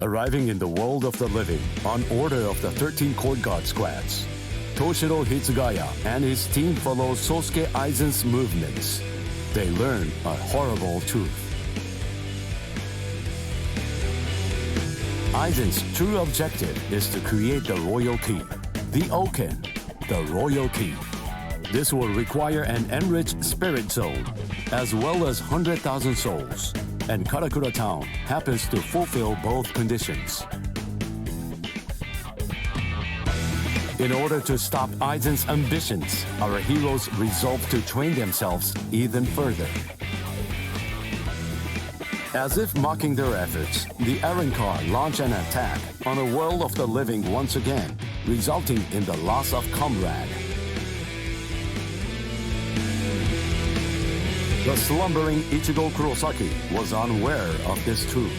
Arriving in the world of the living on order of the 13 Court Guard squads, Toshiro Hitsugaya and his team follow Sosuke Aizen's movements. They learn a horrible truth. Aizen's true objective is to create the royal key, the Oken, the royal key. This will require an enriched spirit zone, as well as 100,000 souls, and Karakura Town happens to fulfill both conditions. In order to stop Aizen's ambitions, our heroes resolve to train themselves even further. As if mocking their efforts, the Arrancar launch an attack on a world of the living once again, resulting in the loss of comrade. The slumbering Ichigo Kurosaki was unaware of this truth.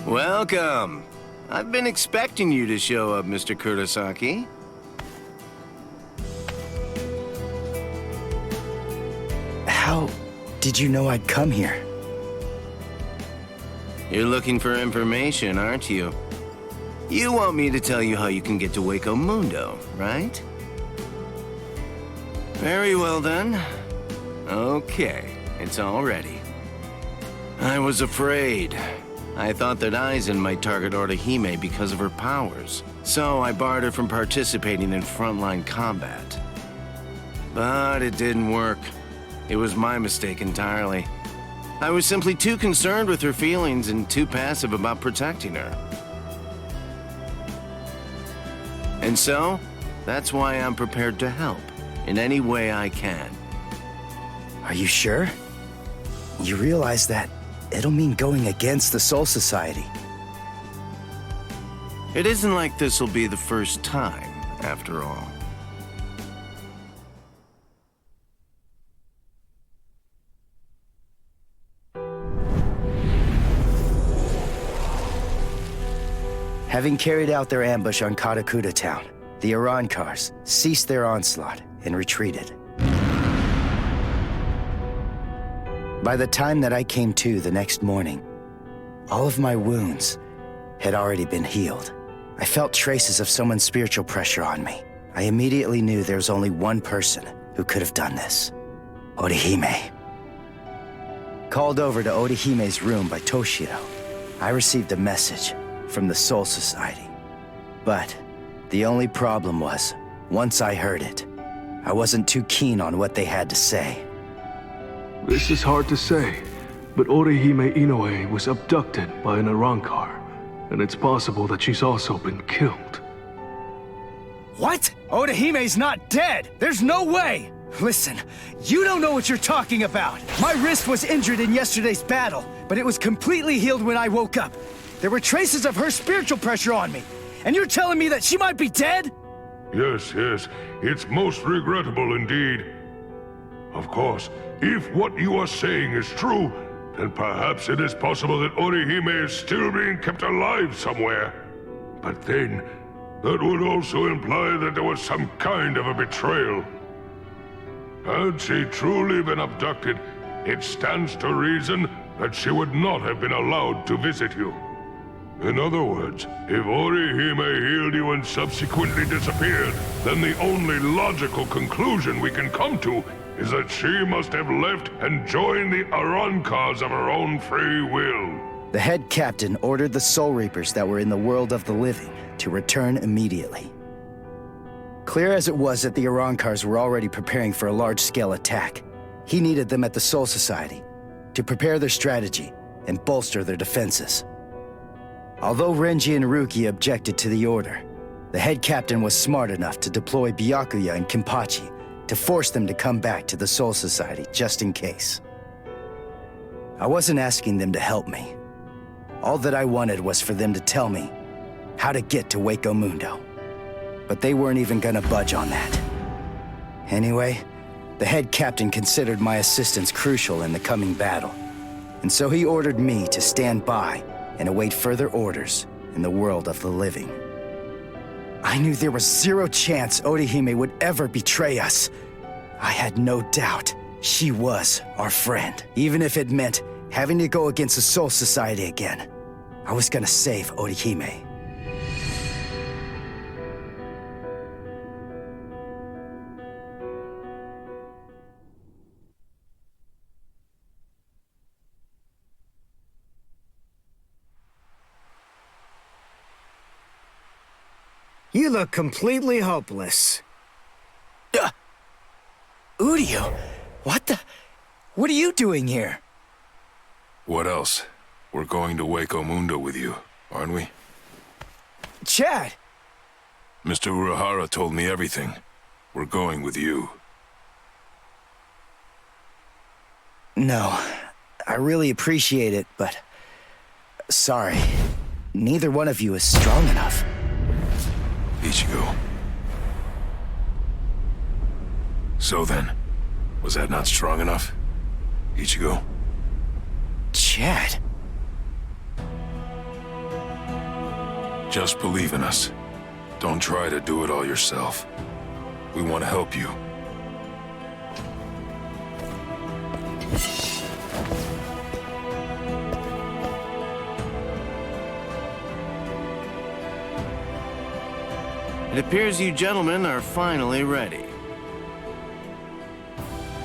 Welcome. I've been expecting you to show up, Mr. Kurosaki. How did you know I'd come here? You're looking for information, aren't you? You want me to tell you how you can get to Waco Mundo, right? Very well then. Okay, it's all ready. I was afraid. I thought that Aizen might target Orihime because of her powers, so I barred her from participating in frontline combat. But it didn't work. It was my mistake entirely. I was simply too concerned with her feelings and too passive about protecting her. And so, that's why I'm prepared to help in any way I can. Are you sure? You realize that it'll mean going against the Soul Society. It isn't like this will be the first time, after all. Having carried out their ambush on Karakura Town, the Arrancars ceased their onslaught and retreated. By the time that I came to the next morning, all of my wounds had already been healed. I felt traces of someone's spiritual pressure on me. I immediately knew there was only one person who could have done this: Orihime. Called over to Orihime's room by Toshiro, I received a message from the Soul Society. But the only problem was, once I heard it, I wasn't too keen on what they had to say. This is hard to say, but Orihime Inoue was abducted by an Arrancar, and it's possible that she's also been killed. What? Orihime's not dead! There's no way! Listen, you don't know what you're talking about! My wrist was injured in yesterday's battle, but it was completely healed when I woke up. There were traces of her spiritual pressure on me, and you're telling me that she might be dead? Yes, it's most regrettable indeed. Of course, if what you are saying is true, then perhaps it is possible that Orihime is still being kept alive somewhere. But then, that would also imply that there was some kind of a betrayal. Had she truly been abducted, it stands to reason that she would not have been allowed to visit you. In other words, if Orihime healed you and subsequently disappeared, then the only logical conclusion we can come to is that she must have left and joined the Arrancars of her own free will. The head captain ordered the Soul Reapers that were in the world of the living to return immediately. Clear as it was that the Arrancars were already preparing for a large-scale attack, he needed them at the Soul Society to prepare their strategy and bolster their defenses. Although Renji and Ruki objected to the order, the head captain was smart enough to deploy Byakuya and Kenpachi to force them to come back to the Soul Society just in case. I wasn't asking them to help me. All that I wanted was for them to tell me how to get to Waco Mundo. But they weren't even gonna budge on that. Anyway, the head captain considered my assistance crucial in the coming battle, and so he ordered me to stand by and await further orders in the world of the living. I knew there was zero chance Orihime would ever betray us. I had no doubt she was our friend, even if it meant having to go against the Soul Society again. I was gonna save Orihime. You look completely hopeless. Udio, what are you doing here? What else? We're going to Waco Mundo with you, aren't we? Chad! Mr. Urahara told me everything. We're going with you. No, I really appreciate it, but... sorry. Neither one of you is strong enough. Ichigo. So then, was that not strong enough? Ichigo? Chad. Just believe in us. Don't try to do it all yourself. We want to help you. It appears you gentlemen are finally ready.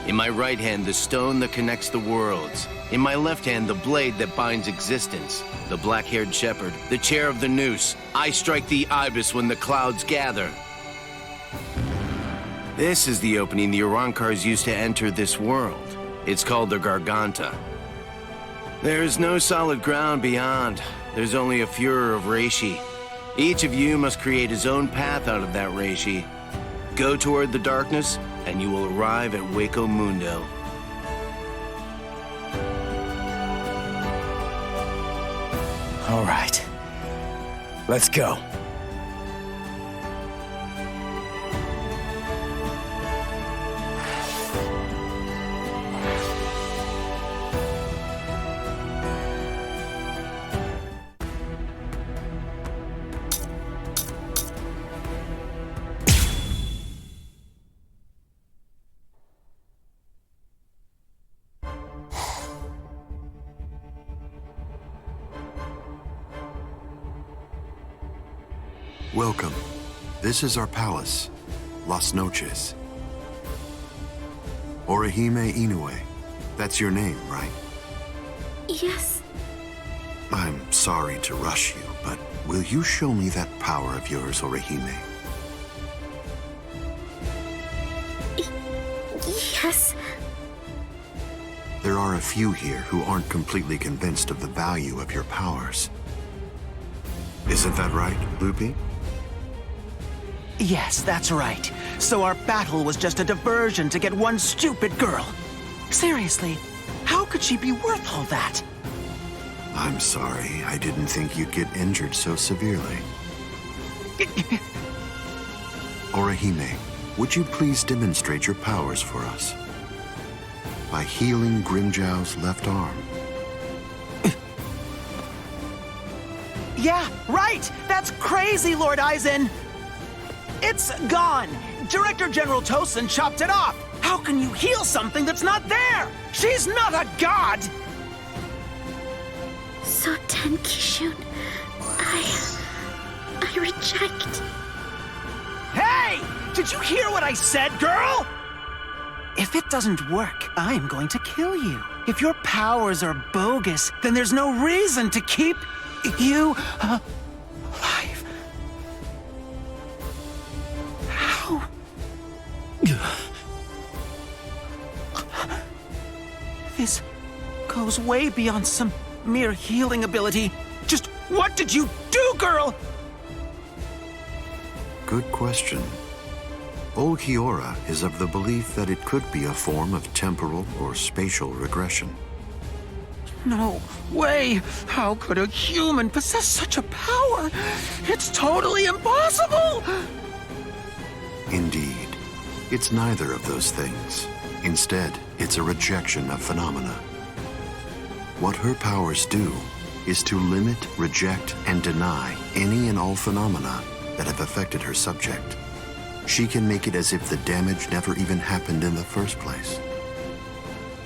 In my right hand, the stone that connects the worlds. In my left hand, the blade that binds existence. The black-haired shepherd, the chair of the noose. I strike the ibis when the clouds gather. This is the opening the Arankars used to enter this world. It's called the Garganta. There's no solid ground beyond. There's only a furor of reishi. Each of you must create his own path out of that reishi. Go toward the darkness, and you will arrive at Waco Mundo. All right. Let's go. Welcome. This is our palace, Las Noches. Orihime Inoue. That's your name, right? Yes. I'm sorry to rush you, but will you show me that power of yours, Orihime? Yes. There are a few here who aren't completely convinced of the value of your powers. Isn't that right, Lupi? Yes, that's right. So our battle was just a diversion to get one stupid girl. Seriously, how could she be worth all that? I'm sorry. I didn't think you'd get injured so severely. Orihime, would you please demonstrate your powers for us? By healing Grimjow's left arm. Yeah, right! That's crazy, Lord Aizen! It's gone! Director General Tosin chopped it off! How can you heal something that's not there? She's not a god! So Tenkishun, I reject. Hey! Did you hear what I said, girl? If it doesn't work, I'm going to kill you. If your powers are bogus, then there's no reason to keep you alive. How? This goes way beyond some mere healing ability. Just what did you do, girl? Good question. Old Kiora is of the belief that it could be a form of temporal or spatial regression. No way! How could a human possess such a power? It's totally impossible! Indeed. It's neither of those things. Instead, it's a rejection of phenomena. What her powers do is to limit, reject, and deny any and all phenomena that have affected her subject. She can make it as if the damage never even happened in the first place.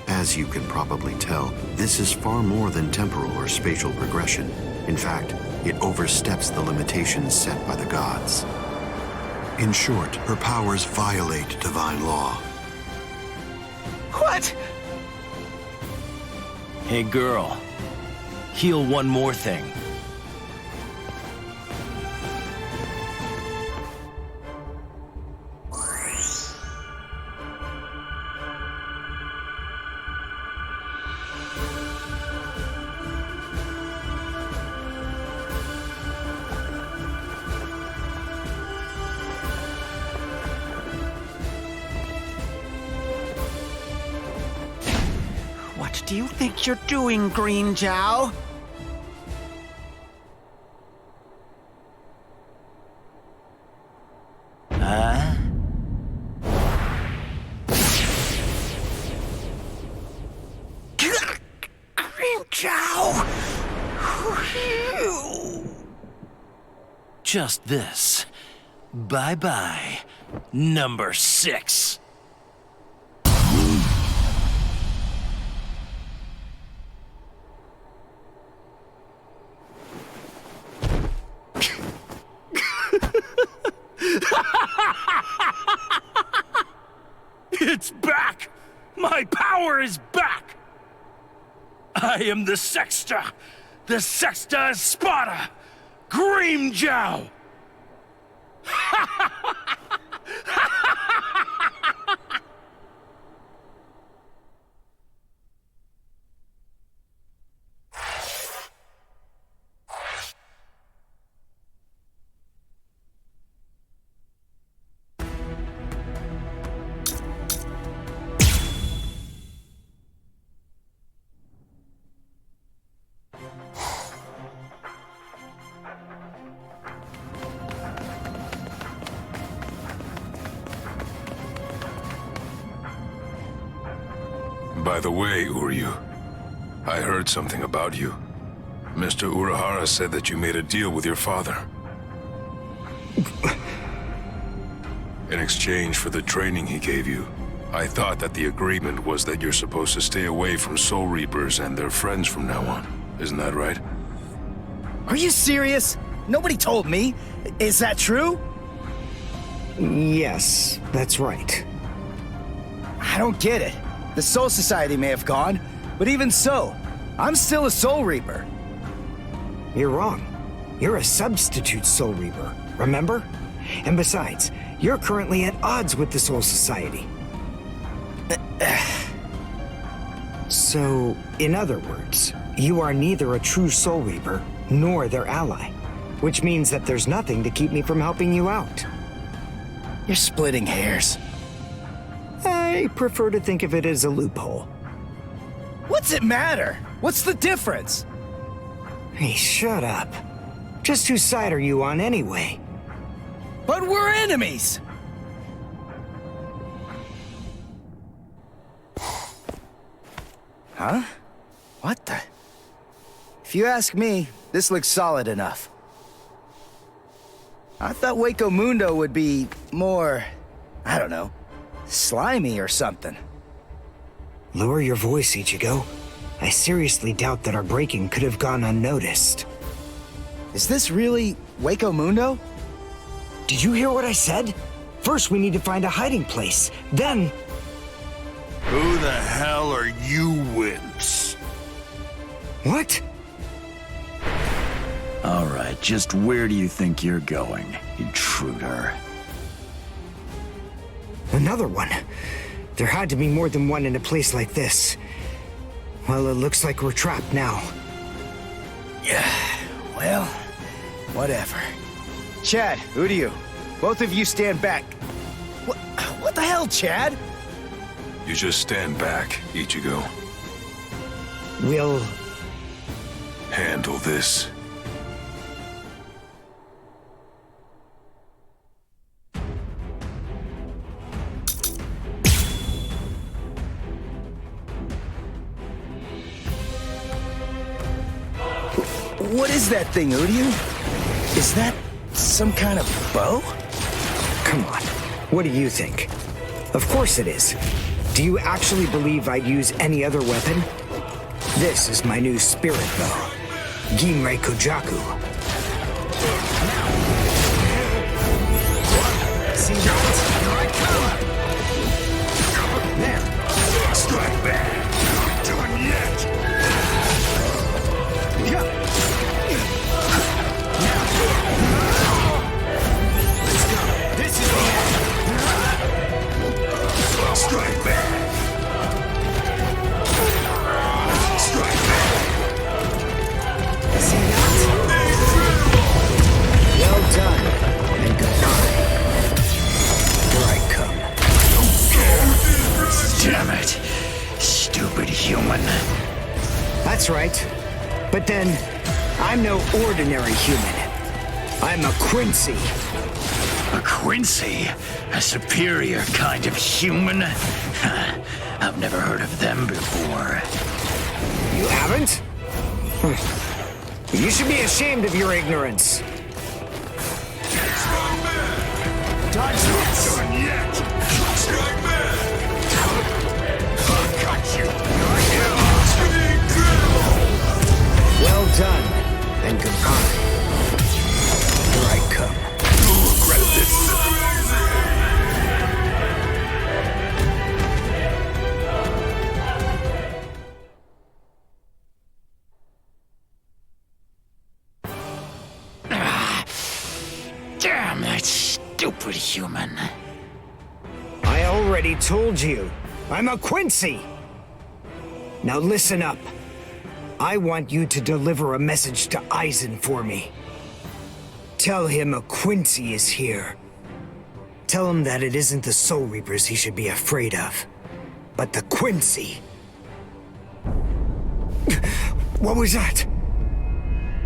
As you can probably tell, this is far more than temporal or spatial regression. In fact, it oversteps the limitations set by the gods. In short, her powers violate divine law. What? Hey, girl. Heal one more thing. What do you think you're doing, Green Jow? Huh? Green Jow! Just this. Bye-bye, number 6. It's back! My power is back! I am the Sexta Espada, Green Jow! By the way, Uryu, I heard something about you. Mr. Urahara said that you made a deal with your father. In exchange for the training he gave you, I thought that the agreement was that you're supposed to stay away from Soul Reapers and their friends from now on. Isn't that right? Are you serious? Nobody told me. Is that true? Yes, that's right. I don't get it. The Soul Society may have gone, but even so, I'm still a Soul Reaper. You're wrong. You're a substitute Soul Reaper, remember? And besides, you're currently at odds with the Soul Society. So, in other words, you are neither a true Soul Reaper nor their ally, which means that there's nothing to keep me from helping you out. You're splitting hairs. I prefer to think of it as a loophole. What's it matter? What's the difference? Hey, shut up. Just whose side are you on anyway? But we're enemies! Huh? What the? If you ask me, this looks solid enough. I thought Waco Mundo would be more, I don't know, slimy or something. Lower your voice, Ichigo. I seriously doubt that our breaking could have gone unnoticed. Is this really Waco Mundo? Did you hear what I said? First, we need to find a hiding place. Then... Who the hell are you wimps? What? All right, just where do you think you're going, intruder? Another one. There had to be more than one in a place like this. Well, it looks like we're trapped now. Yeah, well, whatever. Chad, Uryu, both of you stand back. What the hell, Chad? You just stand back, Ichigo. We'll... handle this. What is that thing, Uryu? Is that some kind of bow? Come on. What do you think? Of course it is. Do you actually believe I'd use any other weapon? This is my new spirit bow. Ginrei Kojaku. See that? Here I come! There. Strike back! Not done yet! Yeah. Let's go. This is the end. Strike back! Strike back! See that? Well done. And goodbye. Here I come. Damn it. Stupid human. That's right. But then, I'm no ordinary human. I'm a Quincy. A Quincy? A superior kind of human? I've never heard of them before. You haven't? You should be ashamed of your ignorance. Dodge this! Done yet! Strike back! I'll cut you! Well done, and goodbye. Here I come. You'll regret this! Damn that stupid human. I already told you, I'm a Quincy. Now listen up. I want you to deliver a message to Aizen for me. Tell him a Quincy is here. Tell him that it isn't the Soul Reapers he should be afraid of, but the Quincy. What was that?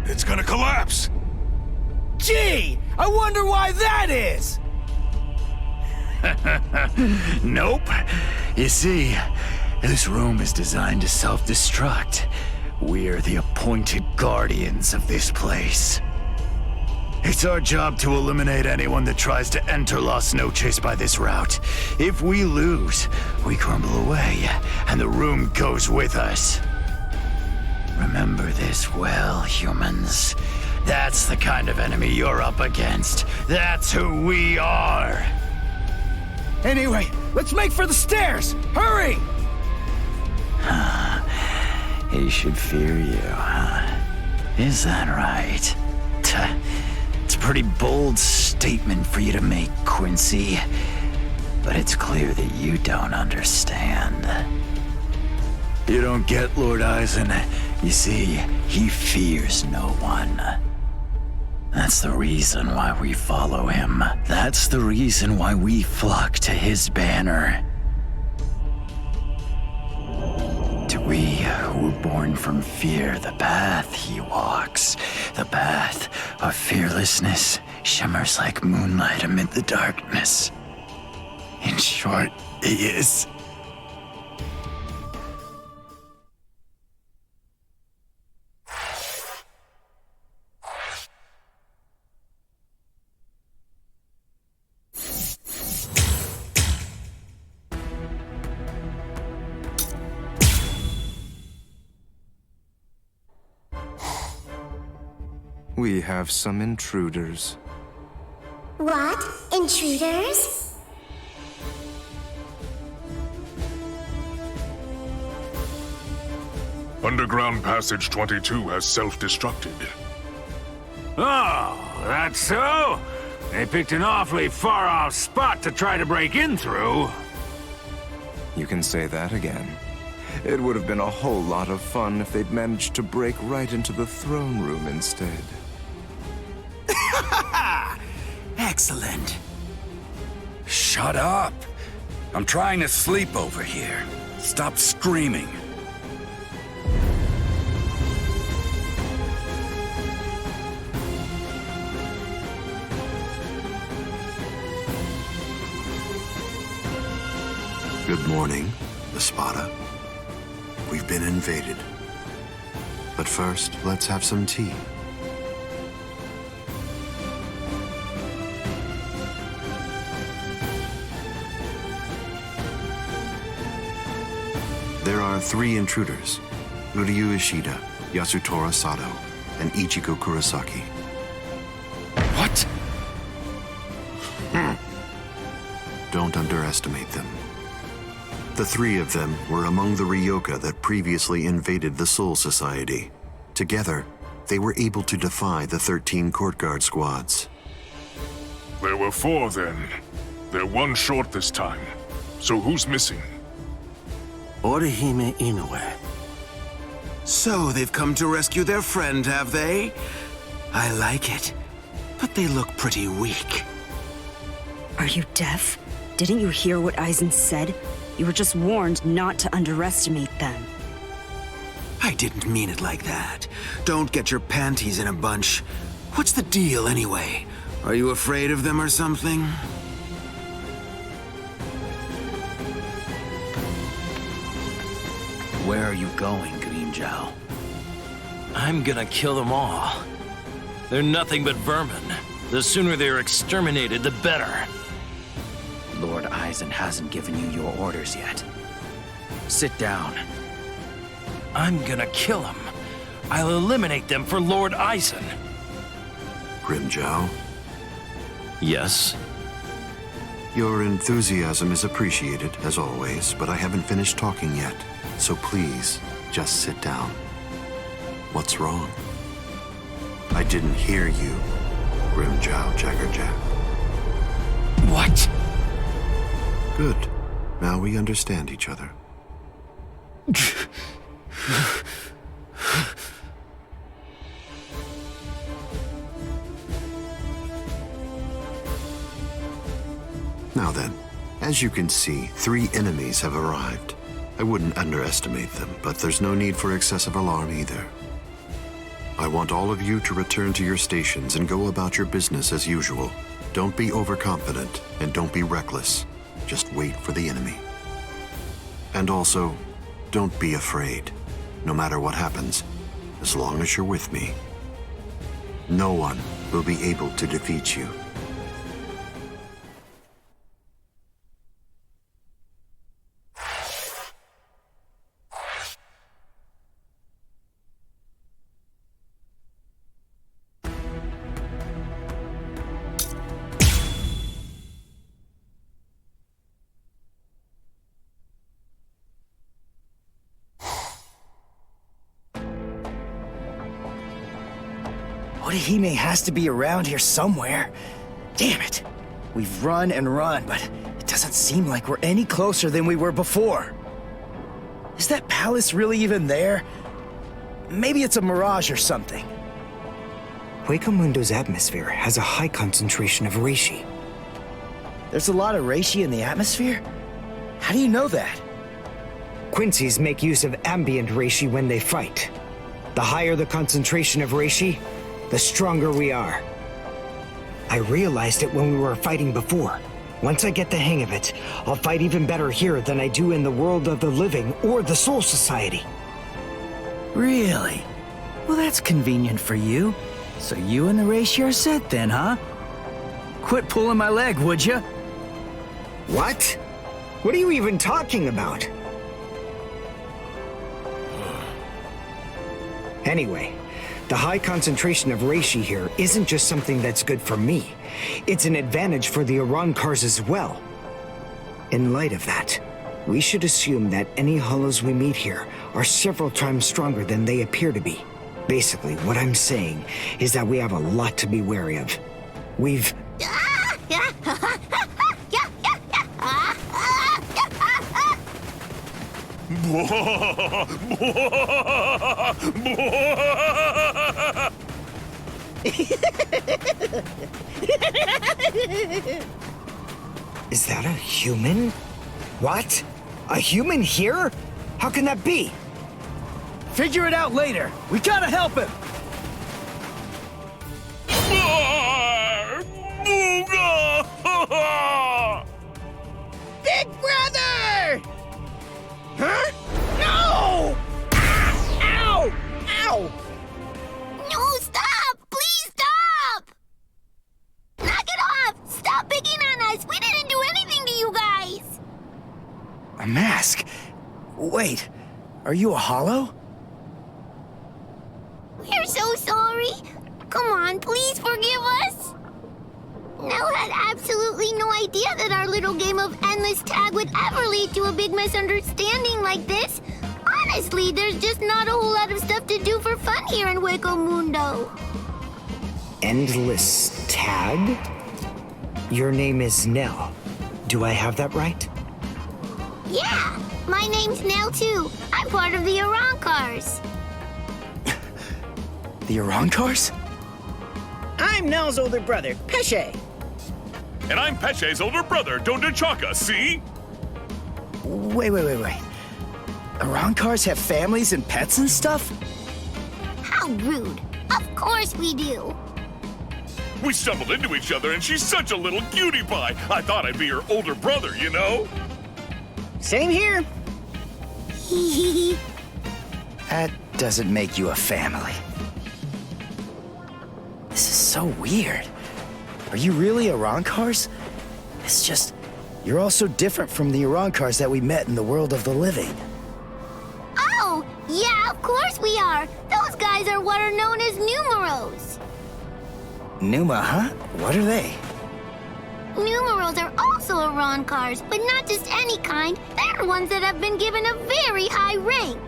It's gonna collapse! Gee! I wonder why that is! Nope. You see, this room is designed to self-destruct. We're the appointed guardians of this place. It's our job to eliminate anyone that tries to enter Las Noches by this route. If we lose, we crumble away, and the room goes with us. Remember this well, humans. That's the kind of enemy you're up against. That's who we are. Anyway, let's make for the stairs! Hurry! He should fear you, huh? Is that right? It's a pretty bold statement for you to make, Quincy. But it's clear that you don't understand. You don't get Lord Aizen. You see, he fears no one. That's the reason why we follow him. That's the reason why we flock to his banner. To we who were born from fear, the path he walks, the path of fearlessness, shimmers like moonlight amid the darkness. In short, he is... We have some intruders. What? Intruders? Underground Passage 22 has self-destructed. Oh, that's so? They picked an awfully far-off spot to try to break in through. You can say that again. It would have been a whole lot of fun if they'd managed to break right into the throne room instead. Excellent. Shut up! I'm trying to sleep over here. Stop screaming. Good morning, Espada. We've been invaded. But first, let's have some tea. There are 3 intruders: Uryu Ishida, Yasutora Sato, and Ichigo Kurosaki. What? Don't underestimate them. The 3 of them were among the Ryoka that previously invaded the Soul Society. Together, they were able to defy the 13 court guard squads. There were 4 then. They're 1 short this time. So who's missing? Orihime Inoue. So they've come to rescue their friend, have they? I like it. But they look pretty weak. Are you deaf? Didn't you hear what Aizen said? You were just warned not to underestimate them. I didn't mean it like that. Don't get your panties in a bunch. What's the deal, anyway? Are you afraid of them or something? Where are you going, Grimmjow? I'm gonna kill them all. They're nothing but vermin. The sooner they're exterminated, the better. Lord Aizen hasn't given you your orders yet. Sit down. I'm gonna kill them. I'll eliminate them for Lord Aizen. Grimmjow? Yes? Your enthusiasm is appreciated, as always, but I haven't finished talking yet. So please, just sit down. What's wrong? I didn't hear you, Grimmjow Jaggerjack. What? Good. Now we understand each other. Now then, as you can see, 3 enemies have arrived. I wouldn't underestimate them, but there's no need for excessive alarm either. I want all of you to return to your stations and go about your business as usual. Don't be overconfident, and don't be reckless. Just wait for the enemy. And also, don't be afraid. No matter what happens, as long as you're with me, no one will be able to defeat you. Orihime has to be around here somewhere. Damn it. We've run and run, but it doesn't seem like we're any closer than we were before. Is that palace really even there? Maybe it's a mirage or something. Huecomundo's atmosphere has a high concentration of reishi. There's a lot of reishi in the atmosphere? How do you know that? Quincy's make use of ambient reishi when they fight. The higher the concentration of reishi, the stronger we are. I realized it when we were fighting before. Once I get the hang of it, I'll fight even better here than I do in the world of the living or the Soul Society. Really? Well, that's convenient for you. So you and the reishi are set then, huh? Quit pulling my leg, would ya? What? What are you even talking about? Anyway, the high concentration of reishi here isn't just something that's good for me. It's an advantage for the Arancars as well. In light of that, we should assume that any hollows we meet here are several times stronger than they appear to be. Basically, what I'm saying is that we have a lot to be wary of. We've... Is that a human? What? A human here? How can that be? Figure it out later. We gotta help him. Big brother! Huh? No! Ow! Ow! No, stop! Please stop! Knock it off! Stop picking on us! We didn't do anything to you guys! A mask? Wait, Are you a hollow? We're so sorry. Come on, please forgive us. Nell had absolutely no idea that our little game of endless tag would ever lead to a big misunderstanding like this. Honestly, there's just not a whole lot of stuff to do for fun here in Hueco Mundo. Endless tag? Your name is Nell. Do I have that right? Yeah, my name's Nell too. I'm part of the Arancars. The Arancars? I'm Nell's older brother, Pesce. And I'm Pesce's older brother, Dondechaka, see? Wait. Arancars have families and pets and stuff? How rude. Of course we do. We stumbled into each other and she's such a little cutie pie. I thought I'd be her older brother, you know? Same here. That doesn't make you a family. This is so weird. Are you really Arancars? It's just, you're all so different from the Arancars that we met in the world of the living. Oh, yeah, of course we are. Those guys are what are known as numeros. Numa, huh? What are they? Numerals are also Arancars, but not just any kind. They're ones that have been given a very high rank.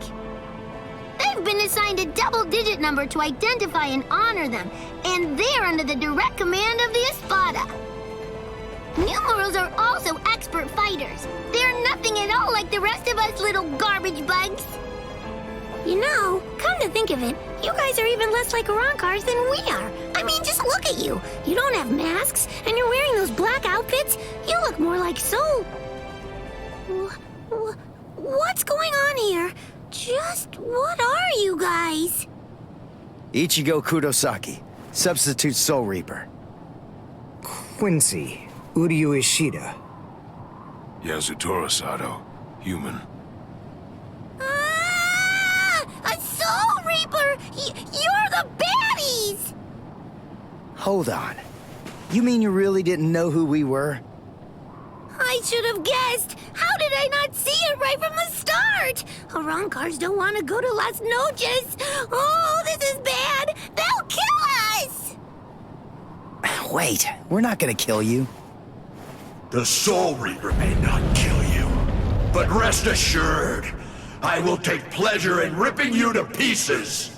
They've been assigned a double-digit number to identify and honor them, and they're under the direct command of the Espada. Numerals are also expert fighters. They're nothing at all like the rest of us little garbage bugs. You know, come to think of it, you guys are even less like Arancars than we are. I mean, just look at you. You don't have masks, and you're wearing those black outfits. You look more like Soul. What's going on here? Just what are you guys? Ichigo Kurosaki, substitute Soul Reaper. Quincy, Uryu Ishida. Yasutoro Sato, human. A Soul Reaper! You're the baddies! Hold on. You mean you really didn't know who we were? I should have guessed. How did I not see it right from the start? Arancars don't want to go to Las Noches. Oh, this is bad. They'll kill us! Wait, we're not gonna kill you. The Soul Reaper may not kill you, but rest assured, I will take pleasure in ripping you to pieces.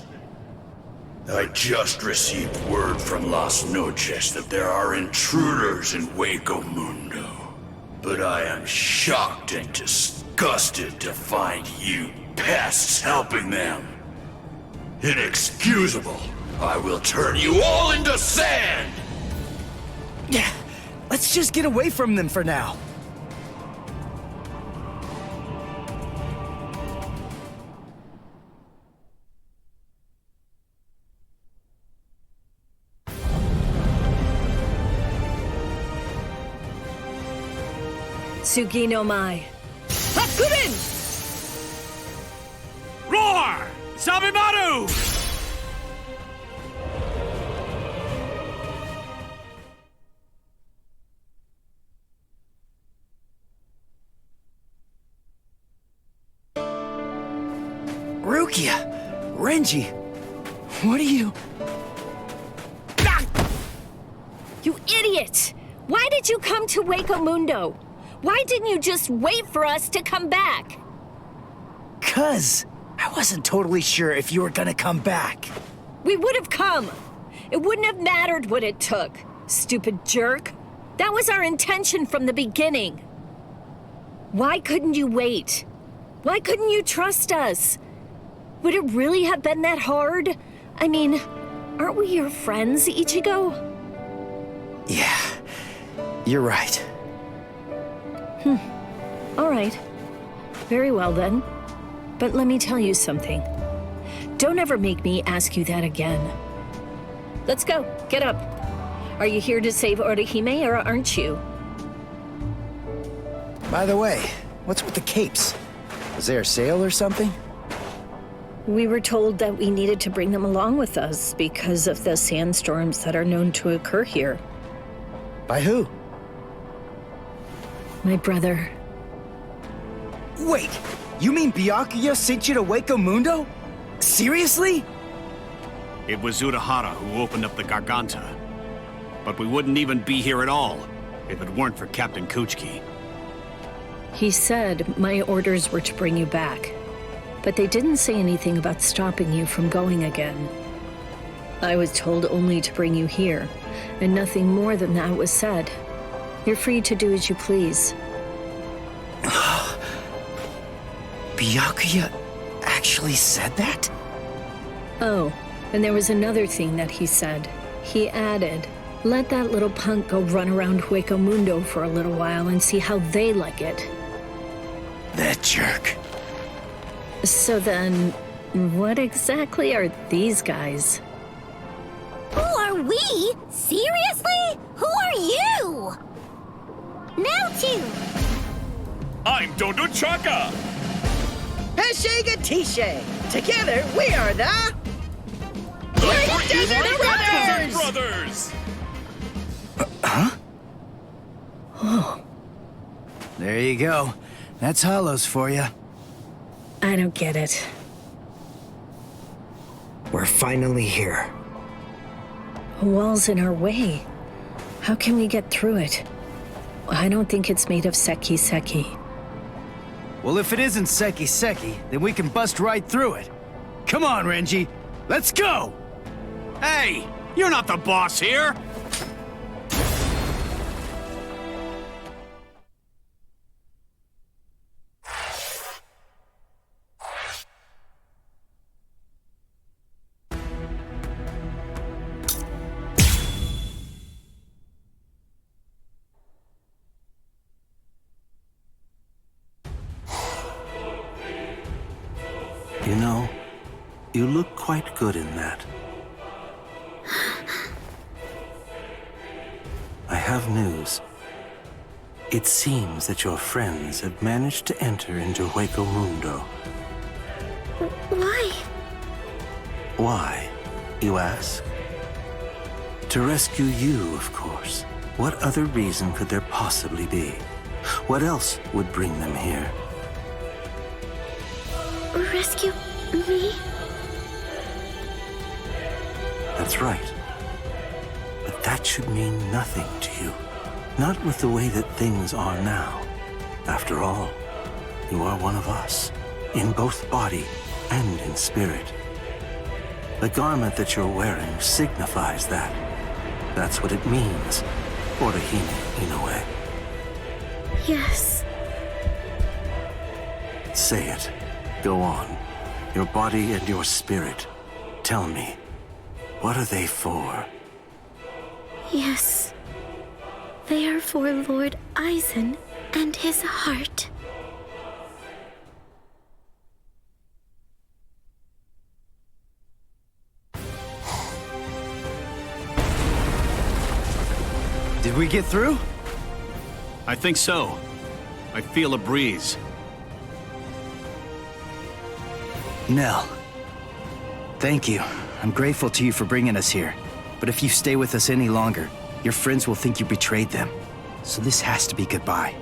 I just received word from Las Noches that there are intruders in Hueco Mundo. But I am shocked and disgusted to find you pests helping them. Inexcusable. I will turn you all into sand! Yeah, let's just get away from them for now. Tsugi no Mai. Hakurin! Roar! Sabimaru! Rukia! Renji! What are you... You idiot! Why did you come to Hueco Mundo? Why didn't you just wait for us to come back? 'Cause I wasn't totally sure if you were gonna come back. We would have come. It wouldn't have mattered what it took, stupid jerk. That was our intention from the beginning. Why couldn't you wait? Why couldn't you trust us? Would it really have been that hard? I mean, aren't we your friends, Ichigo? Yeah, you're right. All right. Very well then. But let me tell you something. Don't ever make me ask you that again. Let's go. Get up. Are you here to save Orihime or aren't you? By the way, what's with the capes? Was there a sale or something? We were told that we needed to bring them along with us because of the sandstorms that are known to occur here. By who? My brother. Wait, You mean Byakuya sent you to Waco Mundo? Seriously? It was Urahara who opened up the Garganta. But we wouldn't even be here at all if it weren't for Captain Kuchiki. He said my orders were to bring you back, but they didn't say anything about stopping you from going again. I was told only to bring you here, and nothing more than that was said. You're free to do as you please. Byakuya actually said that? Oh, and there was another thing that he said. He added, let that little punk go run around Hueco Mundo for a little while and see how they like it. That jerk. So then, what exactly are these guys? Who are we? Seriously? Who are you? Now two. I'm Dondo Chaka! Peshe Gatishe! Together, we are the... Desert Brothers! Huh? Oh. There you go. That's Hollows for you. I don't get it. We're finally here. A wall's in our way. How can we get through it? I don't think it's made of Seki Seki. Well, if it isn't Seki Seki, then we can bust right through it. Come on, Renji. Let's go! Hey! You're not the boss here! You know, you look quite good in that. I have news. It seems that your friends have managed to enter into Hueco Mundo. Why? Why, you ask? To rescue you, of course. What other reason could there possibly be? What else would bring them here? Rescue me? That's right. But that should mean nothing to you. Not with the way that things are now. After all, you are one of us, in both body and in spirit. The garment that you're wearing signifies that. That's what it means, Orihime Inoue. Yes. Say it. Go on. Your body and your spirit. Tell me, what are they for? Yes. They are for Lord Aizen and his heart. Did we get through? I think so. I feel a breeze. Nell. Thank you. I'm grateful to you for bringing us here. But if you stay with us any longer, your friends will think you betrayed them. So this has to be goodbye.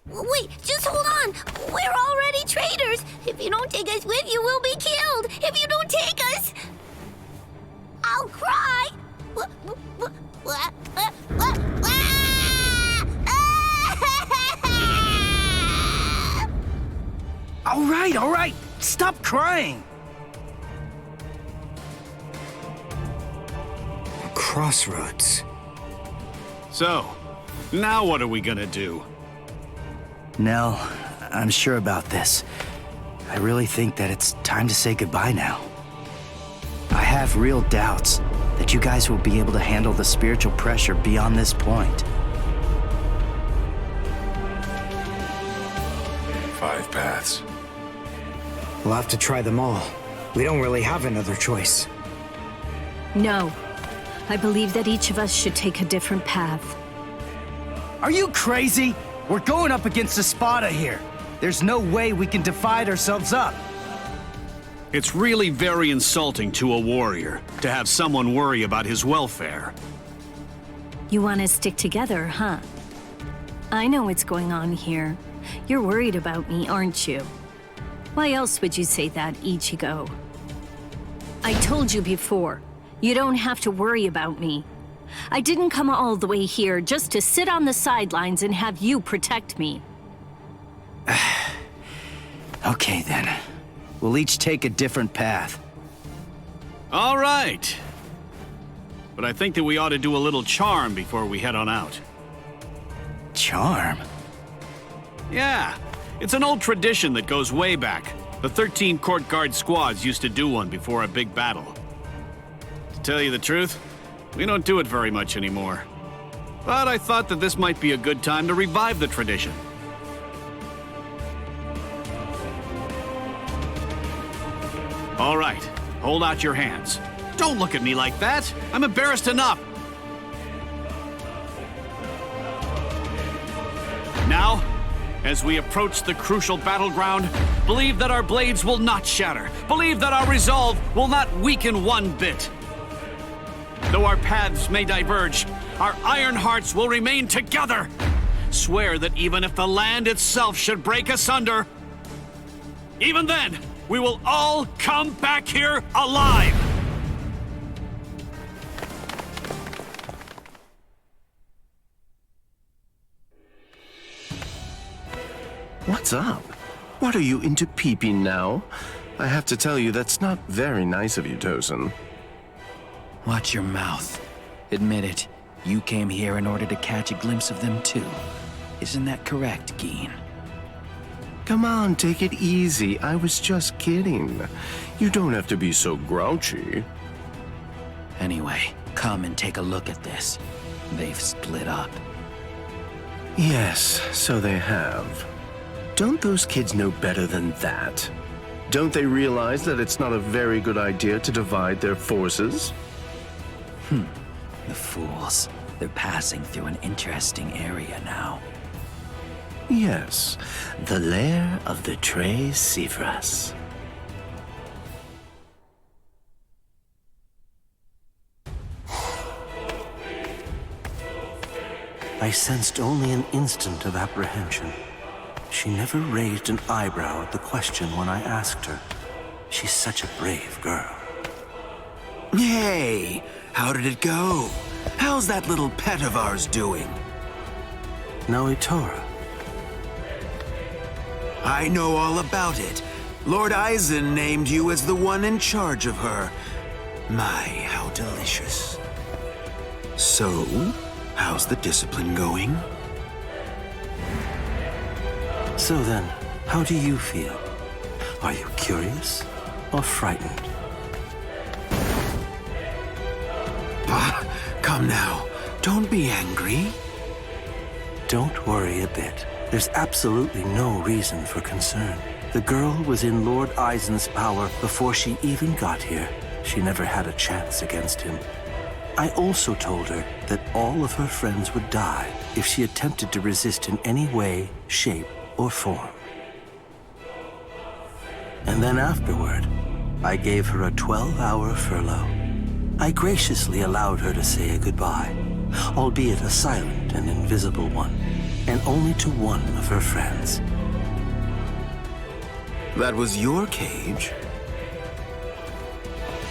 Wait, just hold on! We're already traitors! If you don't take us with you, we'll be killed! If you don't take us... I'll cry! All right! Stop crying! A crossroads. So, now what are we gonna do? Nell, I'm sure about this. I really think that it's time to say goodbye now. I have real doubts that you guys will be able to handle the spiritual pressure beyond this point. 5 paths. We'll have to try them all. We don't really have another choice. No. I believe that each of us should take a different path. Are you crazy? We're going up against Espada here. There's no way we can divide ourselves up. It's really very insulting to a warrior to have someone worry about his welfare. You want to stick together, huh? I know what's going on here. You're worried about me, aren't you? Why else would you say that, Ichigo? I told you before, you don't have to worry about me. I didn't come all the way here just to sit on the sidelines and have you protect me. Okay then. We'll each take a different path. All right. But I think that we ought to do a little charm before we head on out. Charm? Yeah, it's an old tradition that goes way back. The 13 court guard squads used to do one before a big battle. To tell you the truth, we don't do it very much anymore. But I thought that this might be a good time to revive the tradition. All right, hold out your hands. Don't look at me like that. I'm embarrassed enough. Now, as we approach the crucial battleground, believe that our blades will not shatter. Believe that our resolve will not weaken one bit. Though our paths may diverge, our iron hearts will remain together. Swear that even if the land itself should break asunder, even then, we will all come back here alive! What's up? What are you into peeping now? I have to tell you, that's not very nice of you, Tosin. Watch your mouth. Admit it. You came here in order to catch a glimpse of them too. Isn't that correct, Geen? Come on, take it easy. I was just kidding. You don't have to be so grouchy. Anyway, come and take a look at this. They've split up. Yes, so they have. Don't those kids know better than that? Don't they realize that it's not a very good idea to divide their forces? The fools. They're passing through an interesting area now. Yes, the lair of the Tres Cifras. I sensed only an instant of apprehension. She never raised an eyebrow at the question when I asked her. She's such a brave girl. Hey, how did it go? How's that little pet of ours doing? Noitora. I know all about it. Lord Aizen named you as the one in charge of her. My, how delicious. So, how's the discipline going? So then, how do you feel? Are you curious or frightened? Come now, don't be angry. Don't worry a bit. There's absolutely no reason for concern. The girl was in Lord Aizen's power before she even got here. She never had a chance against him. I also told her that all of her friends would die if she attempted to resist in any way, shape, or form. And then afterward, I gave her a 12-hour furlough. I graciously allowed her to say a goodbye, albeit a silent and invisible one, and only to one of her friends. That was your cage?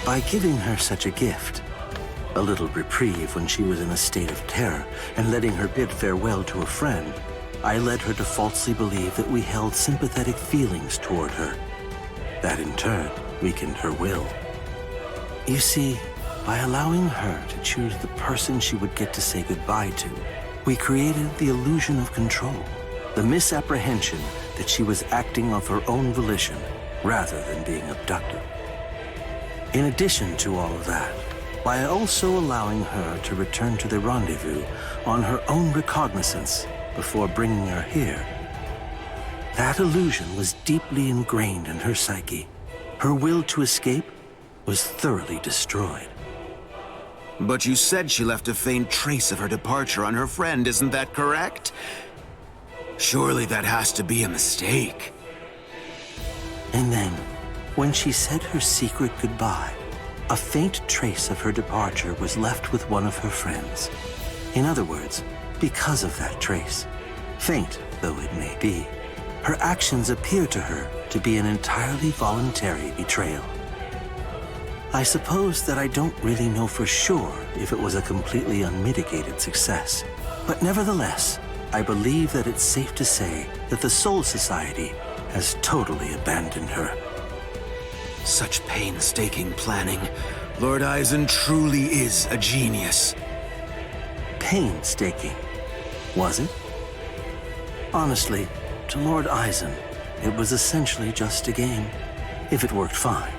By giving her such a gift, a little reprieve when she was in a state of terror, and letting her bid farewell to a friend, I led her to falsely believe that we held sympathetic feelings toward her. That in turn weakened her will. You see, by allowing her to choose the person she would get to say goodbye to, we created the illusion of control, the misapprehension that she was acting of her own volition rather than being abducted. In addition to all of that, by also allowing her to return to the rendezvous on her own recognizance before bringing her here, that illusion was deeply ingrained in her psyche. Her will to escape was thoroughly destroyed. But you said she left a faint trace of her departure on her friend, isn't that correct? Surely that has to be a mistake. And then, When she said her secret goodbye, a faint trace of her departure was left with one of her friends. In other words, because of that trace, faint though it may be, her actions appear to her to be an entirely voluntary betrayal. I suppose that I don't really know for sure if it was a completely unmitigated success, but nevertheless, I believe that it's safe to say that the Soul Society has totally abandoned her. Such painstaking planning. Lord Eisen truly is a genius. Painstaking, was it? Honestly, to Lord Eisen, it was essentially just a game. If it worked, fine.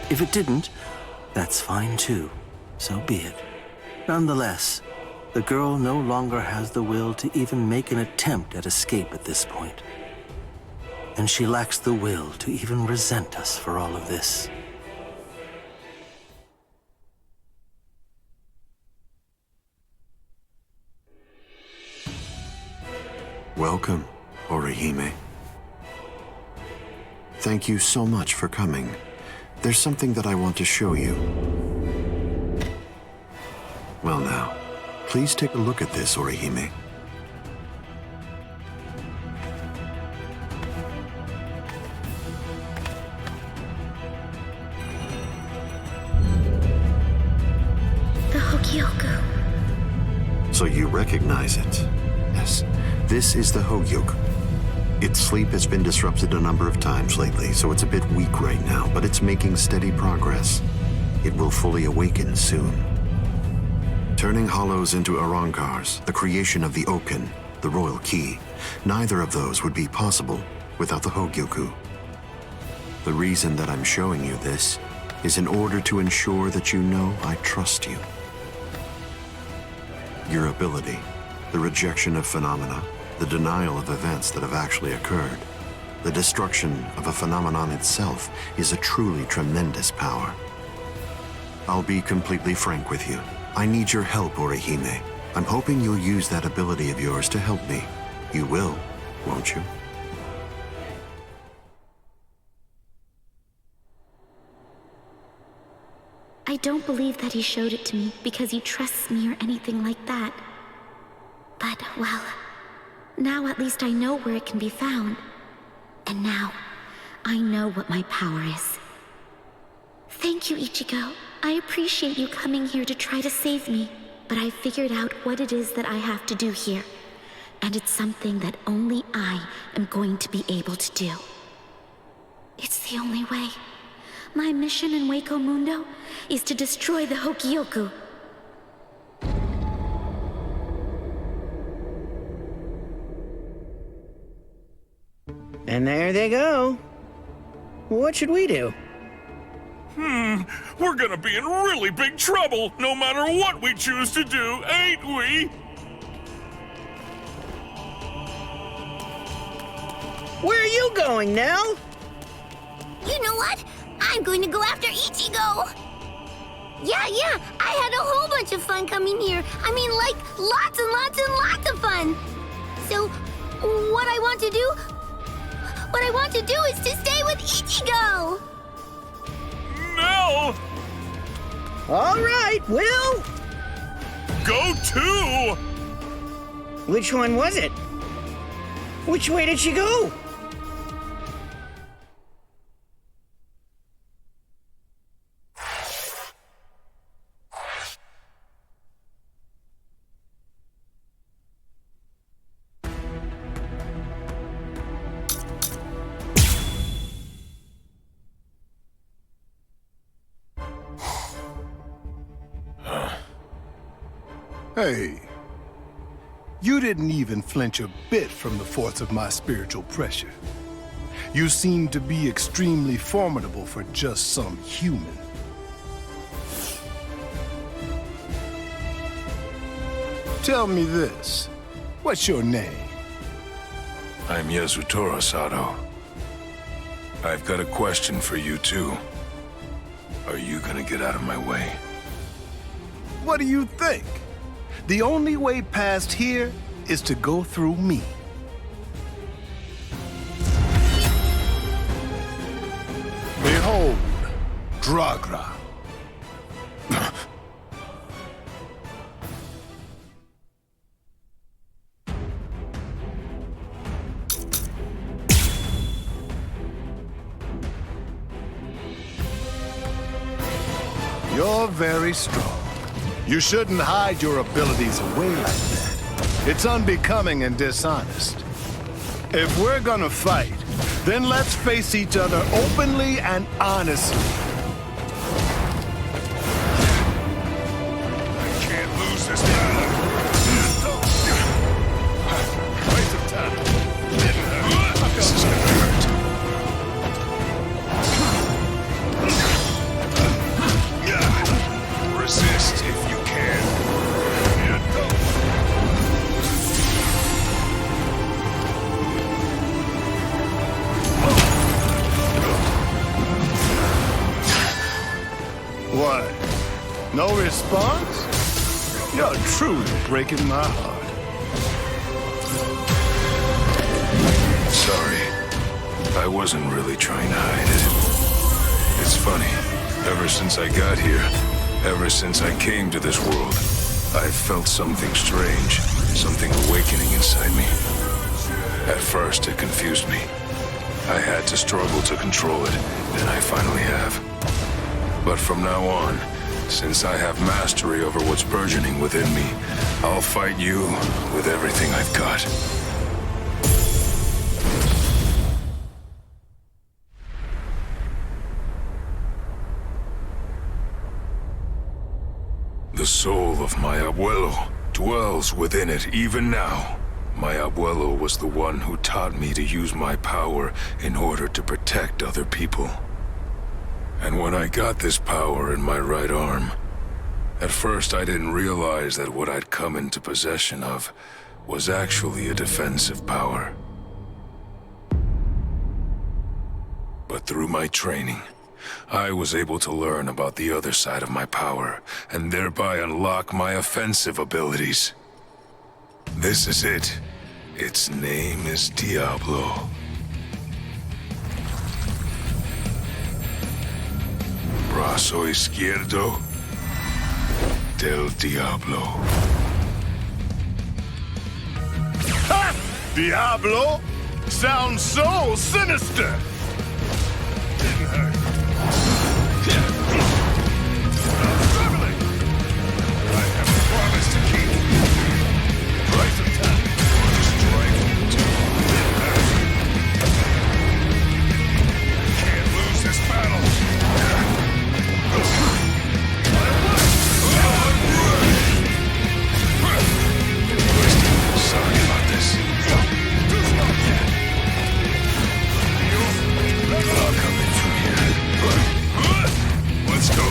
If it didn't, that's fine too. So be it. Nonetheless, the girl no longer has the will to even make an attempt at escape at this point. And she lacks the will to even resent us for all of this. Welcome, Orihime. Thank you so much for coming. There's something that I want to show you. Well now, please take a look at this, Orihime. The Hogyoku. So you recognize it? Yes. This is the Hogyoku. Its sleep has been disrupted a number of times lately, so it's a bit weak right now, but it's making steady progress. It will fully awaken soon. Turning hollows into Arankars, the creation of the Oken, the royal key, neither of those would be possible without the Hogyoku. The reason that I'm showing you this is in order to ensure that you know I trust you. Your ability, the rejection of phenomena, the denial of events that have actually occurred, the destruction of a phenomenon itself is a truly tremendous power. I'll be completely frank with you. I need your help, Orihime. I'm hoping you'll use that ability of yours to help me. You will, won't you? I don't believe that he showed it to me because he trusts me or anything like that. But, well, now at least I know where it can be found. And now, I know what my power is. Thank you, Ichigo. I appreciate you coming here to try to save me, but I figured out what it is that I have to do here. And it's something that only I am going to be able to do. It's the only way. My mission in Hueco Mundo is to destroy the Hogyoku. And there they go. What should we do? We're gonna be in really big trouble, no matter what we choose to do, ain't we? Where are you going, Nell? You know what? I'm going to go after Ichigo! Yeah, I had a whole bunch of fun coming here. I mean, like, lots and lots and lots of fun! So, what I want to do is to stay with Ichigo! No! All right, Will! Go too! Which one was it? Which way did she go? Hey, you didn't even flinch a bit from the force of my spiritual pressure. You seem to be extremely formidable for just some human. Tell me this, what's your name? I'm Yasutora Sato. I've got a question for you too. Are you gonna get out of my way? What do you think? The only way past here is to go through me. Behold Dragra. You're very strong. You shouldn't hide your abilities away like that. It's unbecoming and dishonest. If we're gonna fight, then let's face each other openly and honestly. I can't lose this battle. Waste of time. This is gonna hurt. Resist if you can. What? No response? You're truly breaking my heart. Sorry. I wasn't really trying to hide it. It's funny. Ever since I got here, ever since I came to this world, I felt something strange, something awakening inside me. At first, it confused me. I had to struggle to control it, and I finally have. But from now on, since I have mastery over what's burgeoning within me, I'll fight you with everything I've got. The soul of my abuelo dwells within it even now. My abuelo was the one who taught me to use my power in order to protect other people. And when I got this power in my right arm, at first I didn't realize that what I'd come into possession of was actually a defensive power. But through my training, I was able to learn about the other side of my power, and thereby unlock my offensive abilities. This is it. Its name is Diablo. Brazo izquierdo del Diablo. Ha! Diablo? Sounds so sinister! Didn't hurt. I have a promise to keep. Price of time. Strike. Can't lose this battle. Sorry about this. I'll come in from here. Let's go.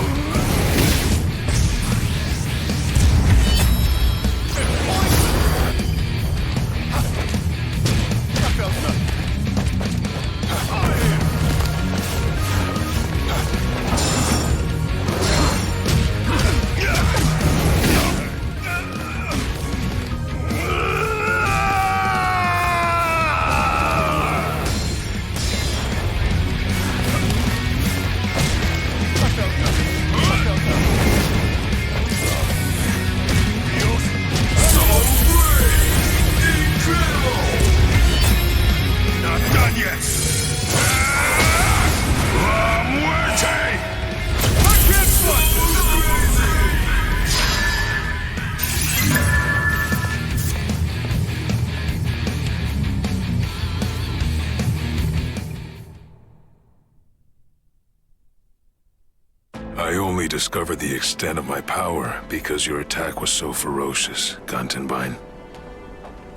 I only discovered the extent of my power because your attack was so ferocious, Gantenbein.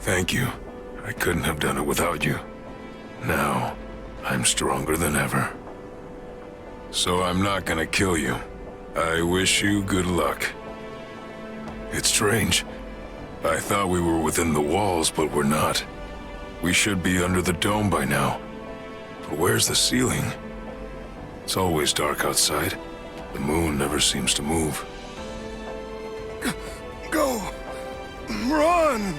Thank you. I couldn't have done it without you. Now, I'm stronger than ever. So I'm not gonna kill you. I wish you good luck. It's strange. I thought we were within the walls, but we're not. We should be under the dome by now. But where's the ceiling? It's always dark outside. The moon never seems to move. Go! Run!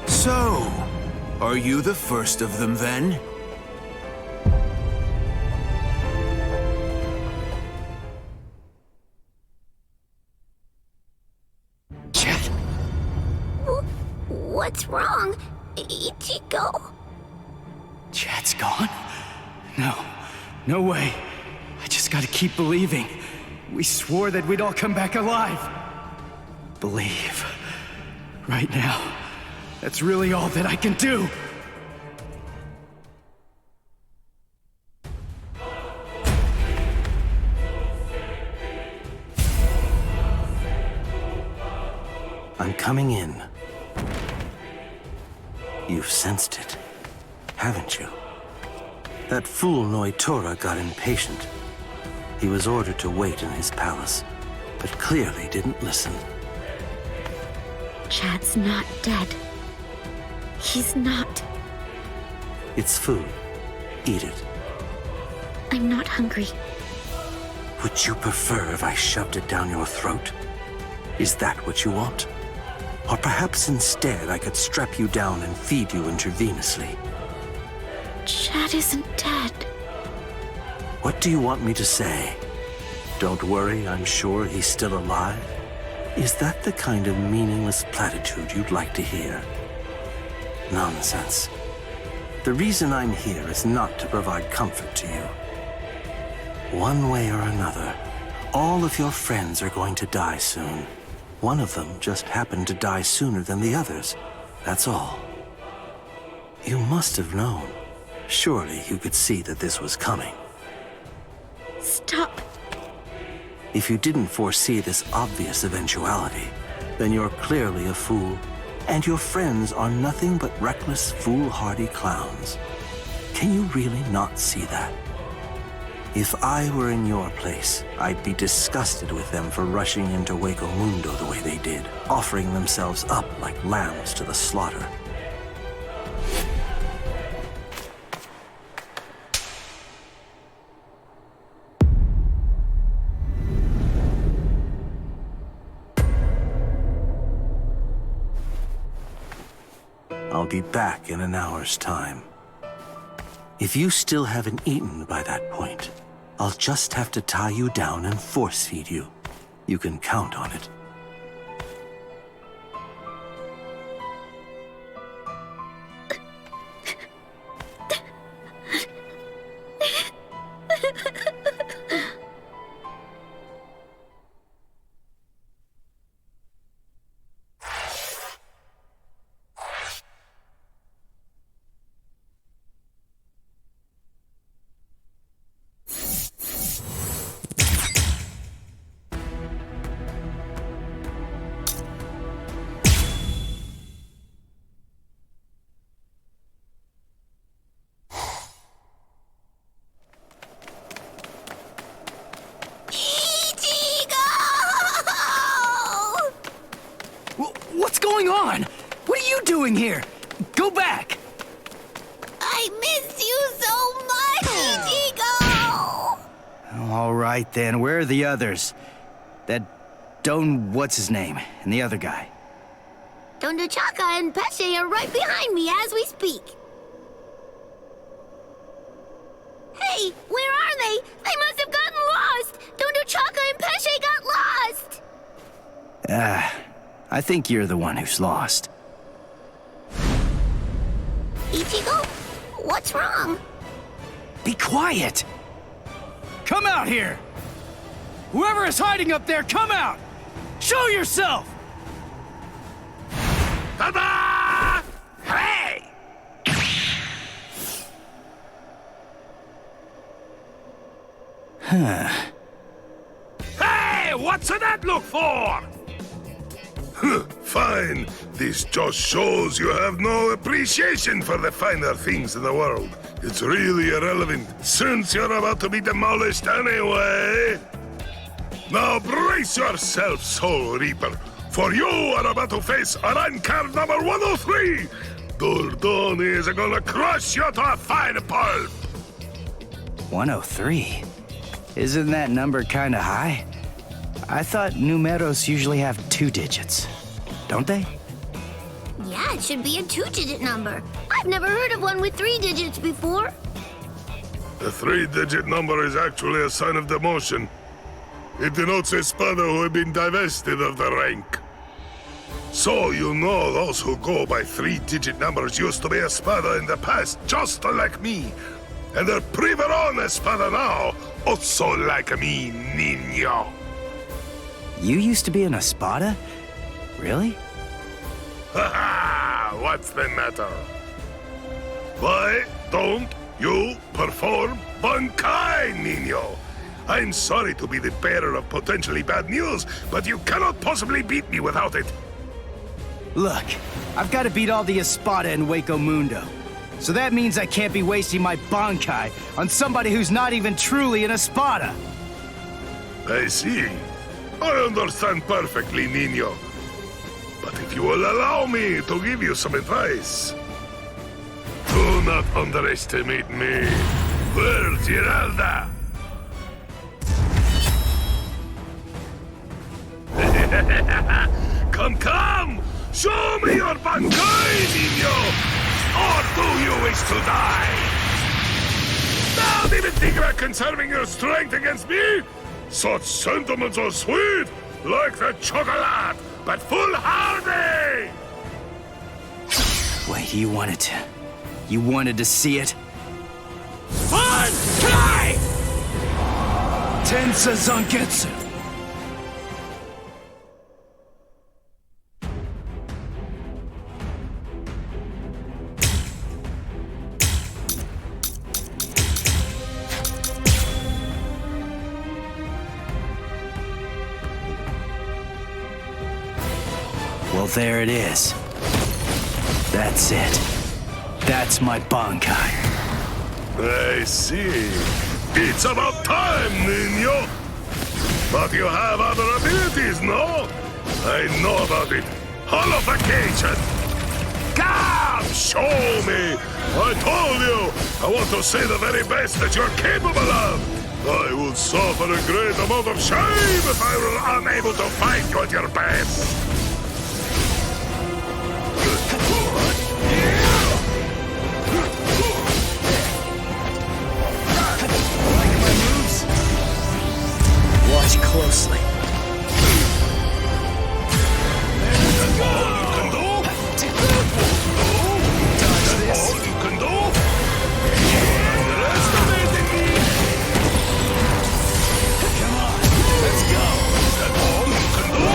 So, are you the first of them then? What's wrong, Ichigo? Chad's gone? No way. I just gotta keep believing. We swore that we'd all come back alive. Believe. Right now. That's really all that I can do. I'm coming in. You've sensed it, haven't you? That fool Noitora got impatient. He was ordered to wait in his palace, but clearly didn't listen. Chad's not dead. He's not. It's food. Eat it. I'm not hungry. Would you prefer if I shoved it down your throat? Is that what you want? Or perhaps instead I could strap you down and feed you intravenously. Chad isn't dead. What do you want me to say? Don't worry, I'm sure he's still alive? Is that the kind of meaningless platitude you'd like to hear? Nonsense. The reason I'm here is not to provide comfort to you. One way or another, all of your friends are going to die soon. One of them just happened to die sooner than the others. That's all. You must have known. Surely you could see that this was coming. Stop. If you didn't foresee this obvious eventuality, then you're clearly a fool, and your friends are nothing but reckless, foolhardy clowns. Can you really not see that? If I were in your place, I'd be disgusted with them for rushing into Hueco Mundo the way they did, offering themselves up like lambs to the slaughter. I'll be back in an hour's time. If you still haven't eaten by that point, I'll just have to tie you down and force feed you. You can count on it. What's going on? What are you doing here? Go back! I miss you so much, Ichigo! All right then, where are the others? That Don what's-his-name, and the other guy. Don Chaka and Pesce are right behind me as we speak. Hey, where are they? They must have gotten lost! Don Chaka and Pesce got lost! I think you're the one who's lost. Ichigo, what's wrong? Be quiet! Come out here! Whoever is hiding up there, come out! Show yourself! Ta-da! Hey! Huh. Hey, what's that look for? Fine. This just shows you have no appreciation for the finer things in the world. It's really irrelevant, since you're about to be demolished anyway. Now brace yourself, Soul Reaper, for you are about to face rank card number 103! Dordoni is gonna crush you to a fine pulp! 103? Isn't that number kinda high? I thought numeros usually have 2 digits. Don't they? Yeah, it should be a 2-digit number. I've never heard of one with 3 digits before. The 3-digit number is actually a sign of demotion. It denotes a spada who had been divested of the rank. So you know those who go by 3-digit numbers used to be espada in the past, just like me. And they're privaron espada now, also like me, niño. You used to be an espada? Really? Haha, what's the matter? Why don't you perform Bankai, niño? I'm sorry to be the bearer of potentially bad news, but you cannot possibly beat me without it. Look, I've got to beat all the Espada in Waco Mundo. So that means I can't be wasting my Bankai on somebody who's not even truly an Espada. I see. I understand perfectly, niño. But if you will allow me to give you some advice, do not underestimate me. Where's Giralda? Come! Show me your Bankai, niño! Or do you wish to die? Don't even think about conserving your strength against me! Such sentiments are sweet, like the chocolate, but foolhardy! Wait, you wanted to see it? Bankai! Tensa Zangetsu! Well, there it is. That's it. That's my Bankai. I see. It's about time, niño. But you have other abilities, no? I know about it. Holification. Come, show me. I told you. I want to see the very best that you're capable of. I would suffer a great amount of shame if I were unable to fight you at your best. Watch closely. Dodge this. Come on, let's go. That's all you can do.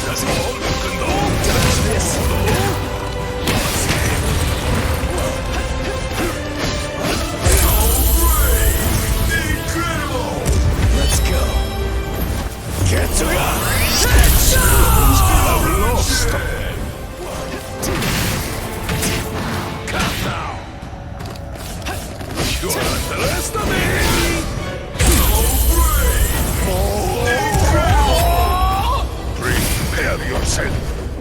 That's all you can do. Dodge this. Let's go. Get to it! I'm lost. Come now. You're underestimating me. Prepare yourself.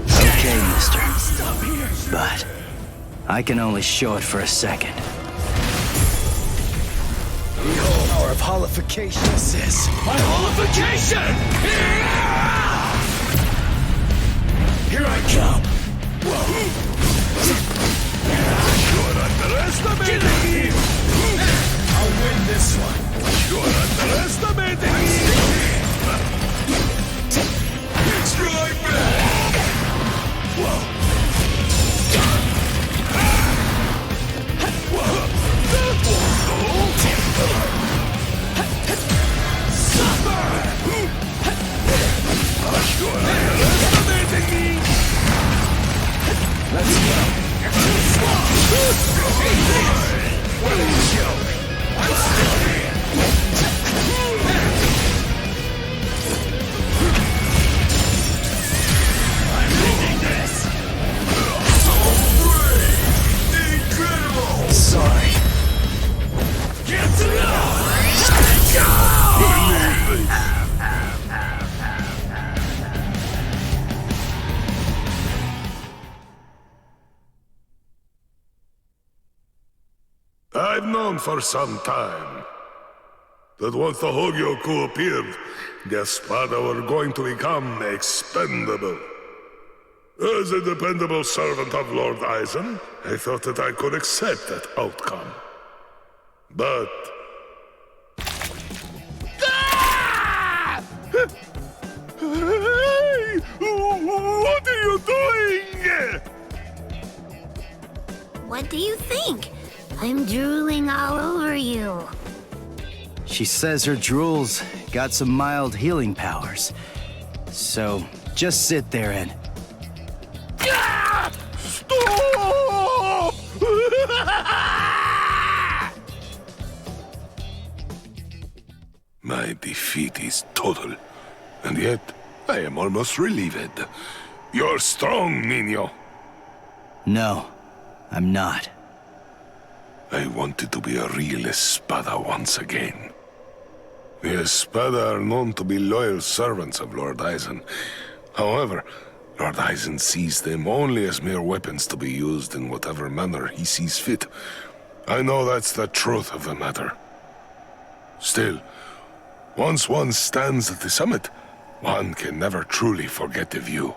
Okay, mister. But I can only show it for a second. The power of holification. This is my holification! Here I come! You're underestimating me! I'll win this one! You're underestimating me! Strike back! Whoa! Let's go. What a joke. I'm still here. I'm making this. So brave. Incredible. Sorry. Get to know. Go! I've known for some time that once the Hogyoku appeared, the Espada were going to become expendable. As a dependable servant of Lord Eisen, I thought that I could accept that outcome. But... What are you doing? What do you think? I'm drooling all over you. She says her drool's got some mild healing powers. So, just sit there and... Stop! My defeat is total, and yet I am almost relieved. You're strong, Nino. No, I'm not. I wanted to be a real Espada once again. The Espada are known to be loyal servants of Lord Eisen. However, Lord Eisen sees them only as mere weapons to be used in whatever manner he sees fit. I know that's the truth of the matter. Still, once one stands at the summit, one can never truly forget the view.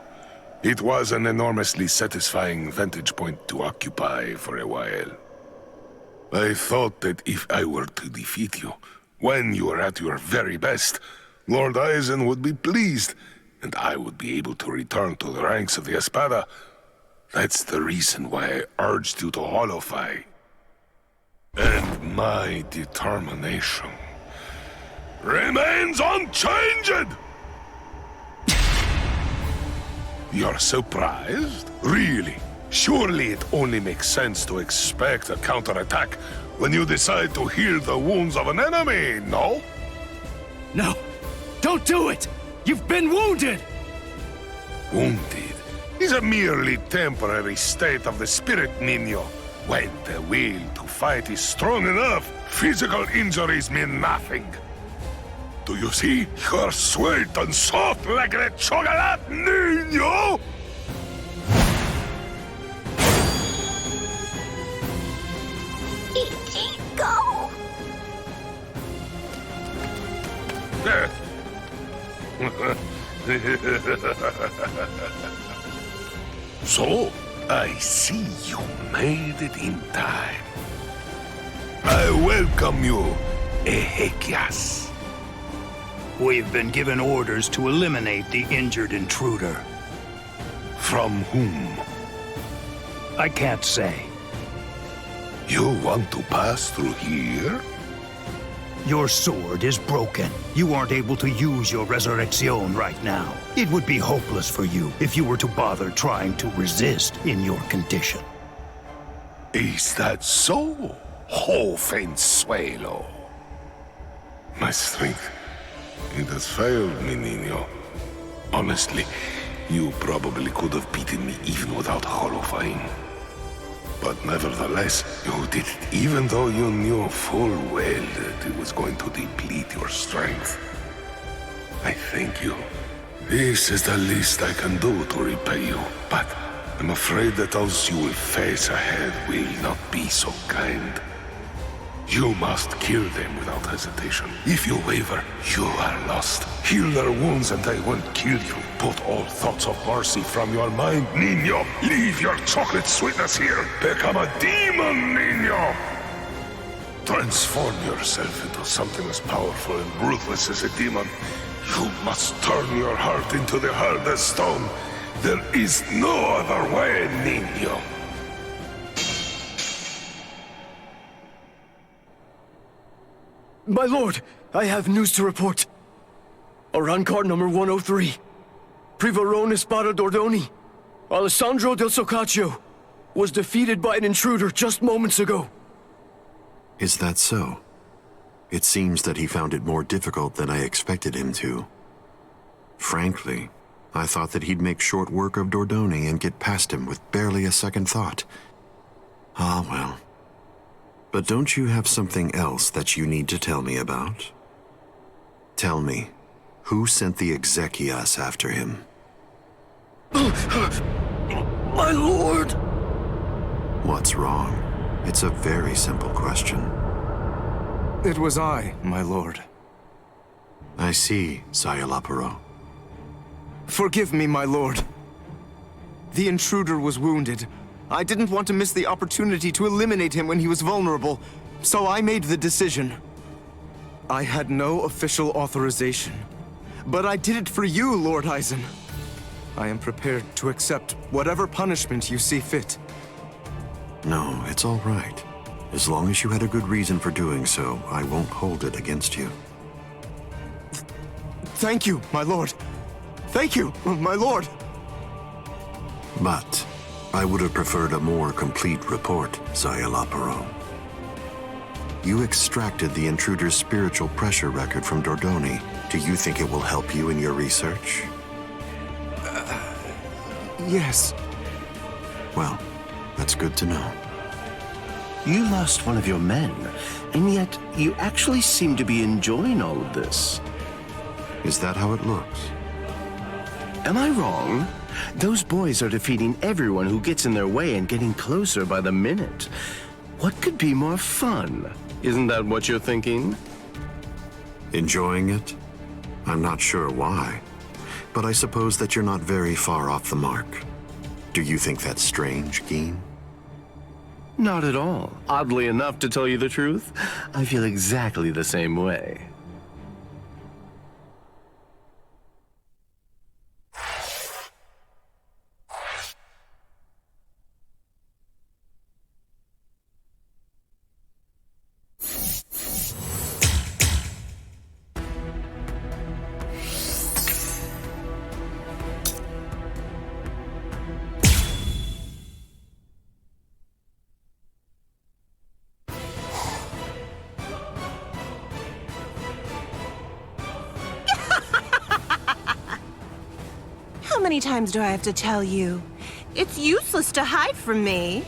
It was an enormously satisfying vantage point to occupy for a while. I thought that if I were to defeat you, when you were at your very best, Lord Eisen would be pleased, and I would be able to return to the ranks of the Espada. That's the reason why I urged you to holofy. And my determination remains unchanged! You're surprised? Really? Surely it only makes sense to expect a counterattack when you decide to heal the wounds of an enemy, no? No! Don't do it! You've been wounded! Wounded is a merely temporary state of the spirit, Nino. When the will to fight is strong enough, physical injuries mean nothing. Do you see? You're sweet and soft like a chocolate, Nino! Go! So, I see you made it in time. I welcome you, Ezequias. We've been given orders to eliminate the injured intruder. From whom? I can't say. You want to pass through here? Your sword is broken. You aren't able to use your resurrection right now. It would be hopeless for you if you were to bother trying to resist in your condition. Is that so, Jovenzuelo? My strength, it has failed me, Nino. Honestly, you probably could have beaten me even without holofying. But nevertheless, you did it even though you knew full well that it was going to deplete your strength. I thank you. This is the least I can do to repay you, but I'm afraid that those you will face ahead will not be so kind. You must kill them without hesitation. If you waver, you are lost. Heal their wounds and they won't kill you. Put all thoughts of mercy from your mind, Nino. Leave your chocolate sweetness here. Become a demon, Nino. Transform yourself into something as powerful and ruthless as a demon. You must turn your heart into the hardest stone. There is no other way, Nino. My lord, I have news to report. Arancard number 103. Privarone Espada Dordoni. Alessandro del Soccaccio was defeated by an intruder just moments ago. Is that so? It seems that he found it more difficult than I expected him to. Frankly, I thought that he'd make short work of Dordoni and get past him with barely a second thought. Ah, well. But don't you have something else that you need to tell me about? Tell me, who sent the Ezequias after him? My lord! What's wrong? It's a very simple question. It was I, my lord. I see, Sayalaparo. Forgive me, my lord. The intruder was wounded. I didn't want to miss the opportunity to eliminate him when he was vulnerable, so I made the decision. I had no official authorization, but I did it for you, Lord Eisen. I am prepared to accept whatever punishment you see fit. No, it's all right. As long as you had a good reason for doing so, I won't hold it against you. Thank you, my lord. Thank you, my lord. But I would have preferred a more complete report, Zayalaparo. You extracted the intruder's spiritual pressure record from Dordoni. Do you think it will help you in your research? Yes. Well, that's good to know. You lost one of your men, and yet you actually seem to be enjoying all of this. Is that how it looks? Am I wrong? Those boys are defeating everyone who gets in their way and getting closer by the minute. What could be more fun? Isn't that what you're thinking? Enjoying it? I'm not sure why, but I suppose that you're not very far off the mark. Do you think that's strange, Geen? Not at all. Oddly enough, to tell you the truth, I feel exactly the same way. How many times do I have to tell you? It's useless to hide from me.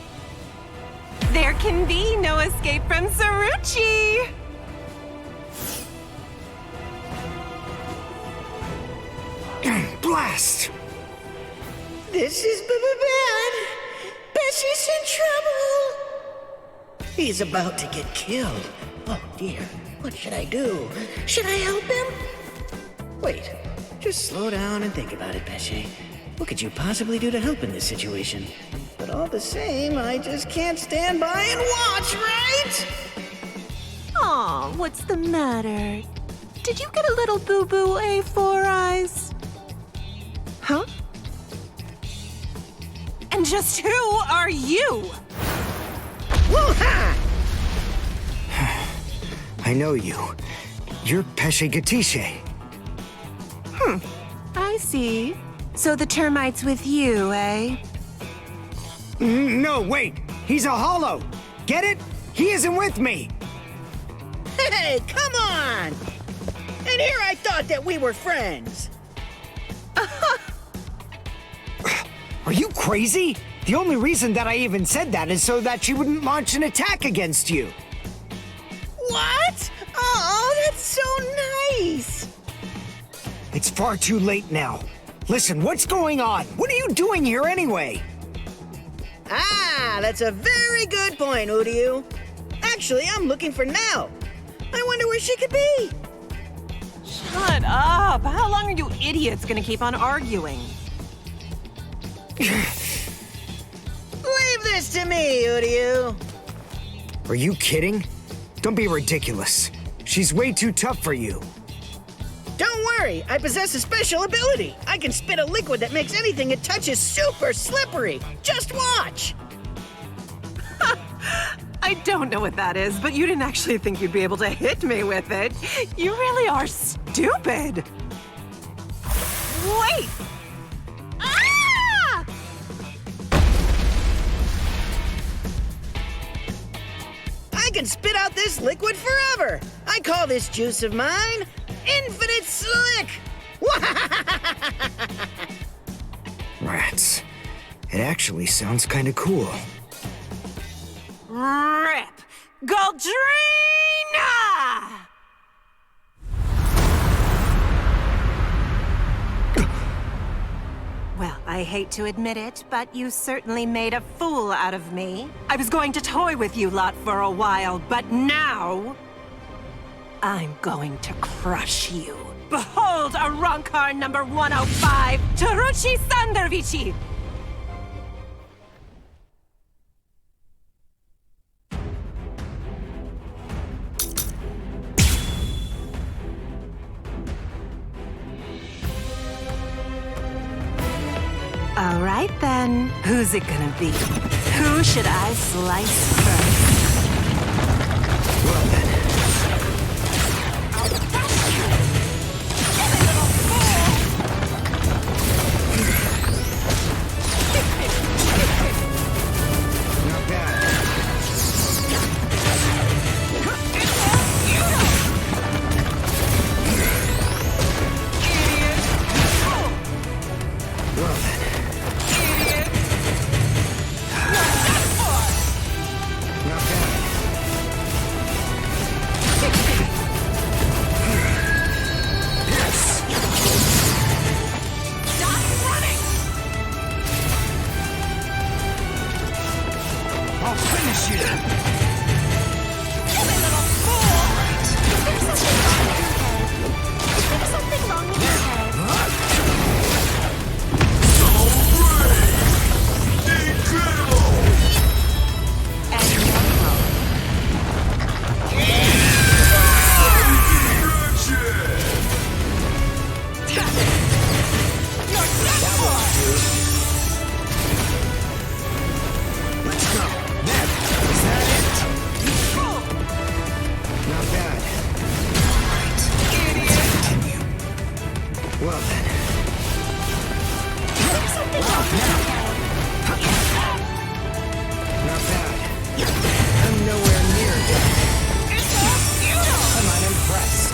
There can be no escape from Saruchi! Blast! This is bad. Bessie's in trouble. He's about to get killed. Oh dear, what should I do? Should I help him? Wait, just slow down and think about it, Bessie. What could you possibly do to help in this situation? But all the same, I just can't stand by and watch, right? Aw, what's the matter? Did you get a little boo-boo, eh, Four Eyes? Huh? And just who are you? Woo-ha! I know you. You're Pesce Gatisce. I see. So the termite's with you, eh? No, wait! He's a hollow! Get it? He isn't with me! Hey, come on! And here I thought that we were friends. Are you crazy? The only reason that I even said that is so that she wouldn't launch an attack against you. What? Oh, that's so nice! It's far too late now. Listen, what's going on? What are you doing here anyway? Ah, that's a very good point, Uryu. Actually, I'm looking for Nao. I wonder where she could be. Shut up! How long are you idiots gonna keep on arguing? Leave this to me, Uryu. Are you kidding? Don't be ridiculous. She's way too tough for you. Don't worry, I possess a special ability. I can spit a liquid that makes anything it touches super slippery. Just watch. I don't know what that is, but you didn't actually think you'd be able to hit me with it. You really are stupid. Wait! Ah! I can spit out this liquid forever. I call this juice of mine Infinite Slick. Rats. It actually sounds kind of cool. Rip! Goldrina! Well, I hate to admit it, but you certainly made a fool out of me. I was going to toy with you lot for a while, but now I'm going to crush you. Behold a Rancor number 105, Taruchi Sandervici! right then. Who's it gonna be? Who should I slice first? Well then. Not bad. Well then. Not bad. Yes. Stop running! I'll finish you! Silly little fool! Is there something wrong with your head? Is there something wrong with your head? Let's go. Ned, is that it? Not bad. Let's continue. Well then. Not bad. I'm nowhere near dead. I'm unimpressed.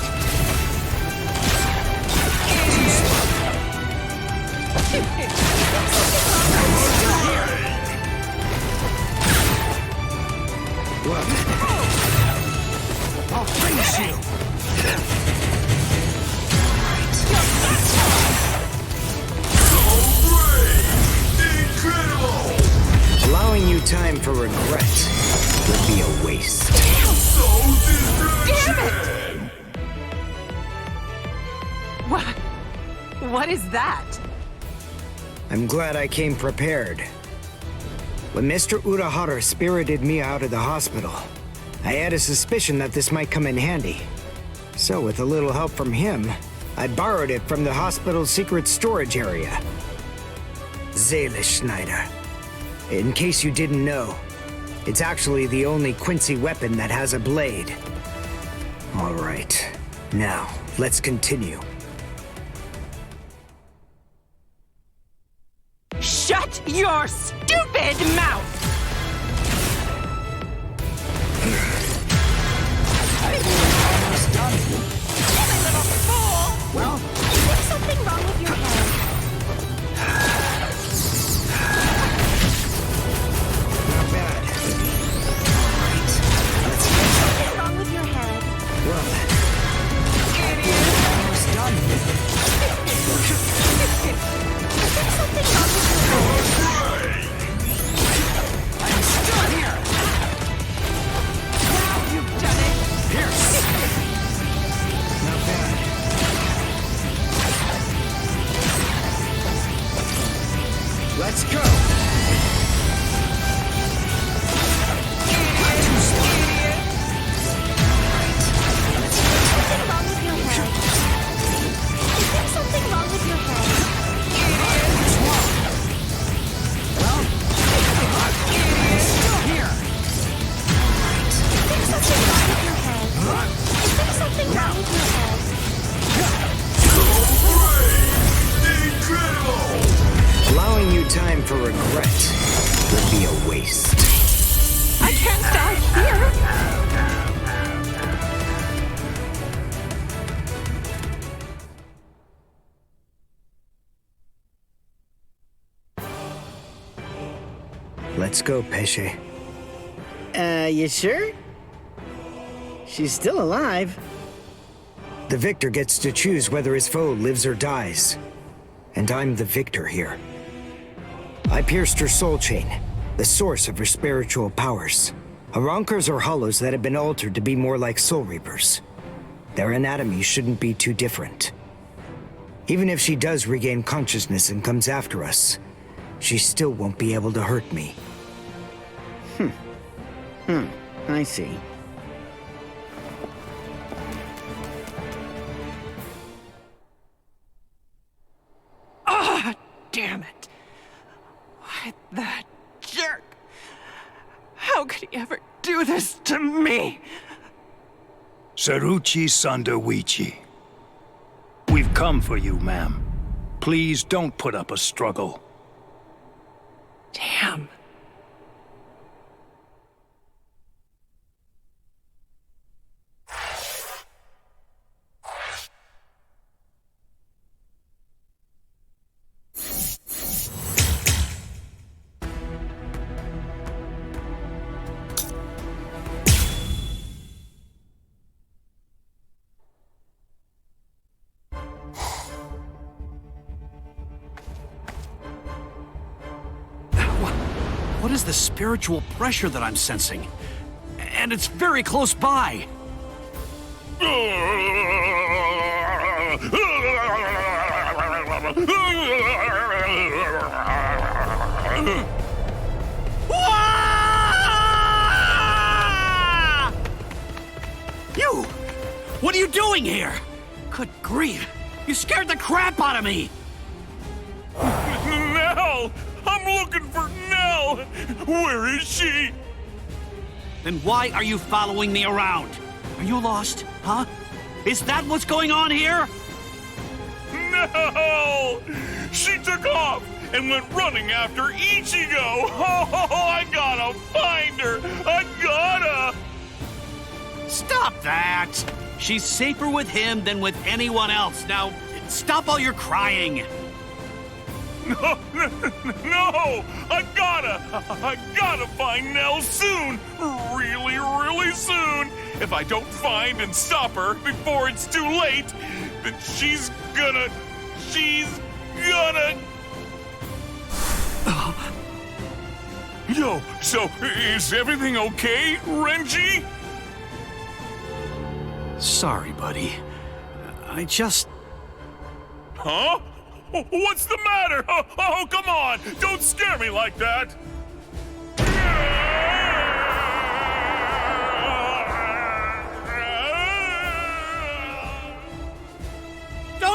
Too slow. Well then. I'll finish you. Allowing you time for regret would be a waste. Damn it! What is that? I'm glad I came prepared. When Mr. Urahara spirited me out of the hospital, I had a suspicion that this might come in handy. So with a little help from him, I borrowed it from the hospital's secret storage area. Schneider. In case you didn't know, it's actually the only Quincy weapon that has a blade. All right, now let's continue. Shut your stupid mouth! Almost done. Silly little fool! Well, is there something wrong with your head? Not bad. Is there something wrong with your head? Well then. Almost done. Is there something wrong with your head? I'm still here! Now you've done it! Pierce! Not bad. Let's go! Too slow. Is there something wrong with your head? Is there something wrong with your head? What's wrong? Well, I'm still here! Is there something wrong with your head? Is there something wrong with your head? Allowing you time for regret would be a waste. I can't die here! Let's go, Pesce. You sure? She's still alive. The victor gets to choose whether his foe lives or dies. And I'm the victor here. I pierced her soul chain, the source of her spiritual powers. Arankars are hollows that have been altered to be more like soul reapers. Their anatomy shouldn't be too different. Even if she does regain consciousness and comes after us, she still won't be able to hurt me. I see. Ah, damn it. never do this to me! Saruchi Sandawichi. We've come for you, ma'am. Please don't put up a struggle. Damn. What is the spiritual pressure that I'm sensing? And it's very close by. You! What are you doing here? Good grief! You scared the crap out of me! Nell! I'm looking for Nell! Where is she? Then why are you following me around? Are you lost, huh? Is that what's going on here? No! She took off and went running after Ichigo! Oh, I gotta find her! I gotta! Stop that! She's safer with him than with anyone else. Now, stop all your crying. No! I gotta find Nell soon! Really, really soon! If I don't find and stop her before it's too late, then she's gonna... Yo, so is everything okay, Renji? Sorry, buddy. I just... Huh? What's the matter? Oh, come on! Don't scare me like that!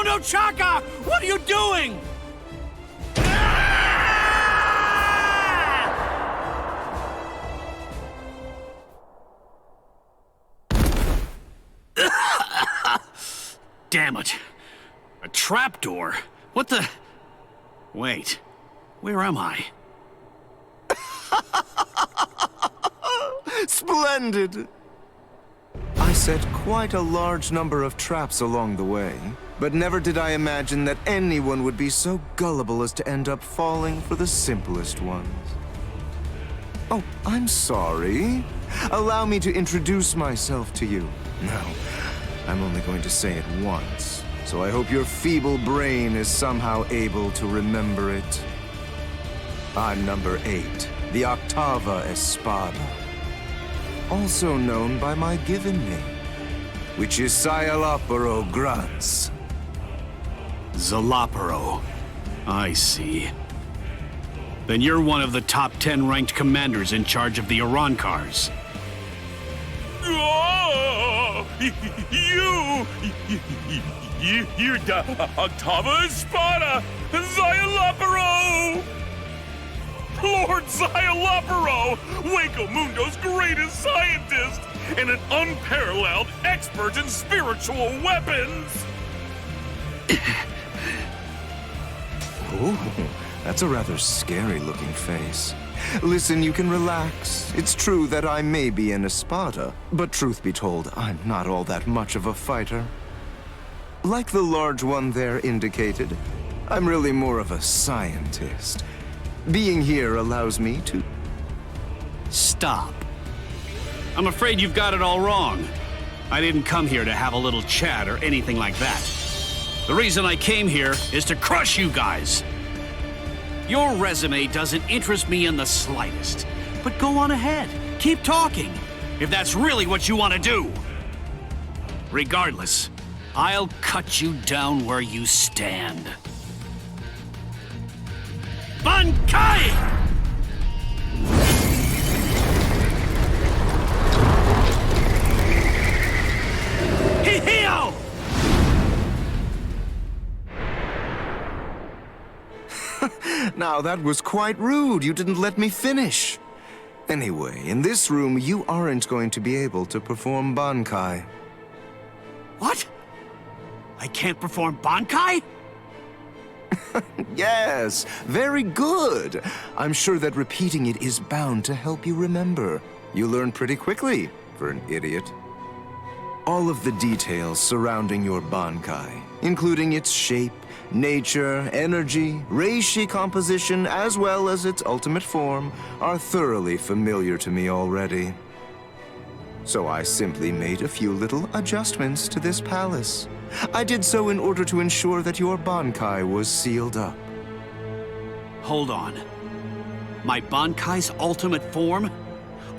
No, Chaka! What are you doing? Damn it. A trapdoor? What the... Wait. Where am I? Splendid! I set quite a large number of traps along the way, but never did I imagine that anyone would be so gullible as to end up falling for the simplest ones. Oh, I'm sorry. Allow me to introduce myself to you. No, I'm only going to say it once, so I hope your feeble brain is somehow able to remember it. I'm number 8, the Octava Espada, also known by my given name, which is Sayalaparo Grants. Zalaparo. I see. Then you're one of the top 10 ranked commanders in charge of the Arankars. Oh, you're the Octava Espada, Sayalaparo! Lord Sayalaparo, Hueco Mundo's greatest scientist, and an unparalleled expert in spiritual weapons! Oh, that's a rather scary-looking face. Listen, you can relax. It's true that I may be an Espada, but truth be told, I'm not all that much of a fighter. Like the large one there indicated, I'm really more of a scientist. Being here allows me to... Stop. I'm afraid you've got it all wrong. I didn't come here to have a little chat or anything like that. The reason I came here is to crush you guys. Your resume doesn't interest me in the slightest. But go on ahead. Keep talking, if that's really what you want to do. Regardless, I'll cut you down where you stand. Bankai! Hihio! Now that was quite rude. You didn't let me finish. Anyway, in this room, you aren't going to be able to perform Bankai. What? I can't perform Bankai? Yes, very good. I'm sure that repeating it is bound to help you remember. You learn pretty quickly, for an idiot. All of the details surrounding your Bankai, including its shape, nature, energy, reishi composition, as well as its ultimate form, are thoroughly familiar to me already. So I simply made a few little adjustments to this palace. I did so in order to ensure that your Bankai was sealed up. Hold on. My Bankai's ultimate form?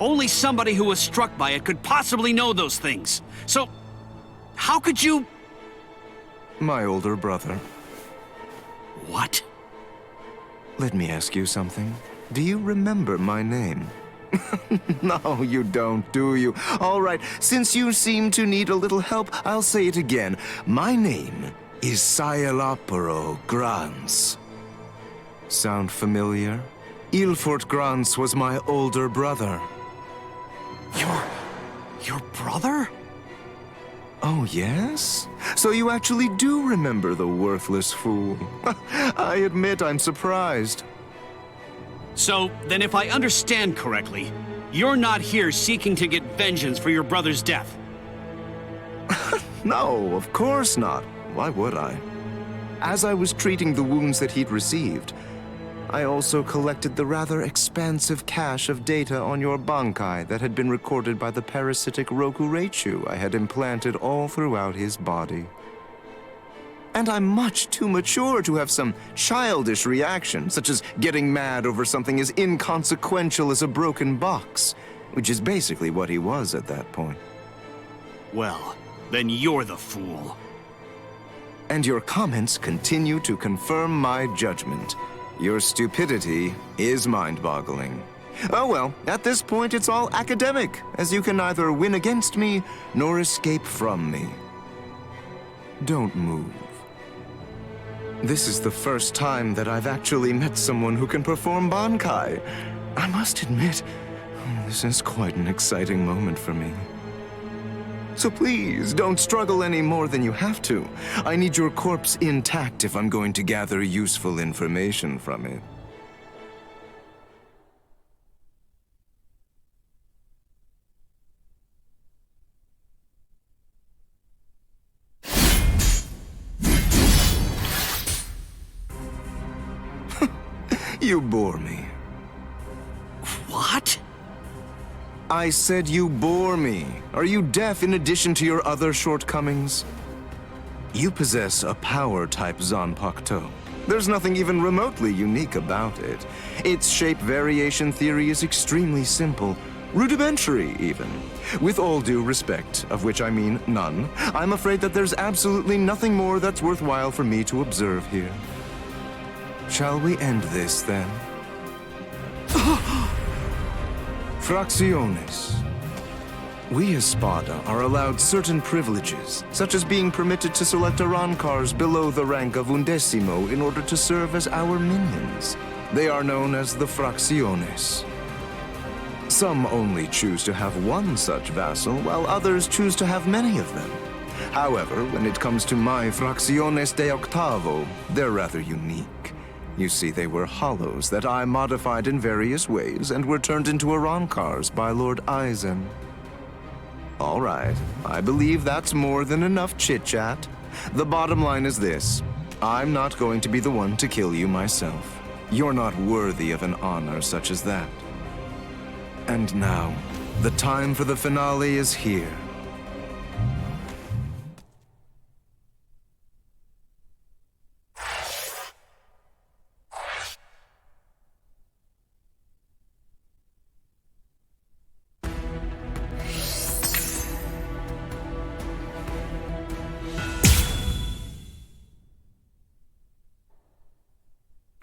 Only somebody who was struck by it could possibly know those things. So, how could you... My older brother. What? Let me ask you something. Do you remember my name? No, you don't, do you? All right, since you seem to need a little help, I'll say it again. My name is Sayalaparo Grans. Sound familiar? Ilfort Grans was my older brother. Your brother? Oh, yes? So you actually do remember the worthless fool. I admit I'm surprised. So, then if I understand correctly, you're not here seeking to get vengeance for your brother's death. No, of course not. Why would I? As I was treating the wounds that he'd received, I also collected the rather expansive cache of data on your Bankai that had been recorded by the parasitic Rokureichu I had implanted all throughout his body. And I'm much too mature to have some childish reaction, such as getting mad over something as inconsequential as a broken box, which is basically what he was at that point. Well, then you're the fool. And your comments continue to confirm my judgment. Your stupidity is mind-boggling. Oh well, at this point it's all academic, as you can neither win against me nor escape from me. Don't move. This is the first time that I've actually met someone who can perform Bankai. I must admit, this is quite an exciting moment for me. So please, don't struggle any more than you have to. I need your corpse intact if I'm going to gather useful information from it. You bore me. What? I said you bore me. Are you deaf in addition to your other shortcomings? You possess a power-type Zanpakuto. There's nothing even remotely unique about it. Its shape variation theory is extremely simple, rudimentary even. With all due respect, of which I mean none, I'm afraid that there's absolutely nothing more that's worthwhile for me to observe here. Shall we end this, then? Fracciones. We as Spada are allowed certain privileges, such as being permitted to select Arancars below the rank of Undecimo in order to serve as our minions. They are known as the Fracciones. Some only choose to have one such vassal, while others choose to have many of them. However, when it comes to my Fracciones de Octavo, they're rather unique. You see, they were hollows that I modified in various ways and were turned into Arancars by Lord Eisen. All right, I believe that's more than enough chit-chat. The bottom line is this. I'm not going to be the one to kill you myself. You're not worthy of an honor such as that. And now, the time for the finale is here.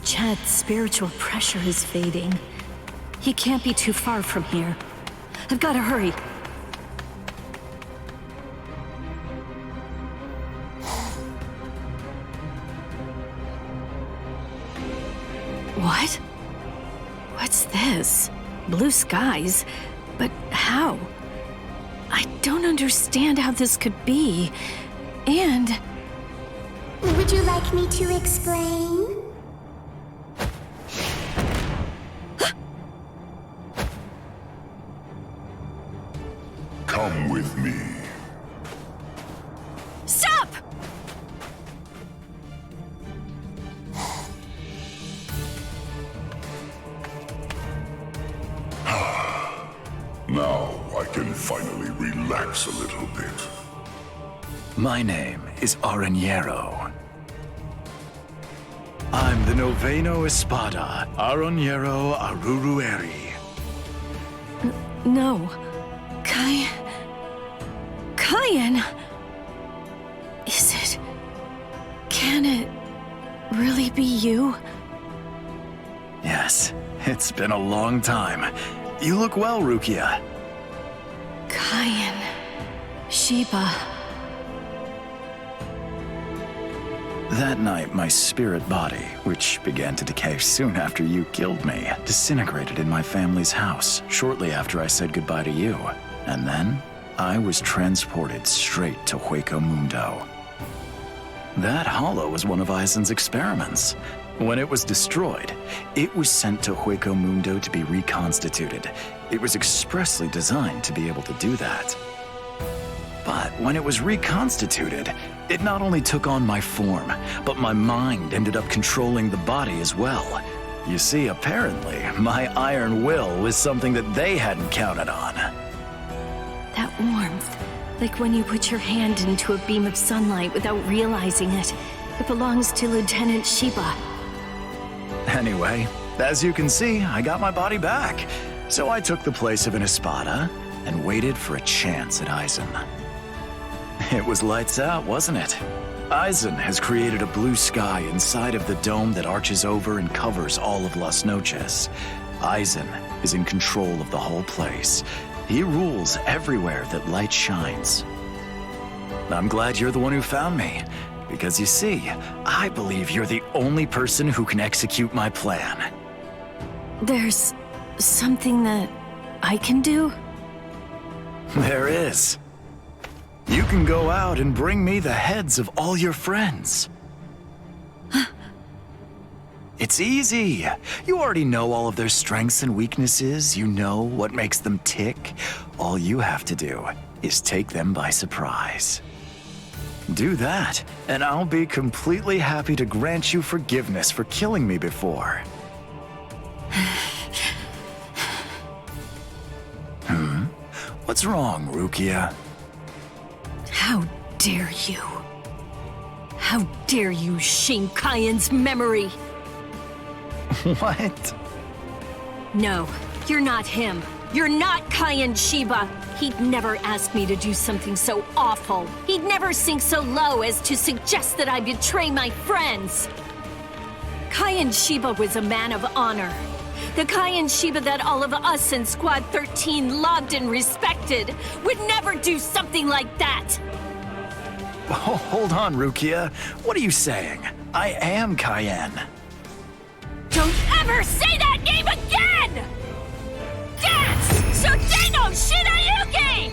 Chad's spiritual pressure is fading. He can't be too far from here. I've got to hurry. What? What's this? blue skies, but how? I don't understand how this could be, and... Would you like me to explain? Come with me. Stop! Now I can finally relax a little bit. My name is Aranjero. I'm the Noveno Espada, Aranjero Arurueri. No. Cayenne? Is it... Can it really be you? Yes, it's been a long time. You look well, Rukia. Cayenne... Sheba... That night, my spirit body, which began to decay soon after you killed me, disintegrated in my family's house shortly after I said goodbye to you. And then, I was transported straight to Hueco Mundo. That hollow was one of Aizen's experiments. When it was destroyed, it was sent to Hueco Mundo to be reconstituted. It was expressly designed to be able to do that. But when it was reconstituted, it not only took on my form, but my mind ended up controlling the body as well. You see, apparently, my iron will was something that they hadn't counted on. That warmth, like when you put your hand into a beam of sunlight without realizing it. It belongs to Lieutenant Sheba. Anyway, as you can see, I got my body back. So I took the place of an Espada and waited for a chance at Aizen. It was lights out, wasn't it? Aizen has created a blue sky inside of the dome that arches over and covers all of Las Noches. Aizen is in control of the whole place. He rules everywhere that light shines. I'm glad you're the one who found me, because you see, I believe you're the only person who can execute my plan. There's something that I can do? There is. You can go out and bring me the heads of all your friends. It's easy. You already know all of their strengths and weaknesses. You know what makes them tick. All you have to do is take them by surprise. Do that, and I'll be completely happy to grant you forgiveness for killing me before. What's wrong, Rukia? How dare you? How dare you shame Cayenne's memory? What? No, you're not him. You're not Cayenne Sheba. He'd never ask me to do something so awful. He'd never sink so low as to suggest that I betray my friends. Cayenne Sheba was a man of honor. The Cayenne Sheba that all of us in Squad 13 loved and respected would never do something like that. Oh, hold on, Rukia. What are you saying? I am Cayenne. Don't ever say that name again! That's Sudeno Shinayuki!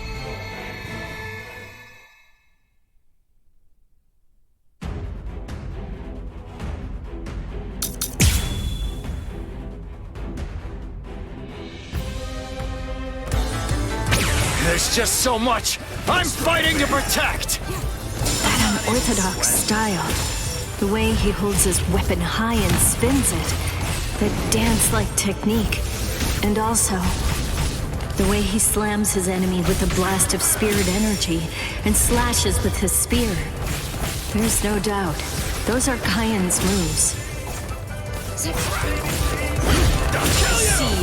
There's just so much I'm fighting to protect! That unorthodox style. The way he holds his weapon high and spins it. That dance-like technique. And also, the way he slams his enemy with a blast of spirit energy and slashes with his spear. There's no doubt. Those are Cayenne's moves. See you. Got you. It's over.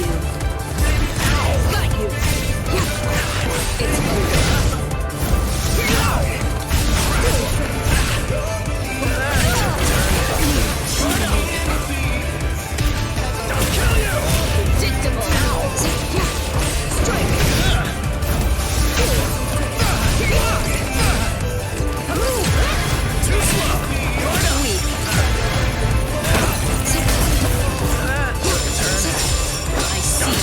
I see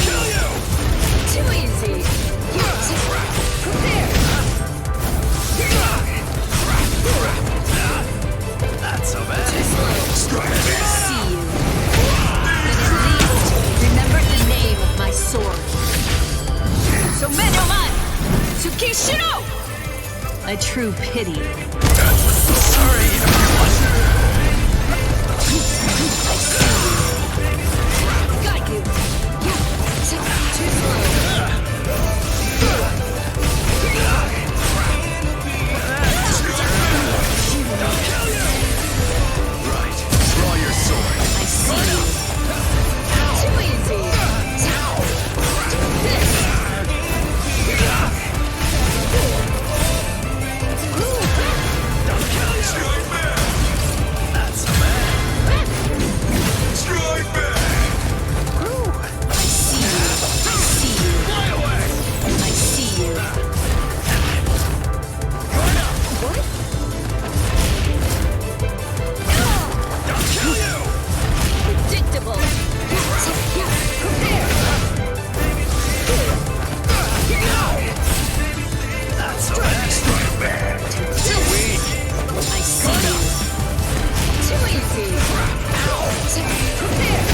Tsukishiro! A true pity. Sorry, Got you. Too slow. Right. Draw your sword. I see you. Too easy. That's a man. Strike back! I see you. I see you. Fly away! I see you. What? Don't kill you! Predictable. Prepare. That's a man. Strike back! Too weak! I see you. Too easy. Prepare.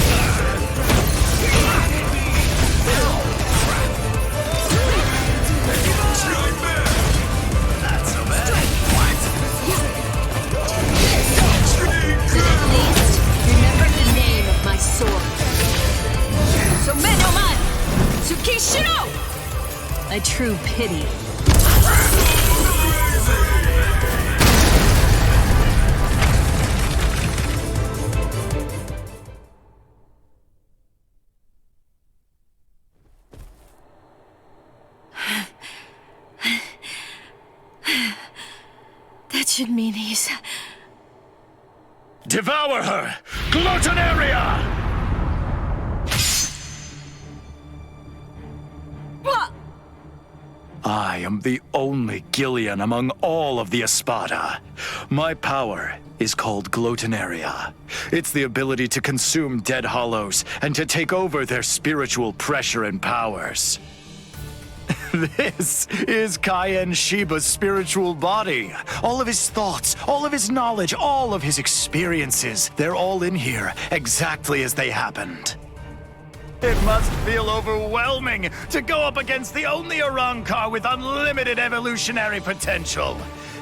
Strike back! That's a man. Then at least remember the name of my sword. Somenoman Tsukishiro! A true pity. That should mean he's... Devour her! Gluttonaria! I am the only Gillian among all of the Espada. My power is called Gluttonaria. It's the ability to consume dead hollows and to take over their spiritual pressure and powers. This is Kaien Shiba's spiritual body. All of his thoughts, all of his knowledge, all of his experiences, they're all in here, exactly as they happened. It must feel overwhelming to go up against the only Arrancar with unlimited evolutionary potential.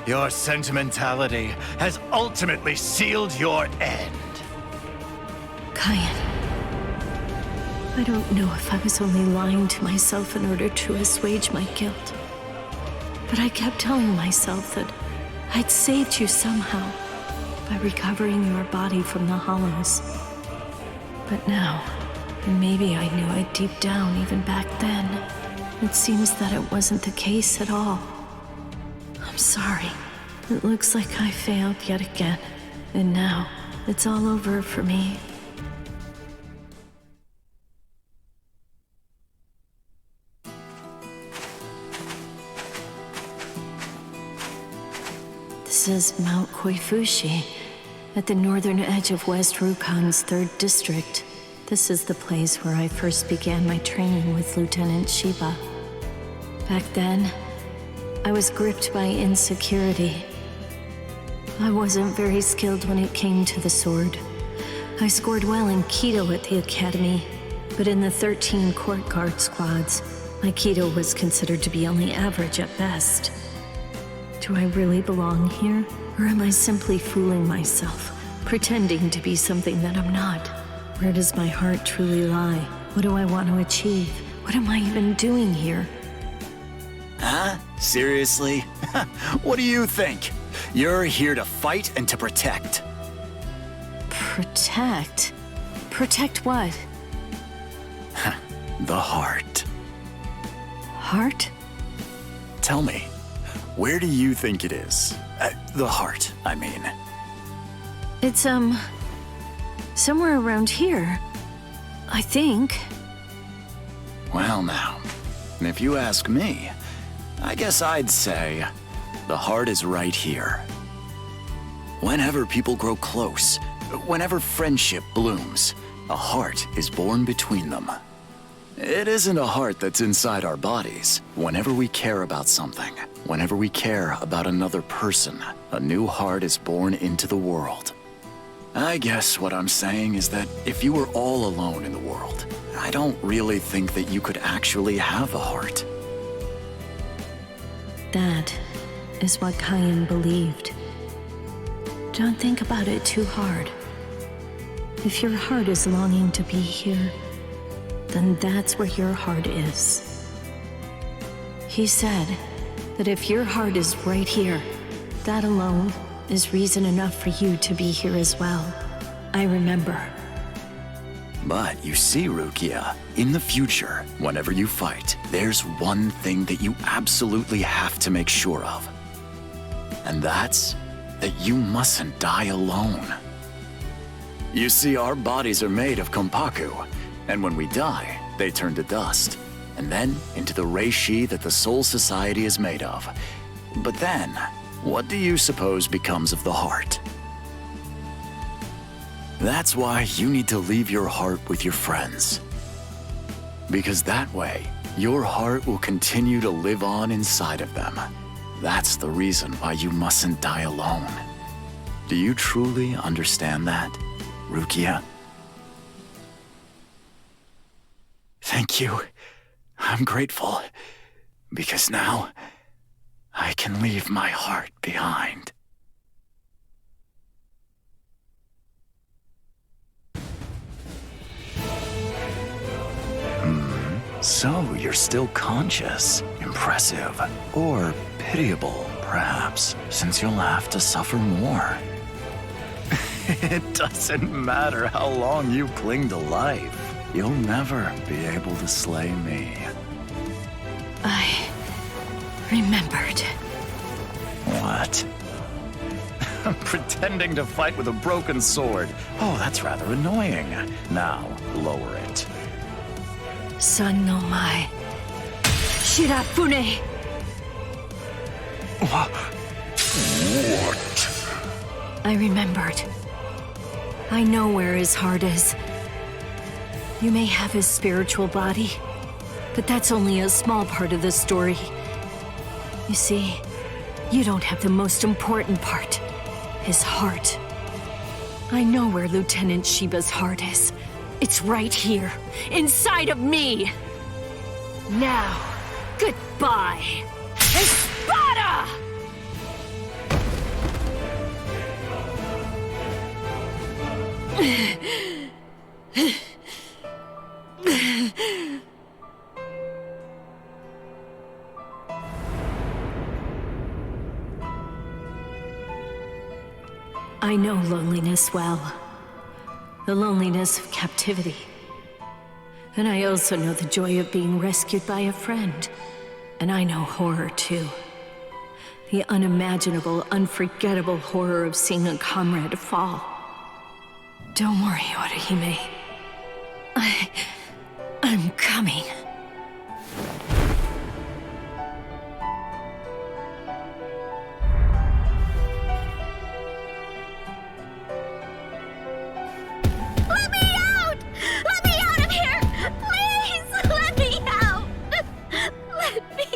Your sentimentality has ultimately sealed your end. Kaien, I don't know if I was only lying to myself in order to assuage my guilt. But I kept telling myself that I'd saved you somehow by recovering your body from the hollows. But now, and maybe I knew it deep down even back then, it seems that it wasn't the case at all. I'm sorry. It looks like I failed yet again. And now, it's all over for me. This is Mount Koifushi, at the northern edge of West Rukan's 3rd district. This is the place where I first began my training with Lieutenant Shiba. Back then, I was gripped by insecurity. I wasn't very skilled when it came to the sword. I scored well in Kido at the academy, but in the 13 court guard squads, my Kido was considered to be only average at best. Do I really belong here? Or am I simply fooling myself, pretending to be something that I'm not? Where does my heart truly lie? What do I want to achieve? What am I even doing here? Huh? Seriously? What do you think? You're here to fight and to protect. Protect? Protect what? The heart. Heart? Tell me, where do you think it is? The heart, I mean. It's, somewhere around here. I think. Well now, if you ask me, I guess I'd say the heart is right here. Whenever people grow close, whenever friendship blooms, a heart is born between them. It isn't a heart that's inside our bodies. Whenever we care about something, whenever we care about another person, a new heart is born into the world. I guess what I'm saying is that if you were all alone in the world, I don't really think that you could actually have a heart. That is what Kayan believed. Don't think about it too hard. If your heart is longing to be here, then that's where your heart is. He said that if your heart is right here, that alone is reason enough for you to be here as well. I remember. But you see, Rukia, in the future, whenever you fight, there's one thing that you absolutely have to make sure of. And that's that you mustn't die alone. You see, our bodies are made of kompaku, and when we die, they turn to dust, and then into the reishi that the Soul Society is made of. But then, what do you suppose becomes of the heart? That's why you need to leave your heart with your friends. Because that way, your heart will continue to live on inside of them. That's the reason why you mustn't die alone. Do you truly understand that, Rukia? Thank you. I'm grateful. Because now, I can leave my heart behind. So you're still conscious. Impressive. Or pitiable, perhaps, since you'll have to suffer more. It doesn't matter how long you cling to life. You'll never be able to slay me. I remembered. What? Pretending to fight with a broken sword. Oh, that's rather annoying. Now, lower it. Son no mai. Shirafune! What? I remembered. I know where his heart is. You may have his spiritual body, but that's only a small part of the story. You see, you don't have the most important part, his heart. I know where Lieutenant Shiba's heart is. It's right here, inside of me. Now, goodbye. Espada! I know loneliness well. The loneliness of captivity. And I also know the joy of being rescued by a friend. And I know horror too. The unimaginable, unforgettable horror of seeing a comrade fall. Don't worry, Orihime. I'm coming. Let me out! Let me out of here! Please! Let me out! Let me...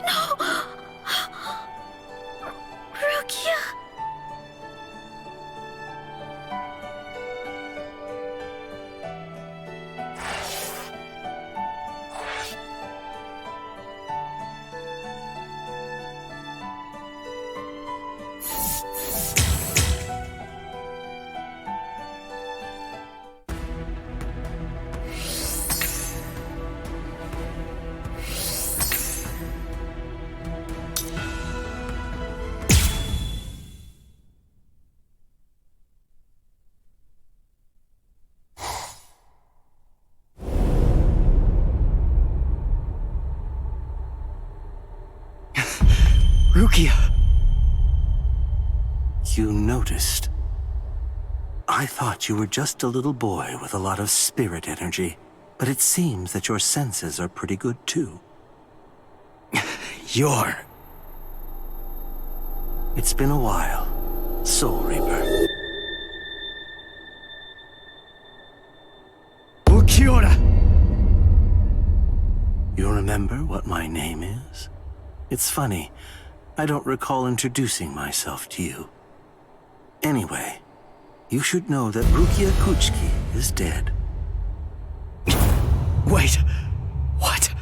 No! Rukia! Rukia! You noticed. I thought you were just a little boy with a lot of spirit energy, but it seems that your senses are pretty good too. You're... It's been a while. Soul Reaper. Ukiora! You remember what my name is? It's funny. I don't recall introducing myself to you. Anyway, you should know that Rukia Kuchiki is dead. Wait, what?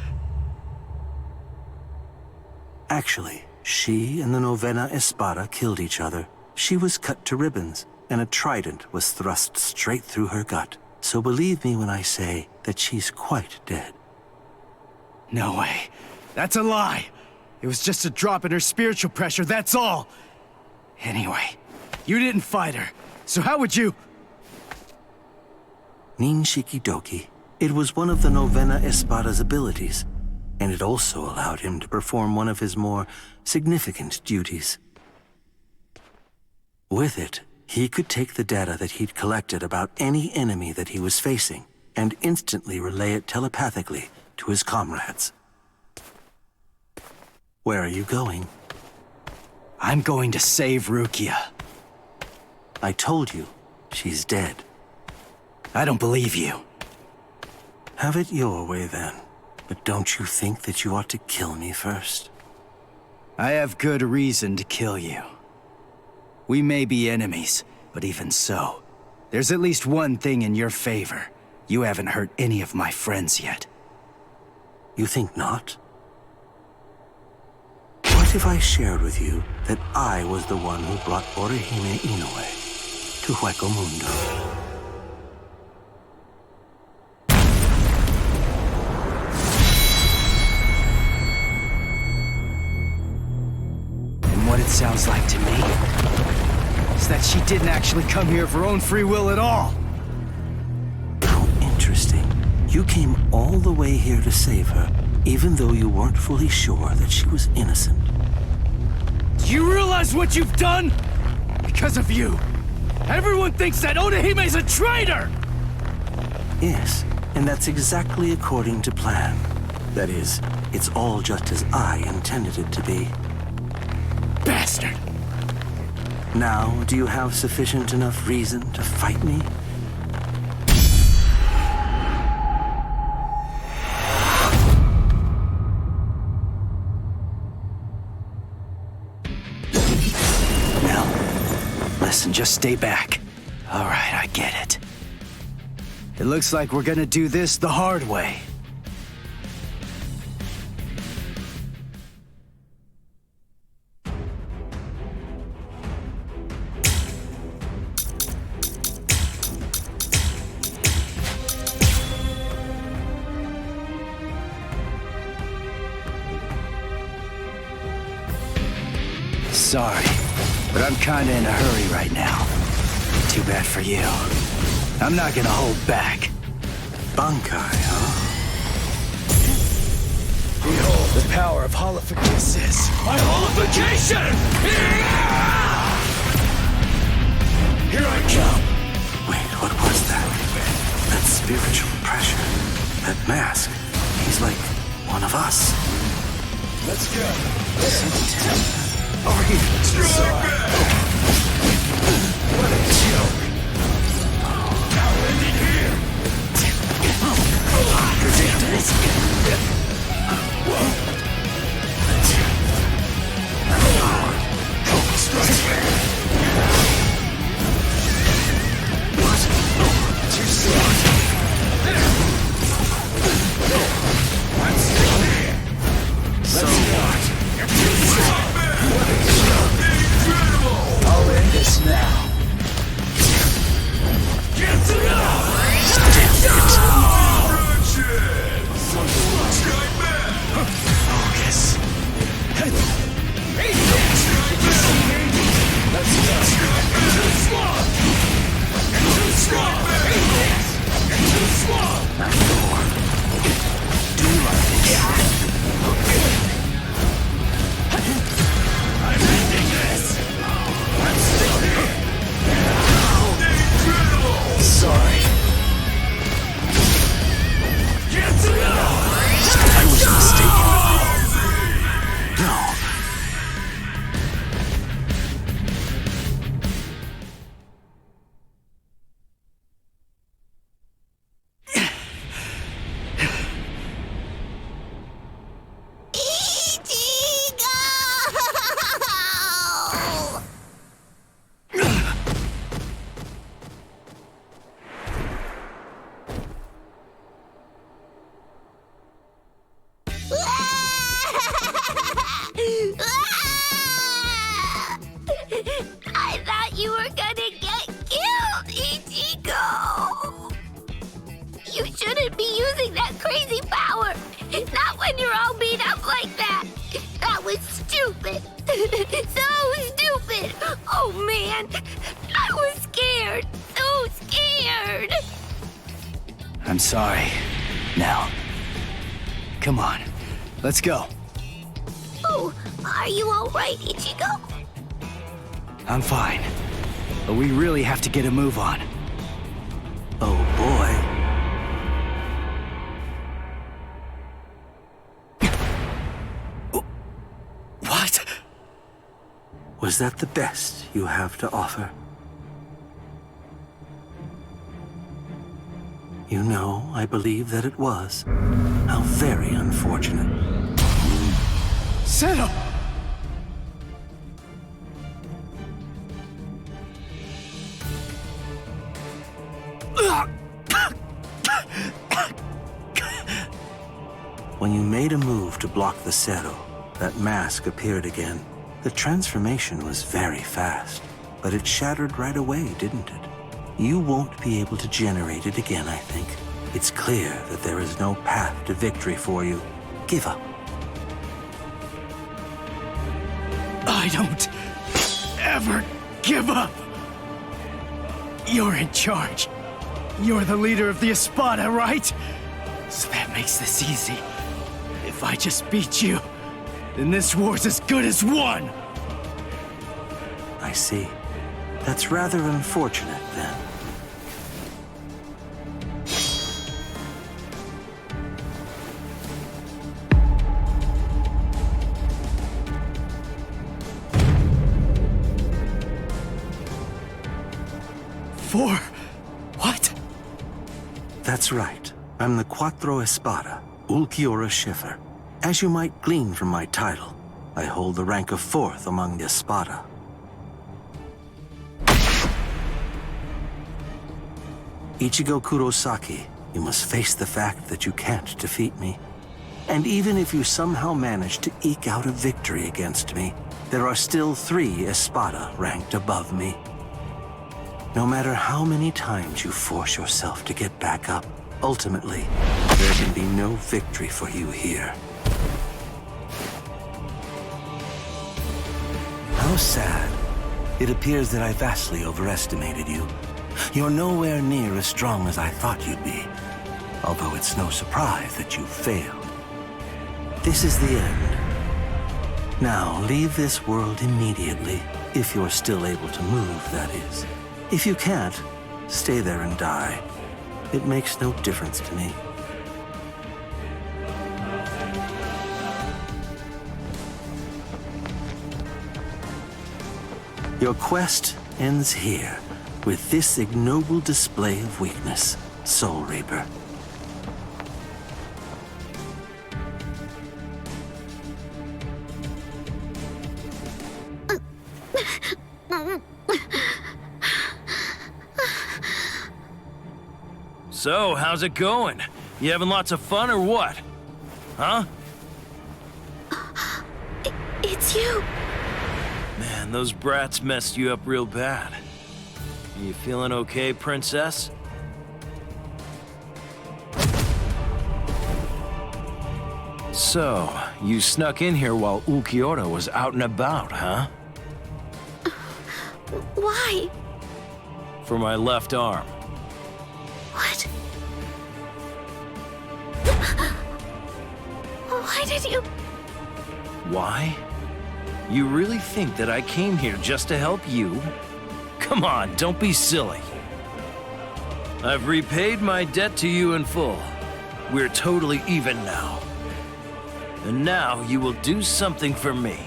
Actually, she and the Novena Espada killed each other. She was cut to ribbons, and a trident was thrust straight through her gut. So believe me when I say that she's quite dead. No way. That's a lie. It was just a drop in her spiritual pressure, that's all. Anyway, you didn't fight her, so how would you... Ninshiki Doki. It was one of the Novena Espada's abilities, and it also allowed him to perform one of his more significant duties. With it, he could take the data that he'd collected about any enemy that he was facing and instantly relay it telepathically to his comrades. Where are you going? I'm going to save Rukia. I told you, she's dead. I don't believe you. Have it your way then. But don't you think that you ought to kill me first? I have good reason to kill you. We may be enemies, but even so, there's at least one thing in your favor. You haven't hurt any of my friends yet. You think not? What if I shared with you that I was the one who brought Orihime Inoue to Hueco Mundo? What it sounds like to me is that she didn't actually come here of her own free will at all. How interesting. You came all the way here to save her, even though you weren't fully sure that she was innocent. Do you realize what you've done? Because of you, everyone thinks that Odahime's a traitor! Yes, and that's exactly according to plan. That is, it's all just as I intended it to be. Bastard! Now, do you have sufficient enough reason to fight me? Now, listen, just stay back. All right, I get it. It looks like we're gonna do this the hard way. Sorry, but I'm kinda in a hurry right now. Too bad for you. I'm not gonna hold back. Bankai, huh? Behold the power of holificasis. My holification! Here I come! Wait, what was that? That spiritual pressure. That mask. He's like one of us. Let's go! Over here. What a joke! Now ending here! Too slow. I'm still here. So what? You're too slow. What a joke! Incredible! shouldn't be using that crazy power. Not when you're all beat up like that. That was stupid. So stupid. Oh, man. I was scared. So scared. I'm sorry. Now, come on. Let's go. Oh, are you all right, Ichigo? I'm fine. But we really have to get a move on. Oh, boy. What? Was that the best you have to offer? You know, I believe that it was. How very unfortunate. Settle! When you made a move to block the Zero, that mask appeared again. The transformation was very fast, but it shattered right away, didn't it? You won't be able to generate it again, I think. It's clear that there is no path to victory for you. Give up. I don't ever give up. You're in charge. You're the leader of the Espada, right? So that makes this easy. If I just beat you, then this war's as good as won. I see. That's rather unfortunate, then. What? That's right. I'm the Quattro Espada, Ulquiorra Schiffer. As you might glean from my title, I hold the rank of 4th among the Espada. Ichigo Kurosaki, you must face the fact that you can't defeat me. And even if you somehow manage to eke out a victory against me, there are still 3 Espada ranked above me. No matter how many times you force yourself to get back up, ultimately, there can be no victory for you here. How sad. It appears that I vastly overestimated you. You're nowhere near as strong as I thought you'd be, although it's no surprise that you failed. This is the end. Now, leave this world immediately, if you're still able to move, that is. If you can't, stay there and die. It makes no difference to me. Your quest ends here, with this ignoble display of weakness, Soul Reaper. So, how's it going? You having lots of fun or what? Huh? It's you. Man, those brats messed you up real bad. You feeling okay, princess? So, you snuck in here while Ulquiorra was out and about, huh? Why? For my left arm. What? Why did you... Why? You really think that I came here just to help you? Come on, don't be silly. I've repaid my debt to you in full. We're totally even now. And now you will do something for me.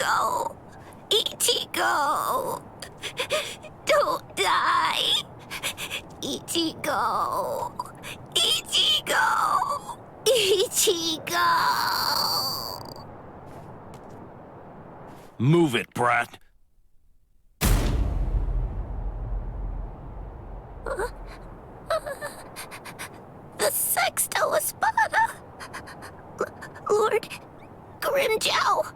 Ichigo! Ichigo! Don't die! Ichigo! Ichigo! Ichigo! Move it, brat. The Sextella Spada! Lord Grimjow!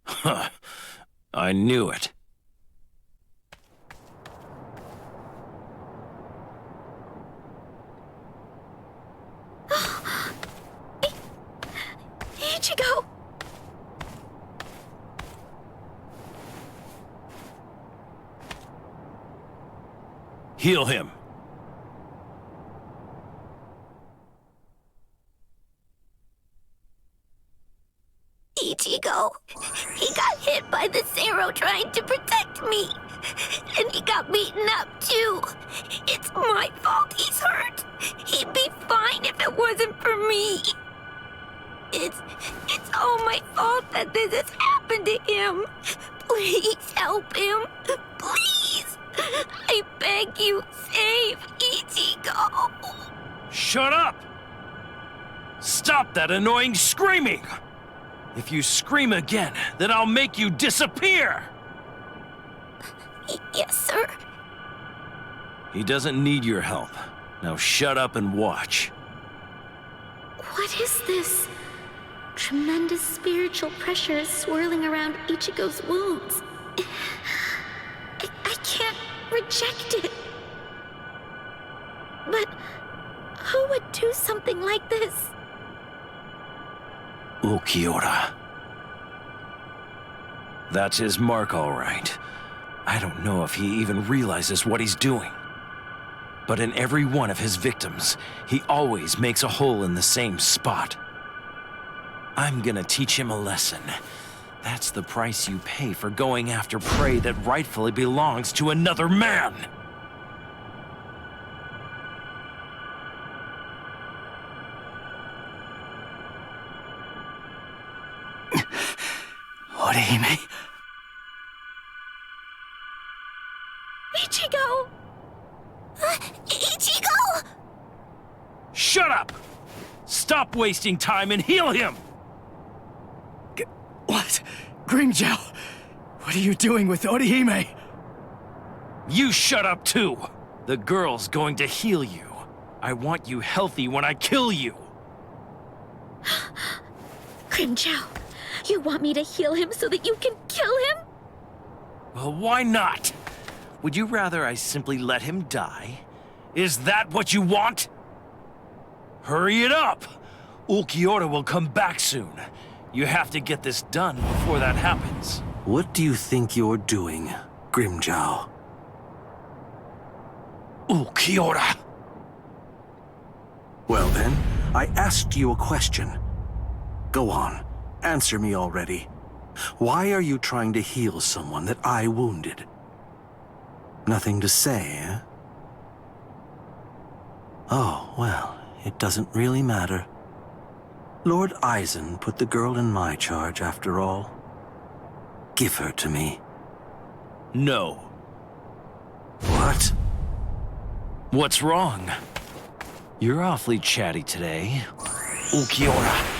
Huh. I knew it. Ichigo! Heal him. Ichigo. He got hit by the Zero trying to protect me. And he got beaten up too. It's my fault he's hurt. He'd be fine if it wasn't for me. It's all my fault that this has happened to him. Please help him. Please. I beg you, save Ichigo. Shut up! Stop that annoying screaming! If you scream again, then I'll make you disappear! Yes, sir. He doesn't need your help. Now shut up and watch. What is this? Tremendous spiritual pressure is swirling around Ichigo's wounds. I can't reject it. But who would do something like this? Ulquiorra. That's his mark, all right. I don't know if he even realizes what he's doing. But in every one of his victims, he always makes a hole in the same spot. I'm gonna teach him a lesson. That's the price you pay for going after prey that rightfully belongs to another man. Orihime. Ichigo! Ichigo! Shut up! Stop wasting time and heal him! What? Grimjow, what are you doing with Orihime? You shut up too! The girl's going to heal you. I want you healthy when I kill you. Grimjow, you want me to heal him so that you can kill him? Well, why not? Would you rather I simply let him die? Is that what you want? Hurry it up! Ulquiorra will come back soon. You have to get this done before that happens. What do you think you're doing, Grimjow? Ulquiorra! Well then, I asked you a question. Go on, answer me already. Why are you trying to heal someone that I wounded? Nothing to say, eh? Oh, well, it doesn't really matter. Lord Aizen put the girl in my charge, after all. Give her to me. No. What? What's wrong? You're awfully chatty today, Ulquiorra.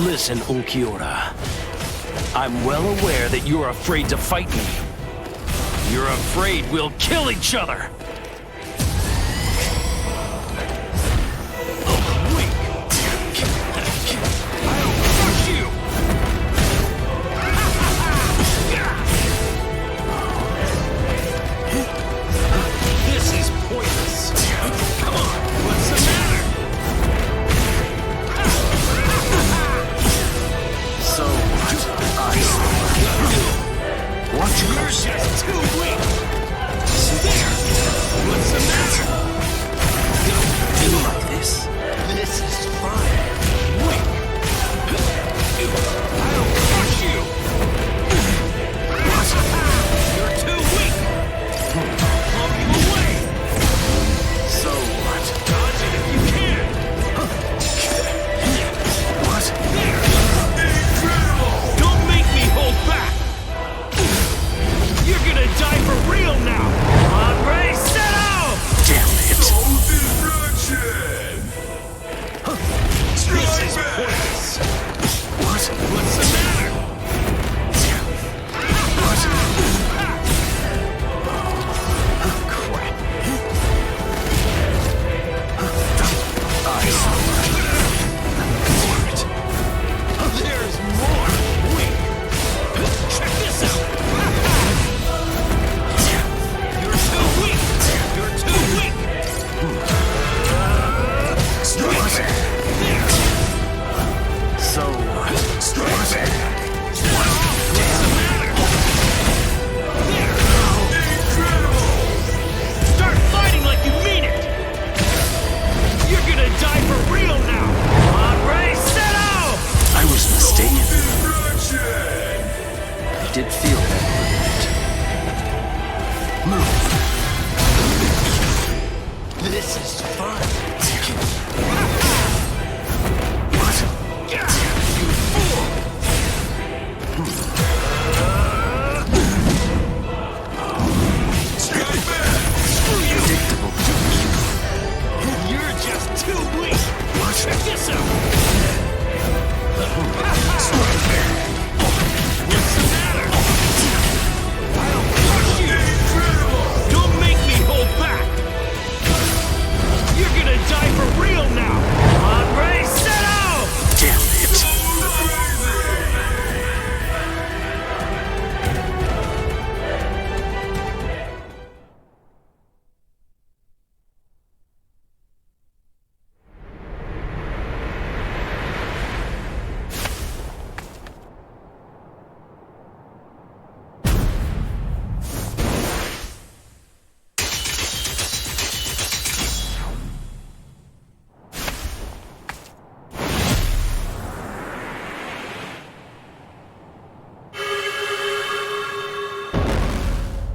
Listen, Ulquiorra. I'm well aware that you're afraid to fight me. You're afraid we'll kill each other. This is pointless. Come on, what's the matter? So what? Watch You're just too weak. There. What's the matter? There's more! Wait! Check this out! You're too weak! You're too weak! Strike! There! So, Strike! What's the matter? There! Start fighting like you mean it! You're gonna die for real now! Hombre, settle! I was mistaken. I did feel that for a minute. Move. This is fun. What? You fool! Strike back! Screw you! You're just too weak! Check this out! What's the matter? I'll crush you! Don't make me hold back! You're gonna die for real now! Hombre, settle! Damn it.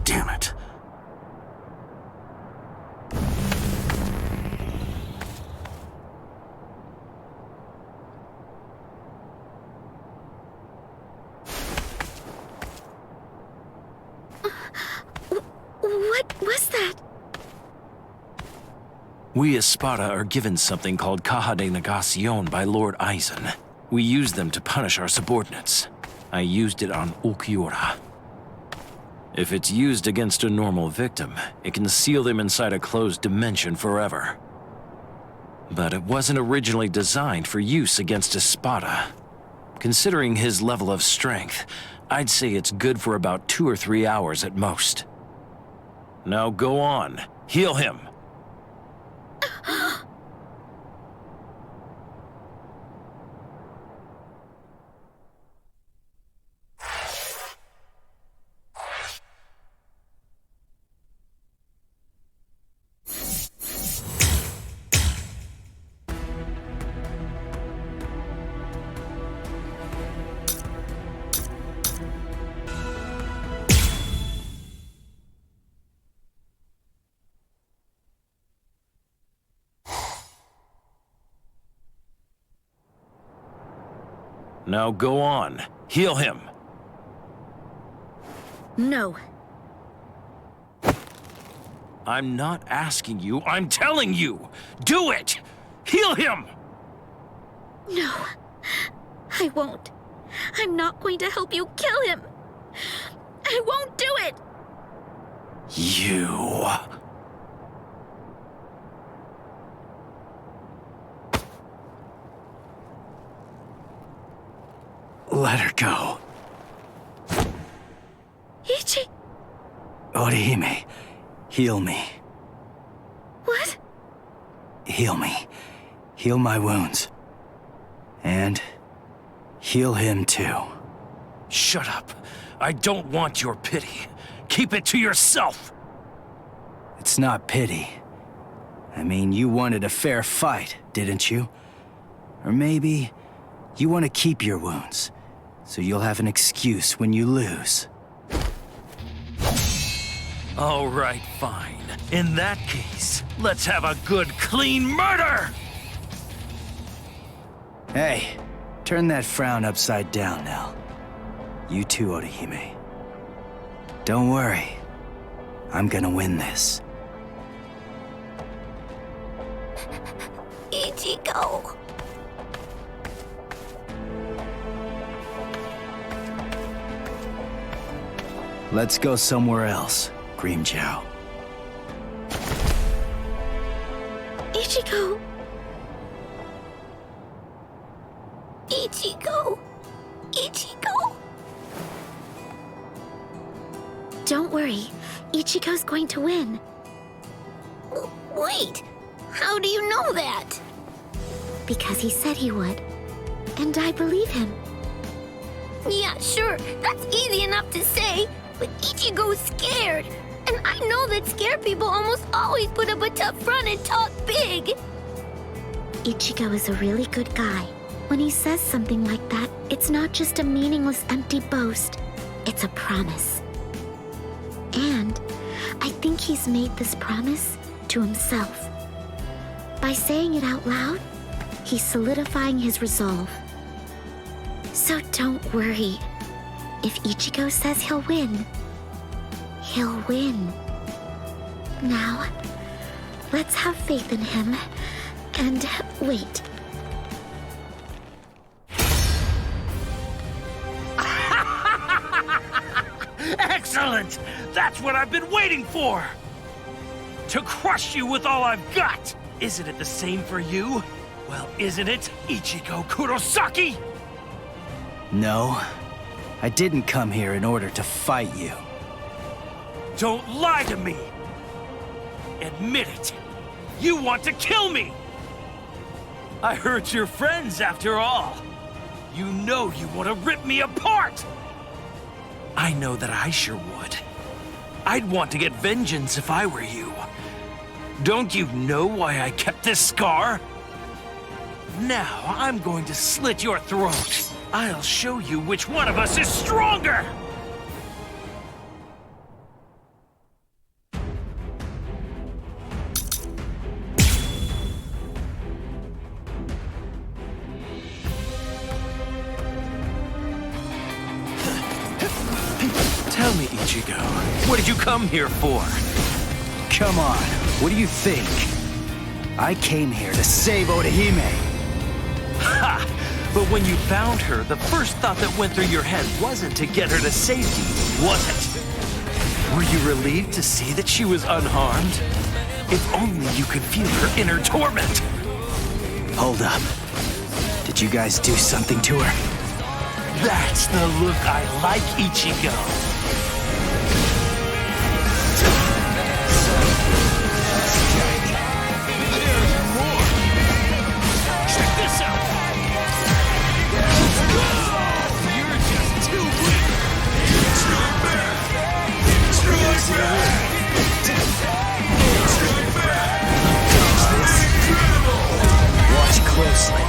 Damn it. What was that? We Espada are given something called Caja de Negacion by Lord Aizen. We use them to punish our subordinates. I used it on Ulquiorra. If it's used against a normal victim, it can seal them inside a closed dimension forever. But it wasn't originally designed for use against Espada. Considering his level of strength, I'd say it's good for about 2 or 3 hours at most. Now go on, heal him. Now go on, heal him. No. I'm not asking you, I'm telling you! Do it! Heal him! No. I won't. I'm not going to help you kill him. I won't do it! You... Let her go. Ichi! Orihime, heal me. What? Heal me. Heal my wounds. And heal him too. Shut up. I don't want your pity. Keep it to yourself. It's not pity. I mean, you wanted a fair fight, didn't you? Or maybe you want to keep your wounds, so you'll have an excuse when you lose. All right, fine. In that case, let's have a good, clean murder! Hey, turn that frown upside down now. You too, Orihime. Don't worry. I'm gonna win this. Ichigo. Let's go somewhere else, Grimmjow. Ichigo! Ichigo! Ichigo! Don't worry. Ichigo's going to win. Wait! How do you know that? Because he said he would. And I believe him. Yeah, sure. That's easy enough to say. But Ichigo's scared. And I know that scared people almost always put up a tough front and talk big. Ichigo is a really good guy. When he says something like that, it's not just a meaningless, empty boast. It's a promise. And I think he's made this promise to himself. By saying it out loud, he's solidifying his resolve. So don't worry. If Ichigo says he'll win, he'll win. Now, let's have faith in him and wait. Excellent! That's what I've been waiting for! To crush you with all I've got! Isn't it the same for you? Well, isn't it, Ichigo Kurosaki? No, I didn't come here in order to fight you. Don't lie to me! Admit it! You want to kill me! I hurt your friends after all! You know you want to rip me apart! I know that I sure would. I'd want to get vengeance if I were you. Don't you know why I kept this scar? Now I'm going to slit your throat. I'll show you which one of us is stronger! Tell me, Ichigo, what did you come here for? Come on, what do you think? I came here to save Orihime. Ha! But when you found her, the first thought that went through your head wasn't to get her to safety, was it? Were you relieved to see that she was unharmed? If only you could feel her inner torment. Hold up. Did you guys do something to her? That's the look I like, Ichigo. Watch closely.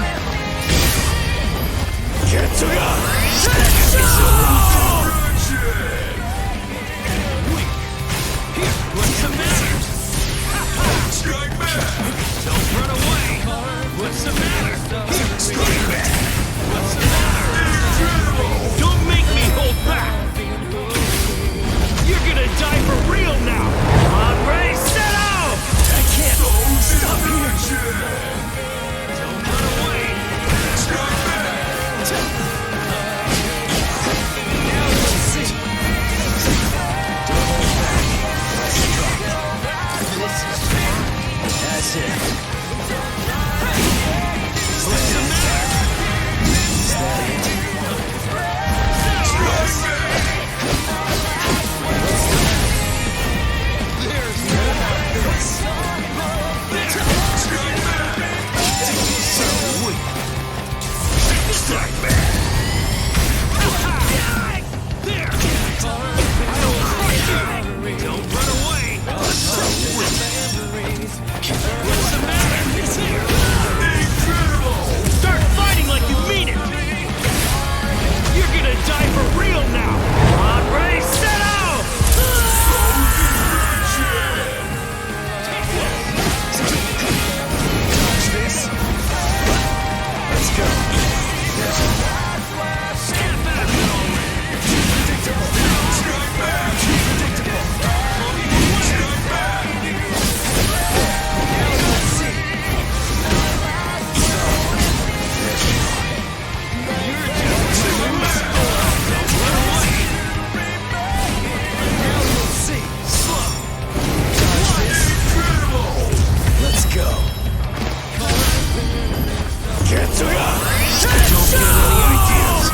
Don't get any ideas.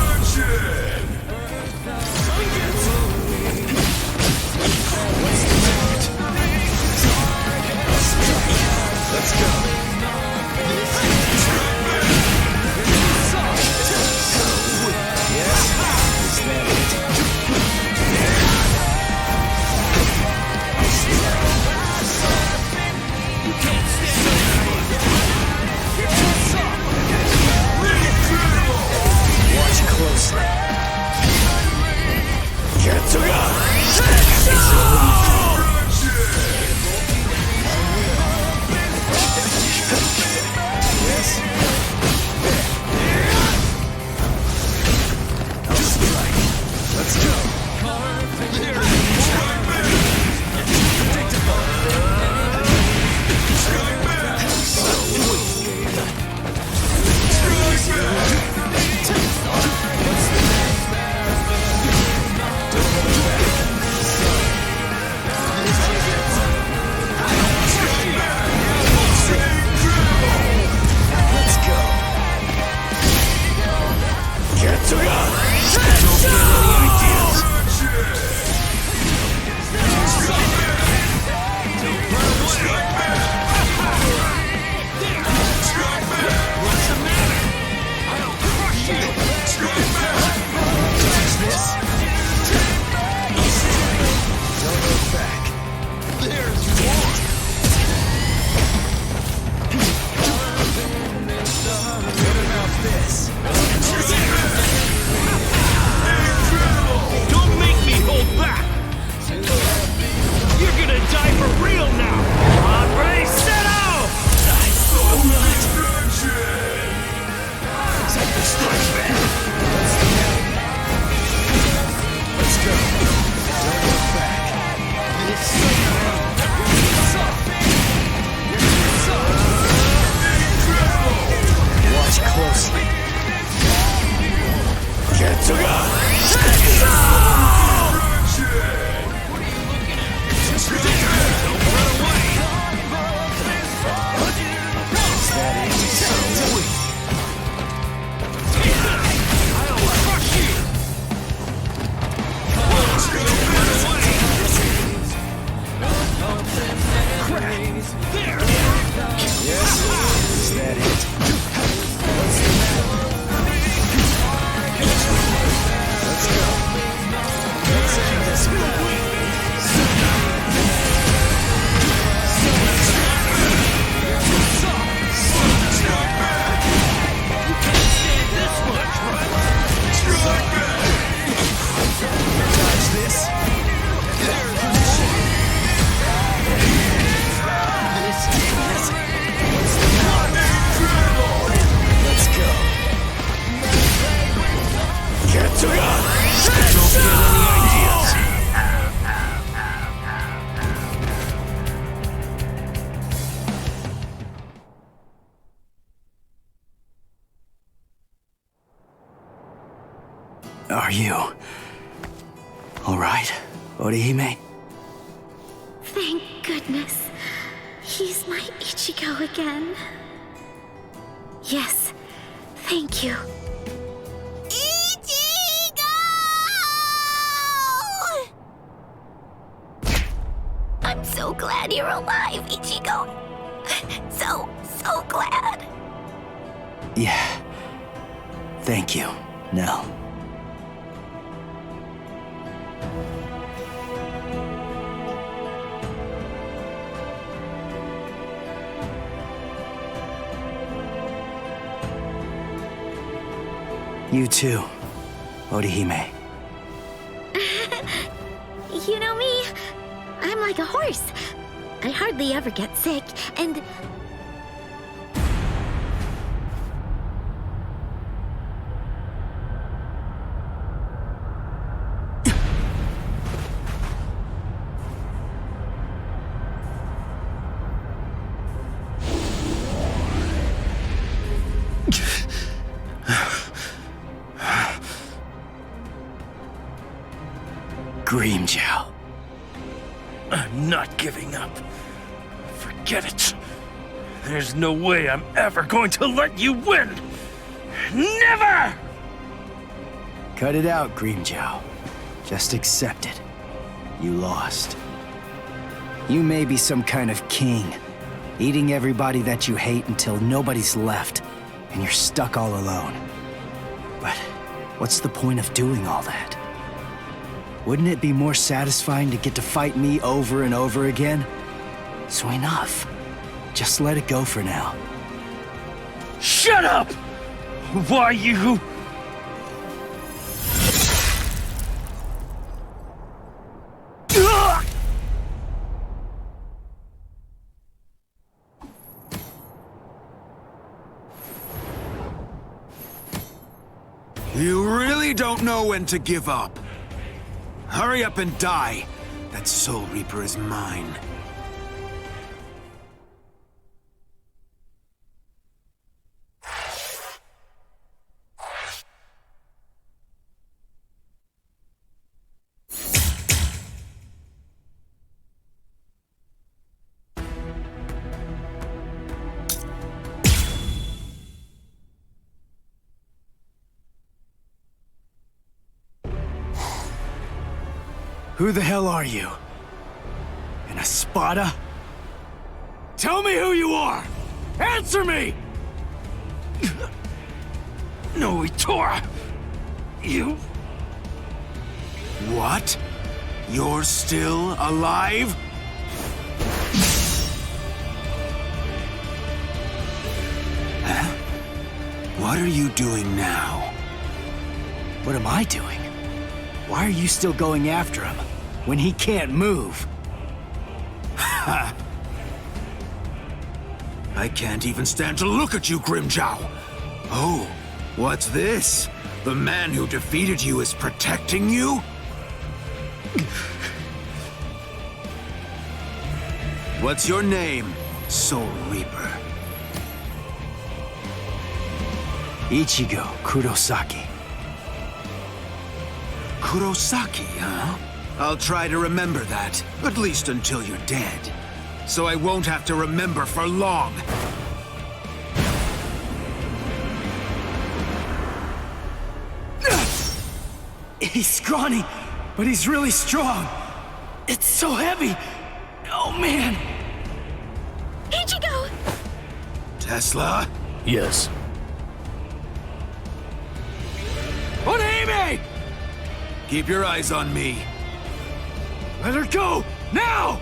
Let's go. Watch closely. Let's go. Don't make me hold back! You're gonna die for real now! On, ready, set out! Let's go. Don't look back. Watch closely. Are you all right, Orihime? Thank goodness. He's my Ichigo again. Yes, thank you. Ichigo! I'm so glad you're alive, Ichigo. So glad. Yeah. Thank you, Nell. You too, Orihime. You know me, I'm like a horse. I hardly ever get sick, and... Grimmjow. I'm not giving up. Forget it. There's no way I'm ever going to let you win. Never! Cut it out, Grimmjow. Just accept it. You lost. You may be some kind of king, eating everybody that you hate until nobody's left, and you're stuck all alone. But what's the point of doing all that? Wouldn't it be more satisfying to get to fight me over and over again? So enough. Just let it go for now. Shut up! Why you... You really don't know when to give up. Hurry up and die. That Soul Reaper is mine. Who the hell are you? An Espada? Tell me who you are! Answer me! No, Itora! You... What? You're still alive? Huh? What are you doing now? What am I doing? Why are you still going after him, when he can't move? Ha! I can't even stand to look at you, Grimmjow! Oh, what's this? The man who defeated you is protecting you? What's your name, Soul Reaper? Ichigo Kurosaki. Kurosaki, huh? I'll try to remember that, at least until you're dead. So I won't have to remember for long. He's scrawny, but he's really strong. It's so heavy. Oh, man. Ichigo! Tesla? Yes. Orihime! Keep your eyes on me. Let her go! Now!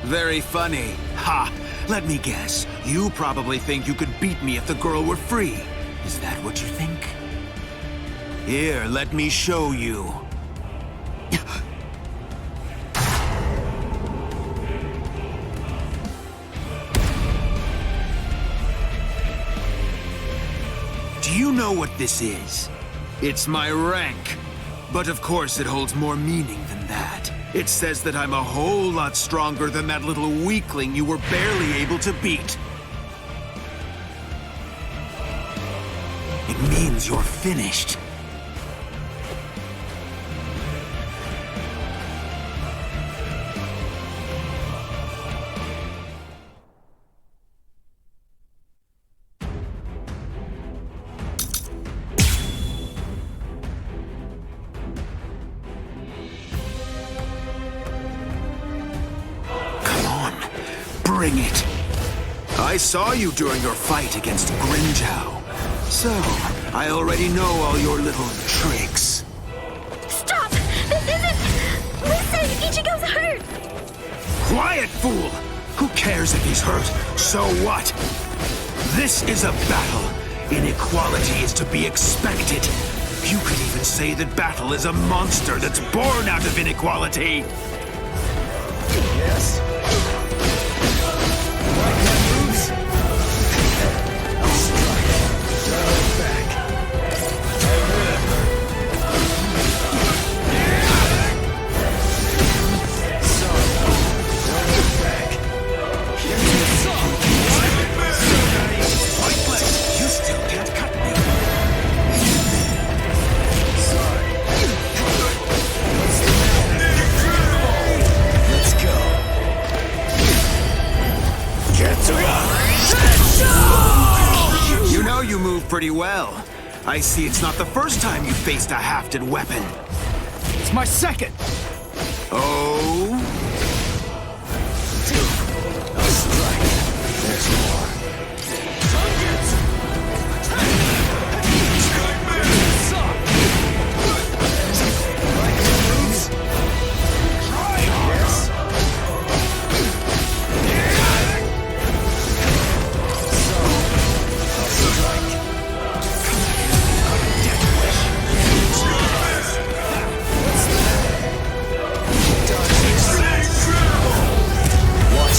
Very funny. Ha! Let me guess. You probably think you could beat me if the girl were free. Is that what you think? Here, let me show you. Do you know what this is? It's my rank. But of course it holds more meaning than that. It says that I'm a whole lot stronger than that little weakling you were barely able to beat. It means you're finished. Bring it. I saw you during your fight against Grimmjow. So, I already know all your little tricks. Stop! This isn't... Listen, Ichigo's hurt! Quiet, fool! Who cares if he's hurt? So what? This is a battle. Inequality is to be expected. You could even say that battle is a monster that's born out of inequality. Yes. I see it's not the first time you faced a hafted weapon. It's my second! Oh? A strike. There's more.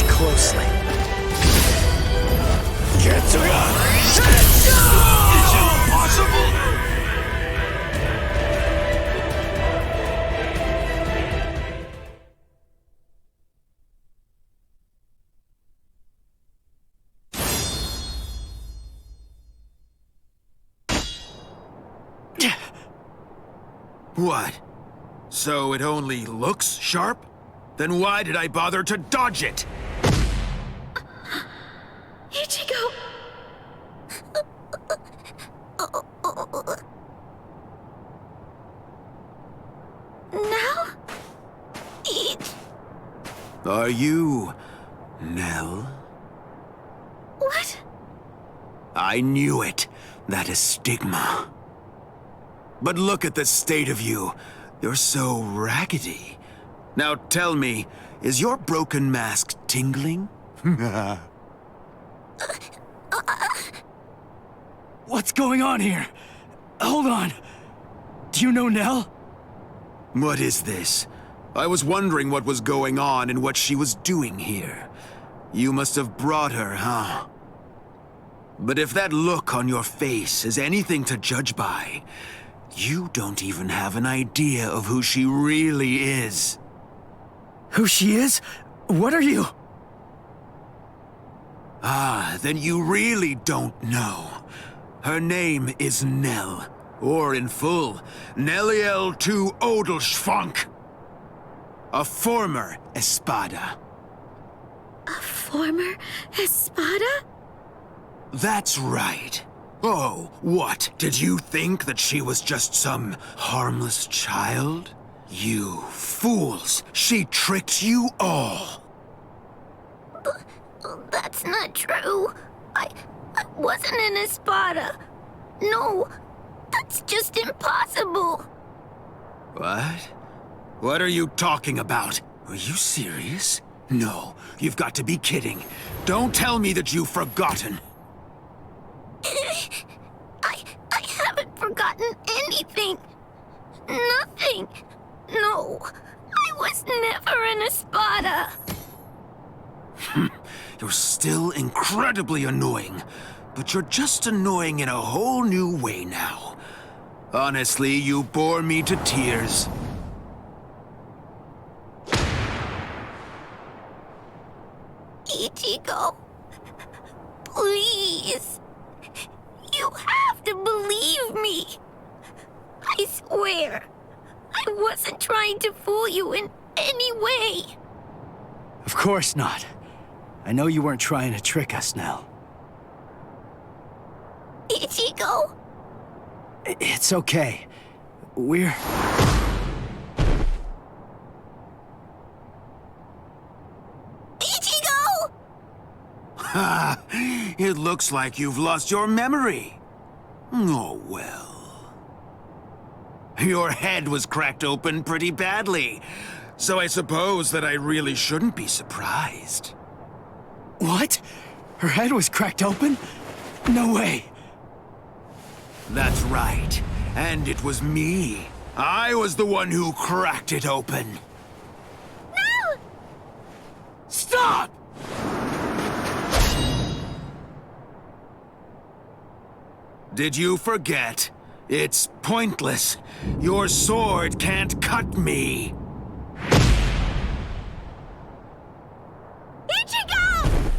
Closely. Get to It's impossible! What? So it only looks sharp? Then why did I bother to dodge it? Ichigo! Now? Are you... Nell? What? I knew it. That is stigma. But look at the state of you. You're so raggedy. Now tell me, is your broken mask tingling? What's going on here? Hold on. Do you know Nell? What is this? I was wondering what was going on and what she was doing here. You must have brought her, huh? But if that look on your face is anything to judge by, you don't even have an idea of who she really is. Who she is? What are you? Ah, then you really don't know. Her name is Nell, or in full, Nelliel to Odelschfonk. A former Espada. A former Espada? That's right. Oh, what? Did you think that she was just some harmless child? You fools! She tricked you all! That's not true. I wasn't an Espada. No, that's just impossible. What? What are you talking about? Are you serious? No, you've got to be kidding. Don't tell me that you've forgotten. I haven't forgotten anything. Nothing. No, I was never an Espada. You're still incredibly annoying, but you're just annoying in a whole new way now. Honestly, you bore me to tears. Ichigo, please. You have to believe me. I swear, I wasn't trying to fool you in any way. Of course not. I know you weren't trying to trick us, Nell. Ichigo? It's okay. We're... Ichigo! Ha! It looks like you've lost your memory. Oh, well. Your head was cracked open pretty badly, so I suppose that I really shouldn't be surprised. What? Her head was cracked open? No way. That's right. And it was me. I was the one who cracked it open. No! Stop! Did you forget? It's pointless. Your sword can't cut me. Ichigo!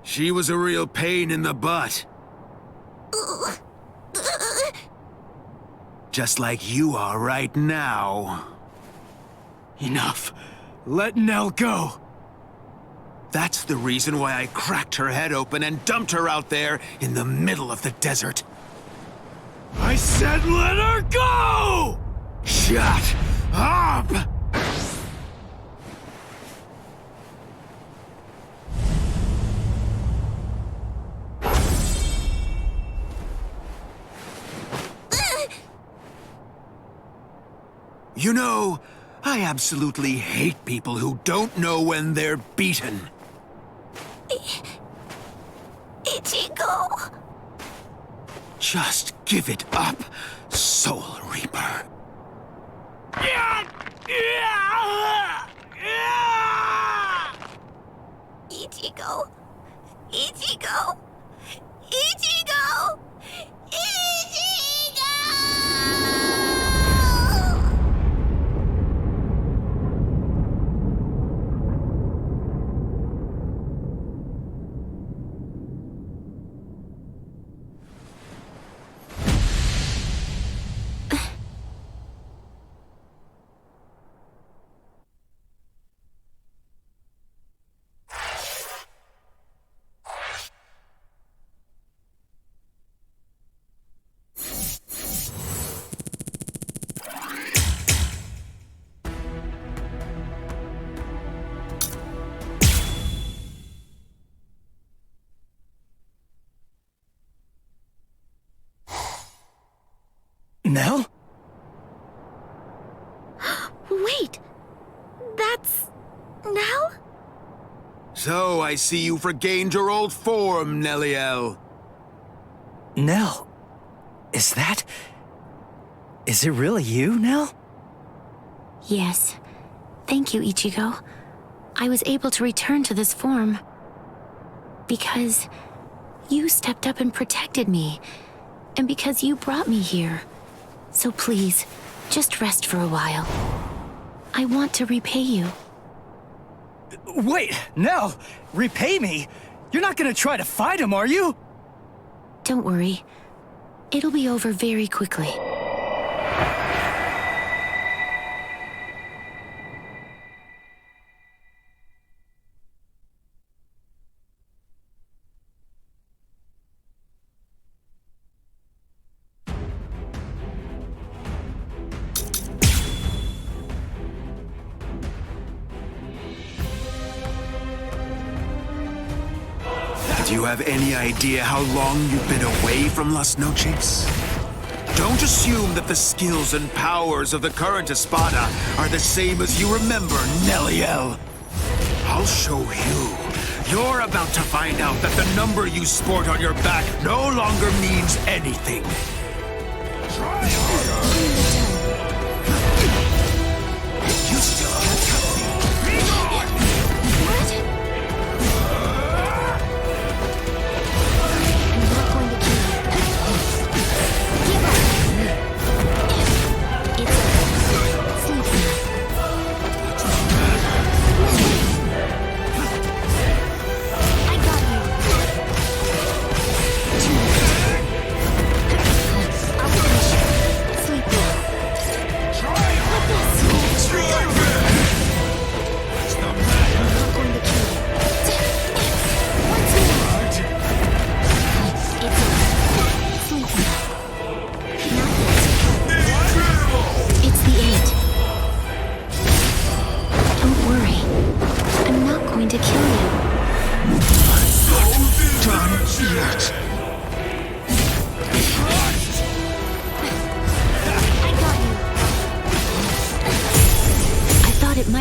She was a real pain in the butt. Just like you are right now. Enough. Let Nell go. That's the reason why I cracked her head open and dumped her out there in the middle of the desert. I said let her go! Shut up! You know, I absolutely hate people who don't know when they're beaten. Ichigo! Just give it up, Soul Reaper. Ichigo! Ichigo! Ichigo! Ichigo! Nell? Wait, that's Nell? So I see you've regained your old form, Nelliel. Nell? Is it really you, Nell? Yes. Thank you, Ichigo. I was able to return to this form because you stepped up and protected me, and because you brought me here. So please, just rest for a while. I want to repay you. Wait, Nell! Repay me? You're not gonna try to fight him, are you? Don't worry. It'll be over very quickly. Do you have any idea how long you've been away from Las Noches? Don't assume that the skills and powers of the current Espada are the same as you remember, Nelliel. I'll show you. You're about to find out that the number you sport on your back no longer means anything. Try harder. You still haven't cut me. Be gone!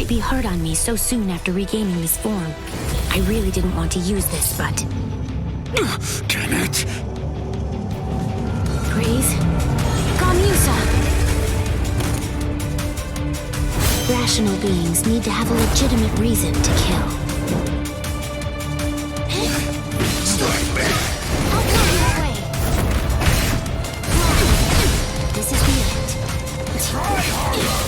Be hard on me so soon after regaining this form. I really didn't want to use this, but... Damn it! Praise? Gamusa! Rational beings need to have a legitimate reason to kill. Strike back! I'll blow you away! This is the end. Try harder!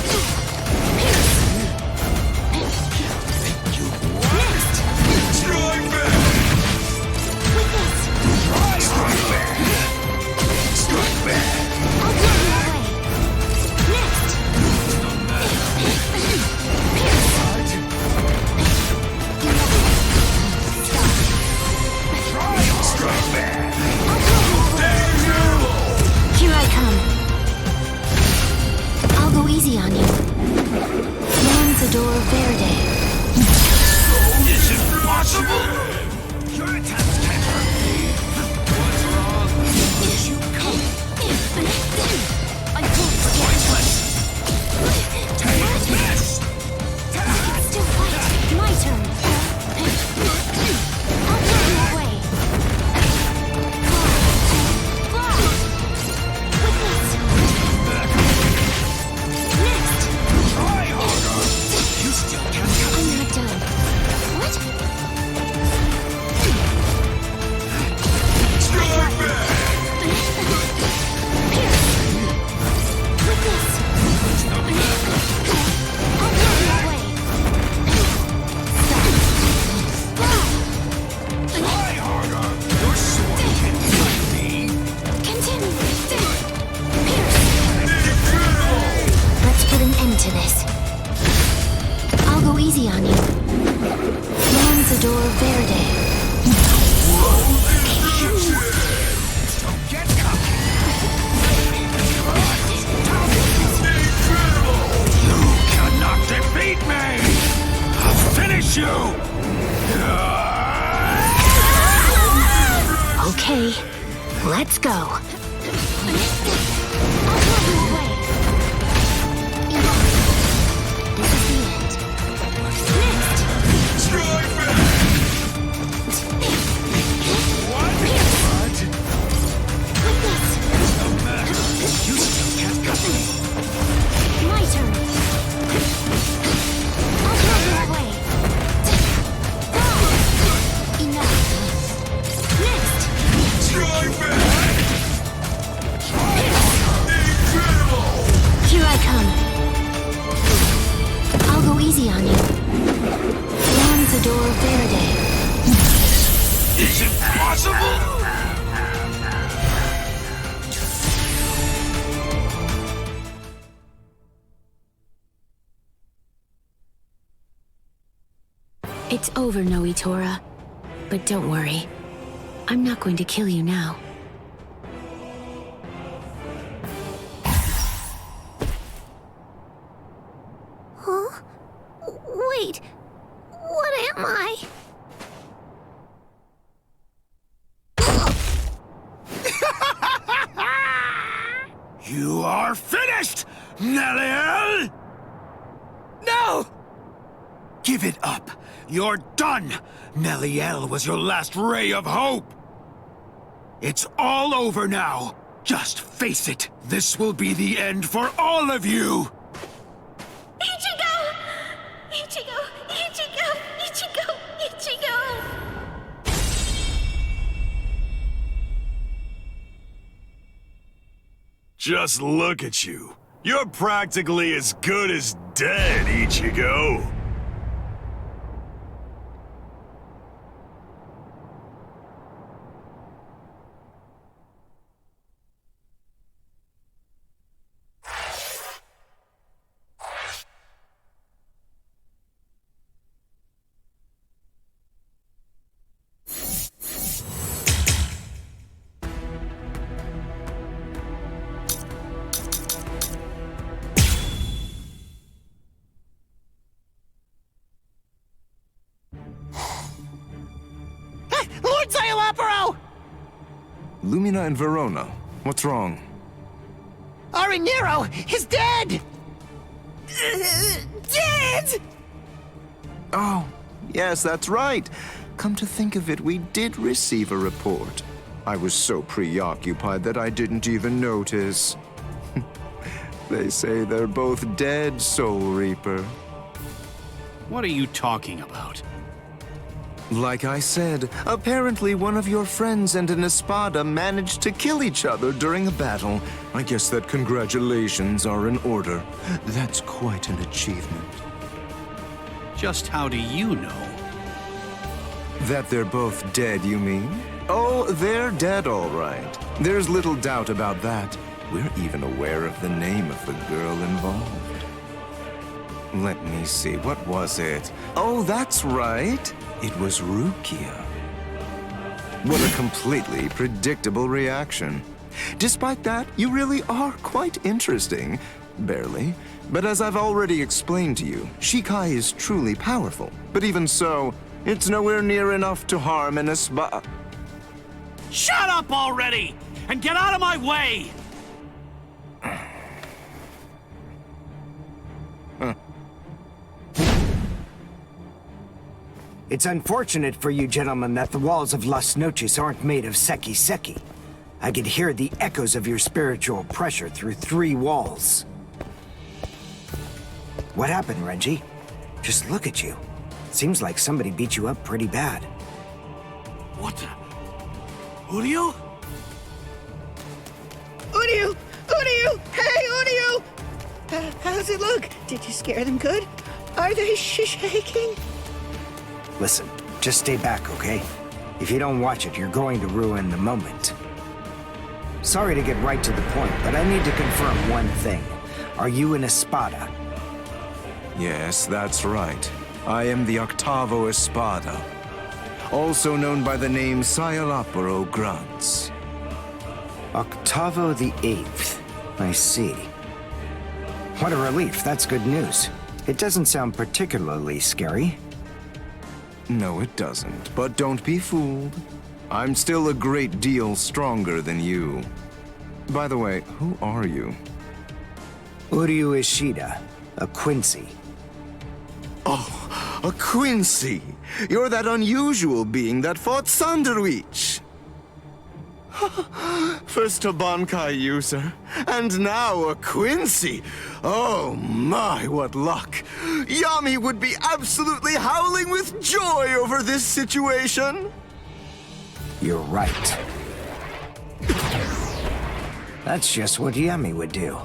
Let's go. My turn. I'll throw you away. Enough. Next. Here I come. I'll go easy on you. Lanzador Verde. Is it possible? It's over, Noitora. But don't worry. I'm not going to kill you now. Huh? Wait. What am I? You are finished, Neliel! No! Give it up. You're done. Neliel was your last ray of hope. It's all over now. Just face it. This will be the end for all of you. Ichigo! Ichigo! Ichigo! Ichigo! Ichigo! Just look at you. You're practically as good as dead, Ichigo. Lord Zayalaparo! Lumina and Verona, what's wrong? Arinero is dead! Dead! Oh, yes, that's right. Come to think of it, we did receive a report. I was so preoccupied that I didn't even notice. They say they're both dead, Soul Reaper. What are you talking about? Like I said, apparently one of your friends and an Espada managed to kill each other during a battle. I guess that congratulations are in order. That's quite an achievement. Just how do you know? That they're both dead, you mean? Oh, they're dead, all right. There's little doubt about that. We're even aware of the name of the girl involved. Let me see, what was it? Oh, that's right. It was Rukia. What a completely predictable reaction. Despite that, you really are quite interesting. Barely. But as I've already explained to you, Shikai is truly powerful. But even so, it's nowhere near enough to harm an Espada. Shut up already! And get out of my way! It's unfortunate for you gentlemen that the walls of Las Noches aren't made of Seki Seki. I could hear the echoes of your spiritual pressure through 3 walls. What happened, Renji? Just look at you. Seems like somebody beat you up pretty bad. What the? Uryu? Uryu! Uryu! Hey, Uryu! How's it look? Did you scare them good? Are they shaking? Listen, just stay back, okay? If you don't watch it, you're going to ruin the moment. Sorry to get right to the point, but I need to confirm one thing. Are you an Espada? Yes, that's right. I am the Octavo Espada, also known by the name Sayalaparo Grunts. Octavo the 8th. I see. What a relief, that's good news. It doesn't sound particularly scary. No, it doesn't, but don't be fooled. I'm still a great deal stronger than you. By the way, who are you? Uryu Ishida, a Quincy. Oh, a Quincy! You're that unusual being that fought Sanderwich! First a Bankai user, and now a Quincy! Oh my, what luck! Yami would be absolutely howling with joy over this situation! You're right. That's just what Yami would do.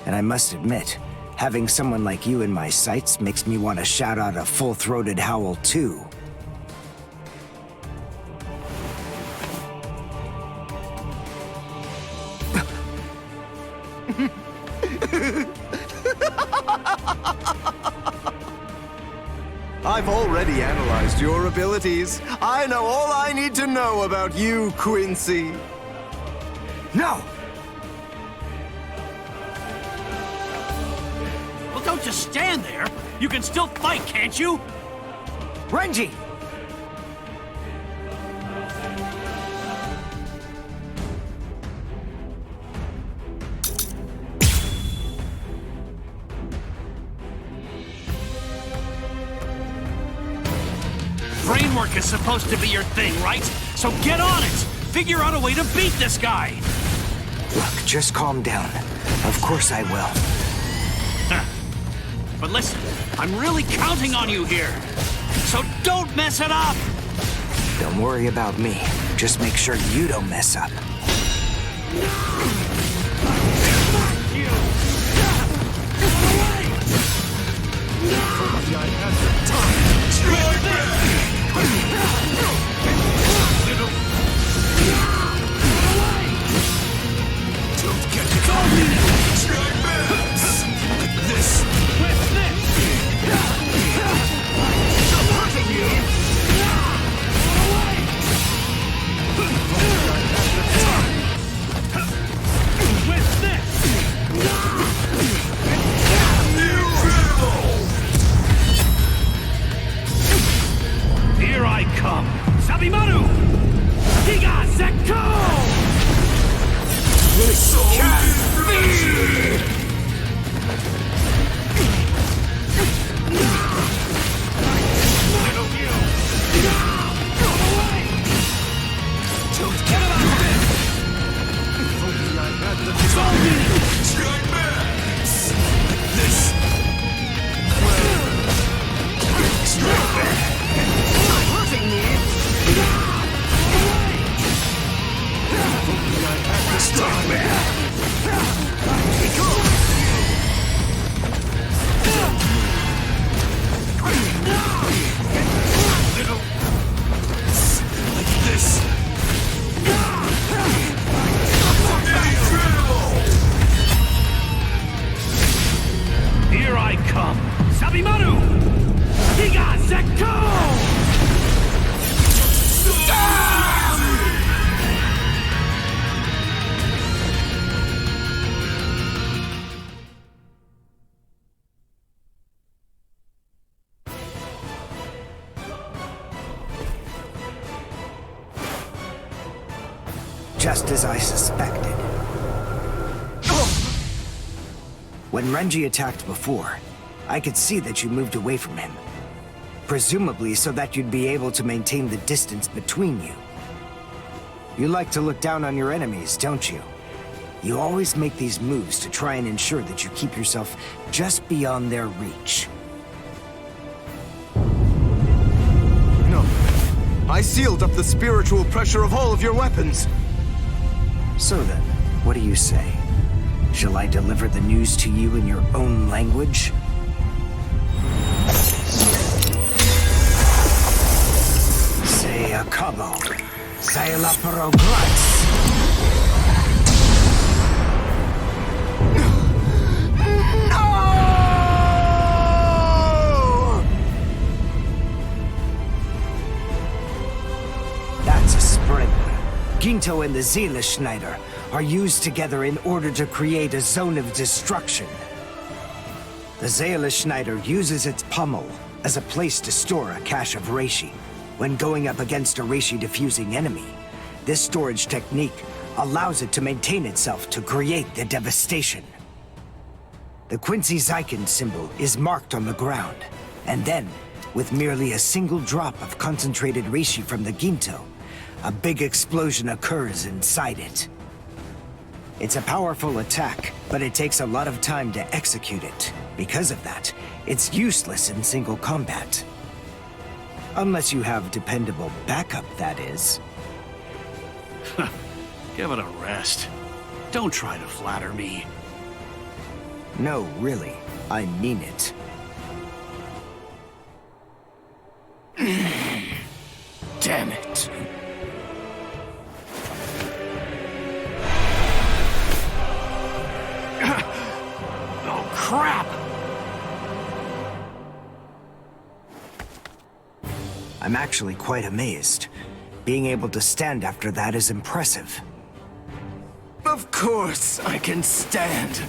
And I must admit, having someone like you in my sights makes me want to shout out a full-throated howl too. I've already analyzed your abilities. I know all I need to know about you, Quincy. No! Well, don't just stand there. You can still fight, can't you? Renji! Brainwork is supposed to be your thing, right? So get on it! Figure out a way to beat this guy! Look, just calm down. Of course I will. But listen, I'm really counting on you here. So don't mess it up! Don't worry about me. Just make sure you don't mess up. Here I come! Sabimaru! Giga Zekko! So Here I come! Sabimaru! Giga Zekko! Just as I suspected. When Renji attacked before, I could see that you moved away from him. Presumably so that you'd be able to maintain the distance between you. You like to look down on your enemies, don't you? You always make these moves to try and ensure that you keep yourself just beyond their reach. No. I sealed up the spiritual pressure of all of your weapons. So then, what do you say? Shall I deliver the news to you in your own language? Say a cabo. Say la progress. That's a spring. Ginto and the Seele-Schneider are used together in order to create a zone of destruction. The Seele-Schneider uses its pommel as a place to store a cache of reishi. When going up against a reishi-diffusing enemy, This storage technique allows it to maintain itself to create the devastation. The Quincy Zyken symbol is marked on the ground, and then, with merely a single drop of concentrated reishi from the Ginto, a big explosion occurs inside it. It's a powerful attack, but it takes a lot of time to execute it. Because of that, it's useless in single combat. Unless you have dependable backup, that is. Give it a rest. Don't try to flatter me. No, really. I mean it. Damn it. Oh, crap! I'm actually quite amazed. Being able to stand after that is impressive. Of course I can stand.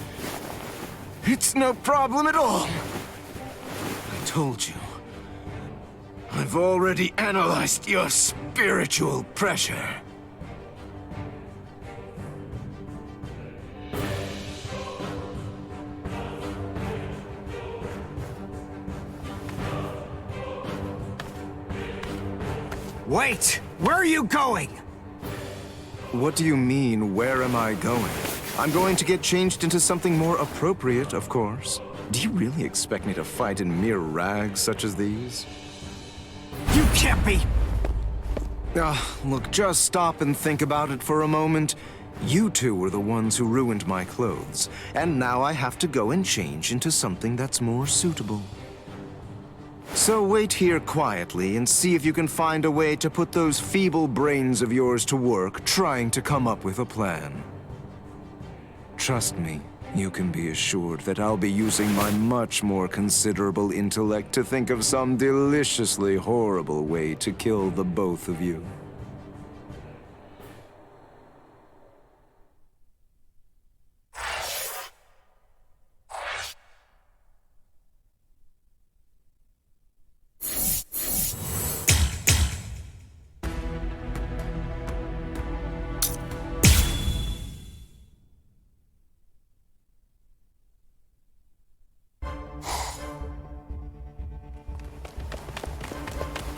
It's no problem at all. I told you. I've already analyzed your spiritual pressure. Wait! Where are you going? What do you mean, where am I going? I'm going to get changed into something more appropriate, of course. Do you really expect me to fight in mere rags such as these? You can't be! Look, just stop and think about it for a moment. You two were the ones who ruined my clothes, and now I have to go and change into something that's more suitable. So wait here quietly and see if you can find a way to put those feeble brains of yours to work trying to come up with a plan. Trust me, you can be assured that I'll be using my much more considerable intellect to think of some deliciously horrible way to kill the both of you.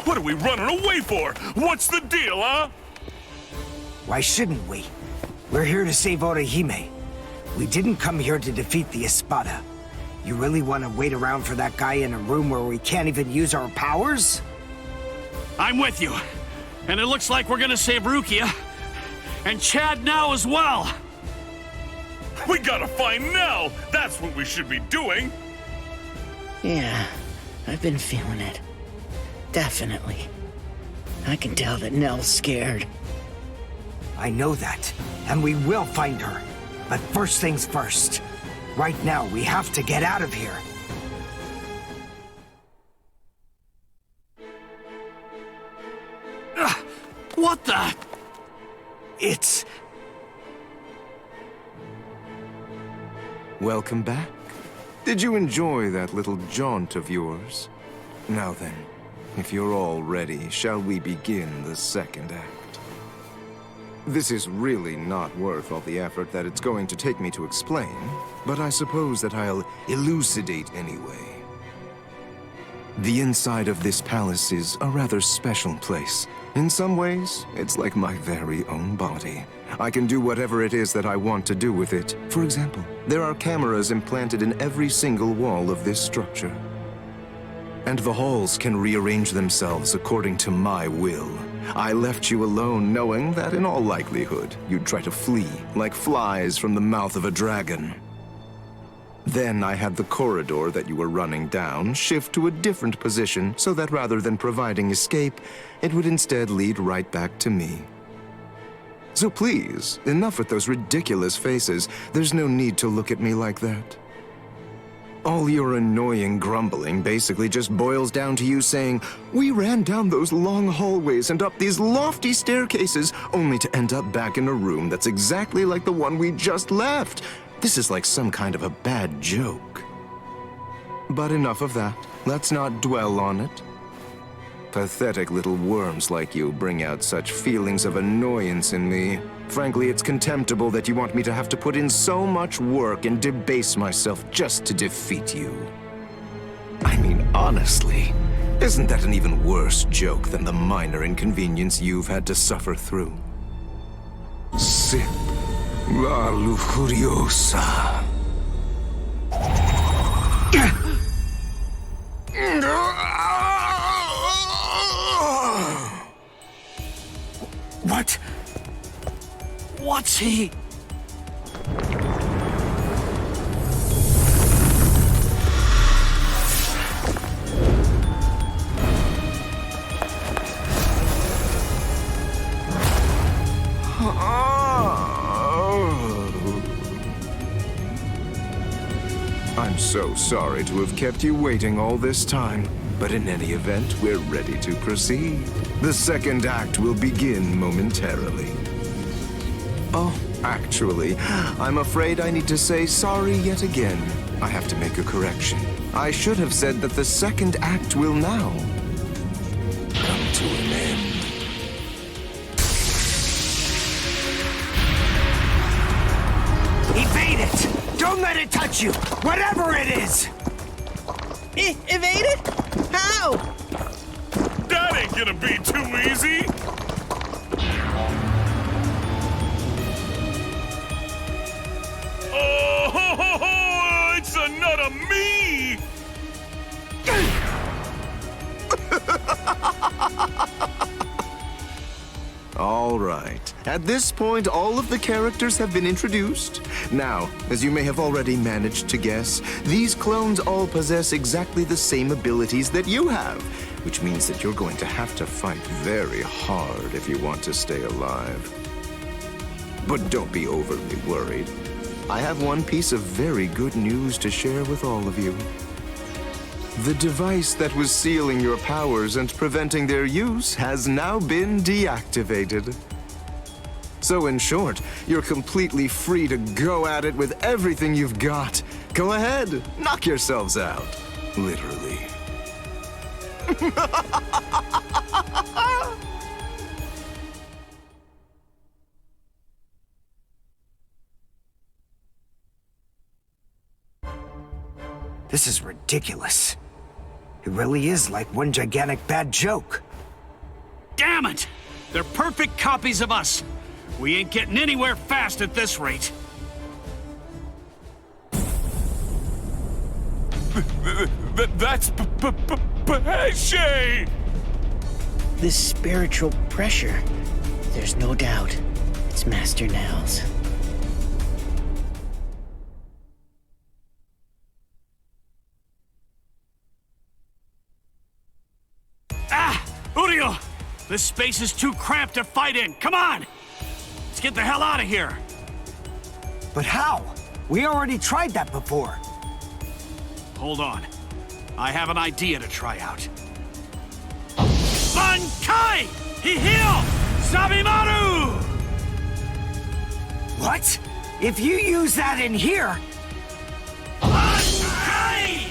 What are we running away for? What's the deal, huh? Why shouldn't we? We're here to save Orihime. We didn't come here to defeat the Espada. You really want to wait around for that guy in a room where we can't even use our powers? I'm with you. And it looks like we're gonna save Rukia. And Chad now as well. We gotta find Nell! That's what we should be doing! Yeah, I've been feeling it. Definitely. I can tell that Nell's scared. I know that, and we will find her. But first things first. Right now, we have to get out of here. What the? It's... Welcome back. Did you enjoy that little jaunt of yours? Now then, if you're all ready, shall we begin the second act? This is really not worth all the effort that it's going to take me to explain, but I suppose that I'll elucidate anyway. The inside of this palace is a rather special place. In some ways, it's like my very own body. I can do whatever it is that I want to do with it. For example, there are cameras implanted in every single wall of this structure. And the halls can rearrange themselves according to my will. I left you alone knowing that in all likelihood, you'd try to flee like flies from the mouth of a dragon. Then I had the corridor that you were running down shift to a different position so that rather than providing escape, it would instead lead right back to me. So please, enough with those ridiculous faces. There's no need to look at me like that. All your annoying grumbling basically just boils down to you saying, "We ran down those long hallways and up these lofty staircases, only to end up back in a room that's exactly like the one we just left." This is like some kind of a bad joke. But enough of that. Let's not dwell on it. Pathetic little worms like you bring out such feelings of annoyance in me. Frankly, it's contemptible that you want me to have to put in so much work and debase myself just to defeat you. I mean, honestly, isn't that an even worse joke than the minor inconvenience you've had to suffer through? Sip la lujuriosa. What? What's he? I'm so sorry to have kept you waiting all this time, but in any event, we're ready to proceed. The second act will begin momentarily. Oh, actually, I'm afraid I need to say sorry yet again. I have to make a correction. I should have said that the second act will now come to an end. Evade it! Don't let it touch you! Whatever it is! Evade it? How? That ain't gonna be too easy! Oh, it's a nut of me! All right. At this point, all of the characters have been introduced. Now, as you may have already managed to guess, these clones all possess exactly the same abilities that you have, which means that you're going to have to fight very hard if you want to stay alive. But don't be overly worried. I have one piece of very good news to share with all of you. The device that was sealing your powers and preventing their use has now been deactivated. So in short, you're completely free to go at it with everything you've got. Go ahead, knock yourselves out. Literally. This is ridiculous. It really is like one gigantic bad joke. Damn it! They're perfect copies of us. We ain't getting anywhere fast at this rate. That's Pesce! This spiritual pressure, there's no doubt it's Master Nels. Urio! This space is too cramped to fight in. Come on! Let's get the hell out of here. But how? We already tried that before. Hold on. I have an idea to try out. Bankai! Hihio! Sabimaru! What? If you use that in here... Bankai!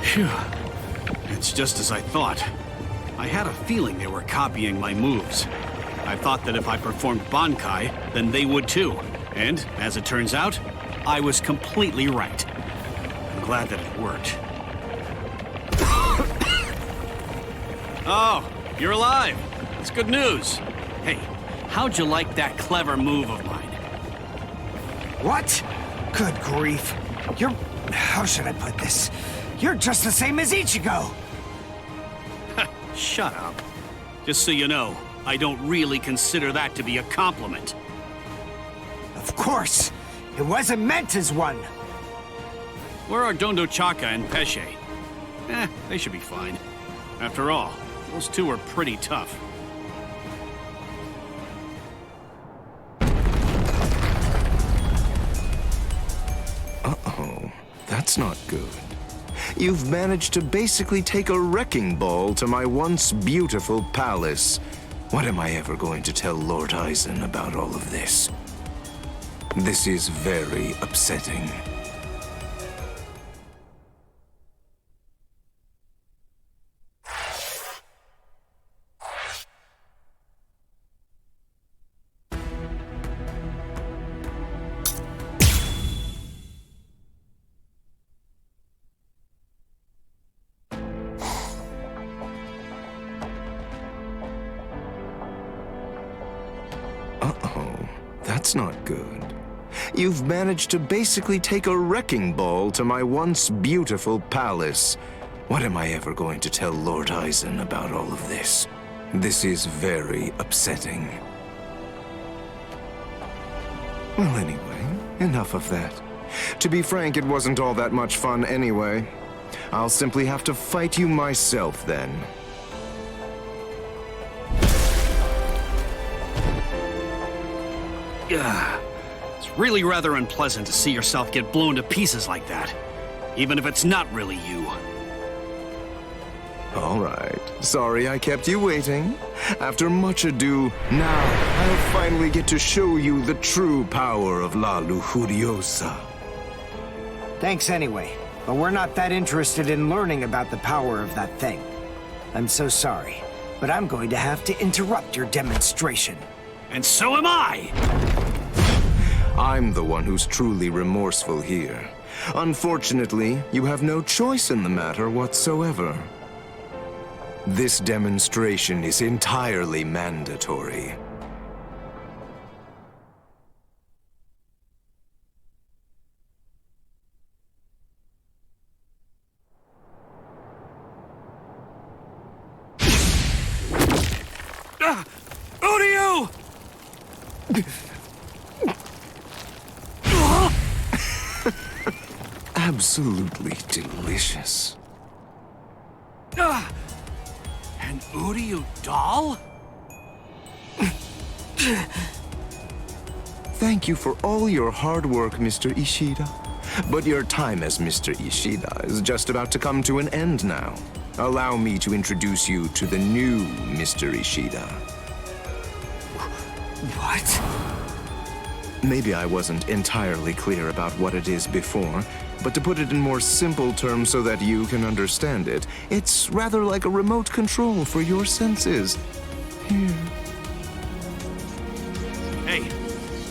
Phew. It's just as I thought. I had a feeling they were copying my moves. I thought that if I performed Bankai, then they would too. And, as it turns out, I was completely right. I'm glad that it worked. Oh, you're alive. It's good news. Hey, how'd you like that clever move of mine? What? Good grief. You're... how should I put this? You're just the same as Ichigo! Shut up. Just so you know, I don't really consider that to be a compliment. Of course! It wasn't meant as one! Where are Dondo Chaka and Pesce? They should be fine. After all, those two are pretty tough. Uh-oh, that's not good. You've managed to basically take a wrecking ball to my once beautiful palace. What am I ever going to tell Lord Eisen about all of this? This is very upsetting. That's not good. You've managed to basically take a wrecking ball to my once beautiful palace. What am I ever going to tell Lord Eisen about all of this? This is very upsetting. Well, anyway, enough of that. To be frank, it wasn't all that much fun anyway. I'll simply have to fight you myself then. It's really rather unpleasant to see yourself get blown to pieces like that, even if it's not really you. All right. Sorry I kept you waiting. After much ado, now I'll finally get to show you the true power of La Lujuriosa. Thanks anyway, but we're not that interested in learning about the power of that thing. I'm so sorry, but I'm going to have to interrupt your demonstration. And so am I! I'm the one who's truly remorseful here. Unfortunately, you have no choice in the matter whatsoever. This demonstration is entirely mandatory. Uryu! Absolutely delicious. An Uryu doll? Thank you for all your hard work, Mr. Ishida. But your time as Mr. Ishida is just about to come to an end now. Allow me to introduce you to the new Mr. Ishida. What? Maybe I wasn't entirely clear about what it is before, but to put it in more simple terms so that you can understand it, it's rather like a remote control for your senses. Here. Hey,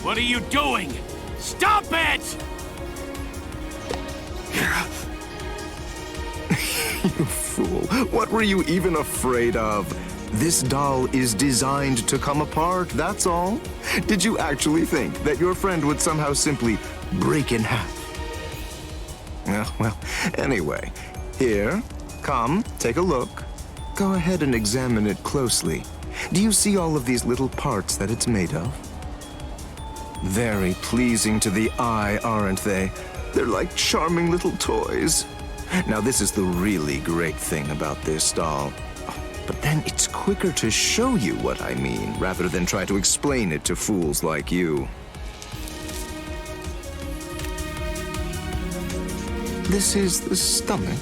what are you doing? Stop it! You fool. What were you even afraid of? This doll is designed to come apart, that's all. Did you actually think that your friend would somehow simply break in half? Well, anyway. Here, come, take a look. Go ahead and examine it closely. Do you see all of these little parts that it's made of? Very pleasing to the eye, aren't they? They're like charming little toys. Now, this is the really great thing about this doll. But then it's quicker to show you what I mean, rather than try to explain it to fools like you. This is the stomach.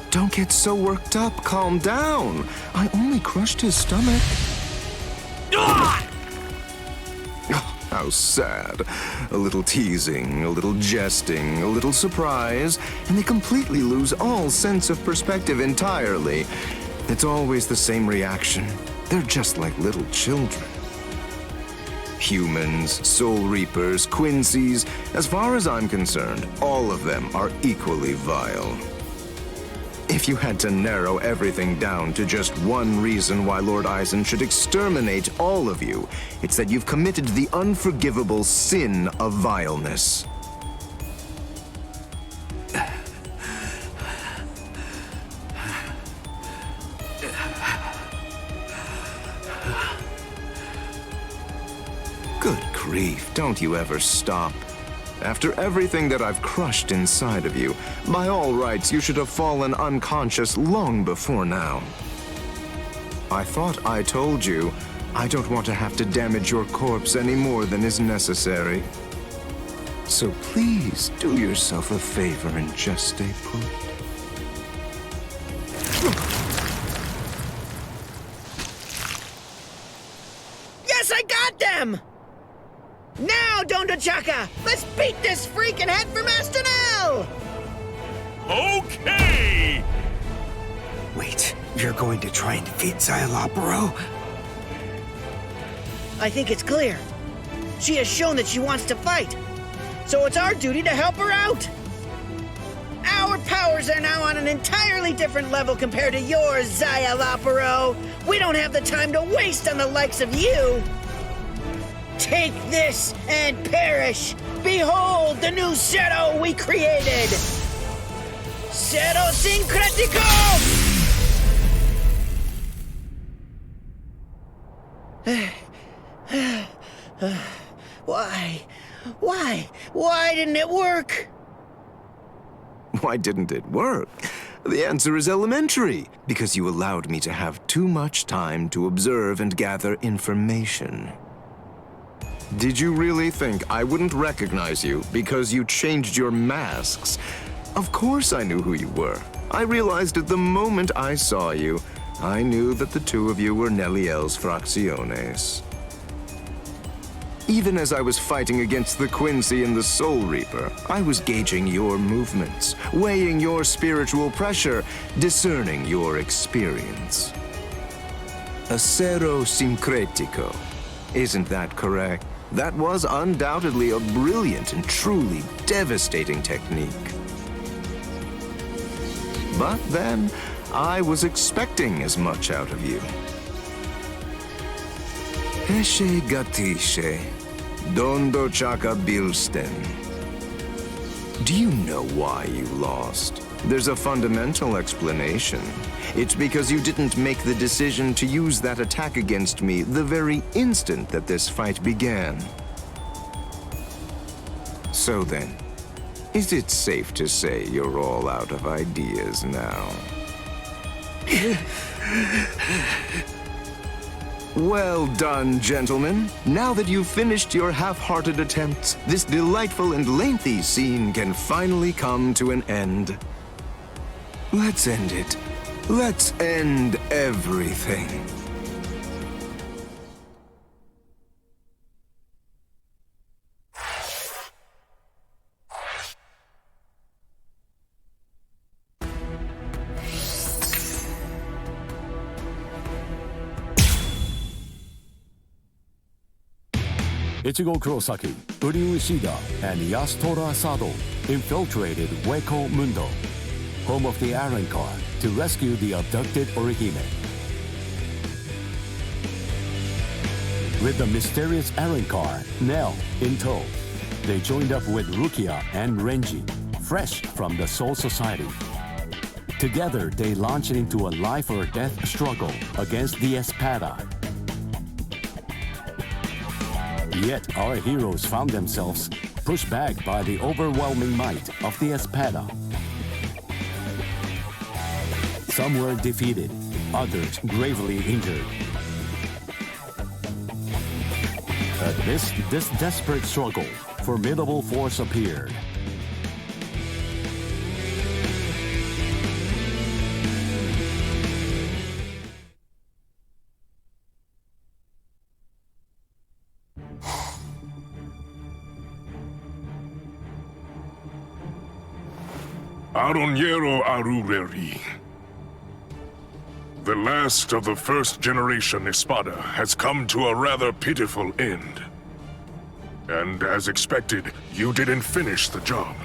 Don't get so worked up. Calm down. I only crushed his stomach. Oh, how sad. A little teasing, a little jesting, a little surprise, and they completely lose all sense of perspective entirely. It's always the same reaction. They're just like little children. Humans, Soul Reapers, Quincy's, as far as I'm concerned, all of them are equally vile. If you had to narrow everything down to just one reason why Lord Eisen should exterminate all of you, it's that you've committed the unforgivable sin of vileness. grief, don't you ever stop. After everything that I've crushed inside of you, by all rights, you should have fallen unconscious long before now. I thought I told you I don't want to have to damage your corpse any more than is necessary. So please do yourself a favor and just stay put. Yes, I got them! Now, Don Chaka, let's beat this freak and head for Master Nell! Okay! Wait, you're going to try and defeat Xayalaparo? I think it's clear. She has shown that she wants to fight. So it's our duty to help her out. Our powers are now on an entirely different level compared to yours, Xayalaparo. We don't have the time to waste on the likes of you. Take this and perish. Behold the new Zero we created. Zero Syncretico! Why didn't it work? Why didn't it work? The answer is elementary. Because you allowed me to have too much time to observe and gather information. Did you really think I wouldn't recognize you because you changed your masks? Of course I knew who you were. I realized at the moment I saw you, I knew that the two of you were Neliel's Fracciones. Even as I was fighting against the Quincy and the Soul Reaper, I was gauging your movements, weighing your spiritual pressure, discerning your experience. Acero Syncretico. Isn't that correct? That was undoubtedly a brilliant and truly devastating technique. But then, I was expecting as much out of you. Eshe Gatishe, Dondo Chaka Bilsten. Do you know why you lost? There's a fundamental explanation. It's because you didn't make the decision to use that attack against me the very instant that this fight began. So then, is it safe to say you're all out of ideas now? Well done, gentlemen. Now that you've finished your half-hearted attempts, this delightful and lengthy scene can finally come to an end. Let's end it. Let's end everything. Ichigo Kurosaki, Uri Ushida, and Yasutora Sado infiltrated Hueco Mundo, home of the Iron Car, to rescue the abducted Orihime. With the mysterious Iron Car, Nell, in tow, they joined up with Rukia and Renji, fresh from the Soul Society. Together, they launched into a life-or-death struggle against the Espada. Yet our heroes found themselves pushed back by the overwhelming might of the Espada. Some were defeated, others gravely injured. Amidst this desperate struggle, formidable force appeared. Aroniero Arureri. The last of the first generation Espada has come to a rather pitiful end. And as expected, you didn't finish the job.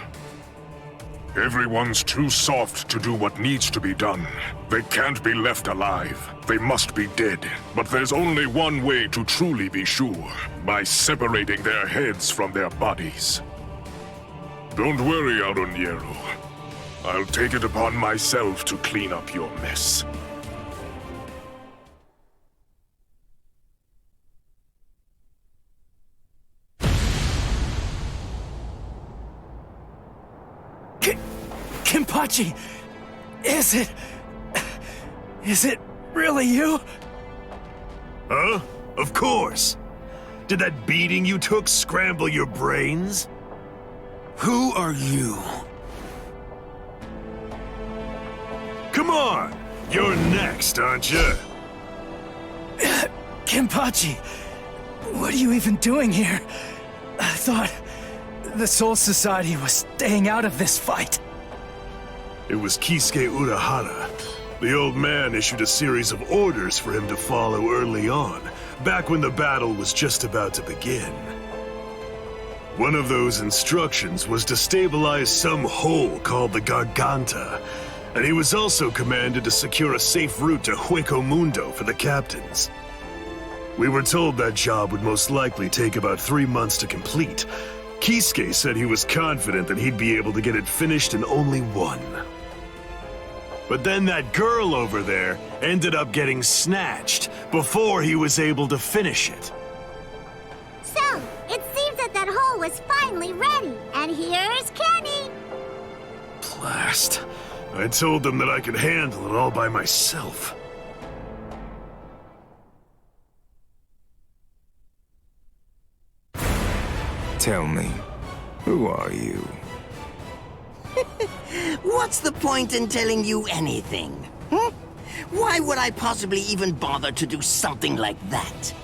Everyone's too soft to do what needs to be done. They can't be left alive. They must be dead. But there's only one way to truly be sure, by separating their heads from their bodies. Don't worry, Aroniero. I'll take it upon myself to clean up your mess. Kenpachi! Is it really you? Huh? Of course. Did that beating you took scramble your brains? Who are you? Come on! You're next, aren't you? Kenpachi, what are you even doing here? I thought the Soul Society was staying out of this fight. It was Kisuke Urahara. The old man issued a series of orders for him to follow early on, back when the battle was just about to begin. One of those instructions was to stabilize some hole called the Garganta, and he was also commanded to secure a safe route to Hueco Mundo for the captains. We were told that job would most likely take about 3 months to complete. Kisuke said he was confident that he'd be able to get it finished in only 1. But then that girl over there ended up getting snatched before he was able to finish it. So, it seems that hole was finally ready, and here's Kenny! Blast. I told them that I could handle it all by myself. Tell me, who are you? What's the point in telling you anything? Why would I possibly even bother to do something like that?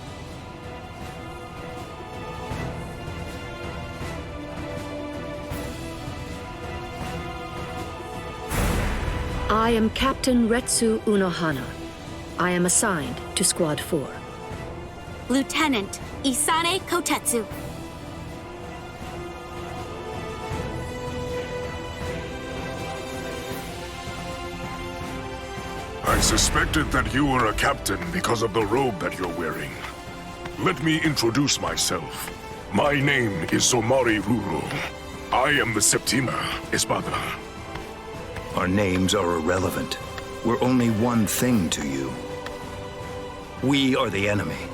I am Captain Retsu Unohana. I am assigned to Squad 4. Lieutenant Isane Kotetsu. I suspected that you were a captain because of the robe that you're wearing. Let me introduce myself. My name is Somari Ruro. I am the Septima Espada. Our names are irrelevant. We're only one thing to you. We are the enemy.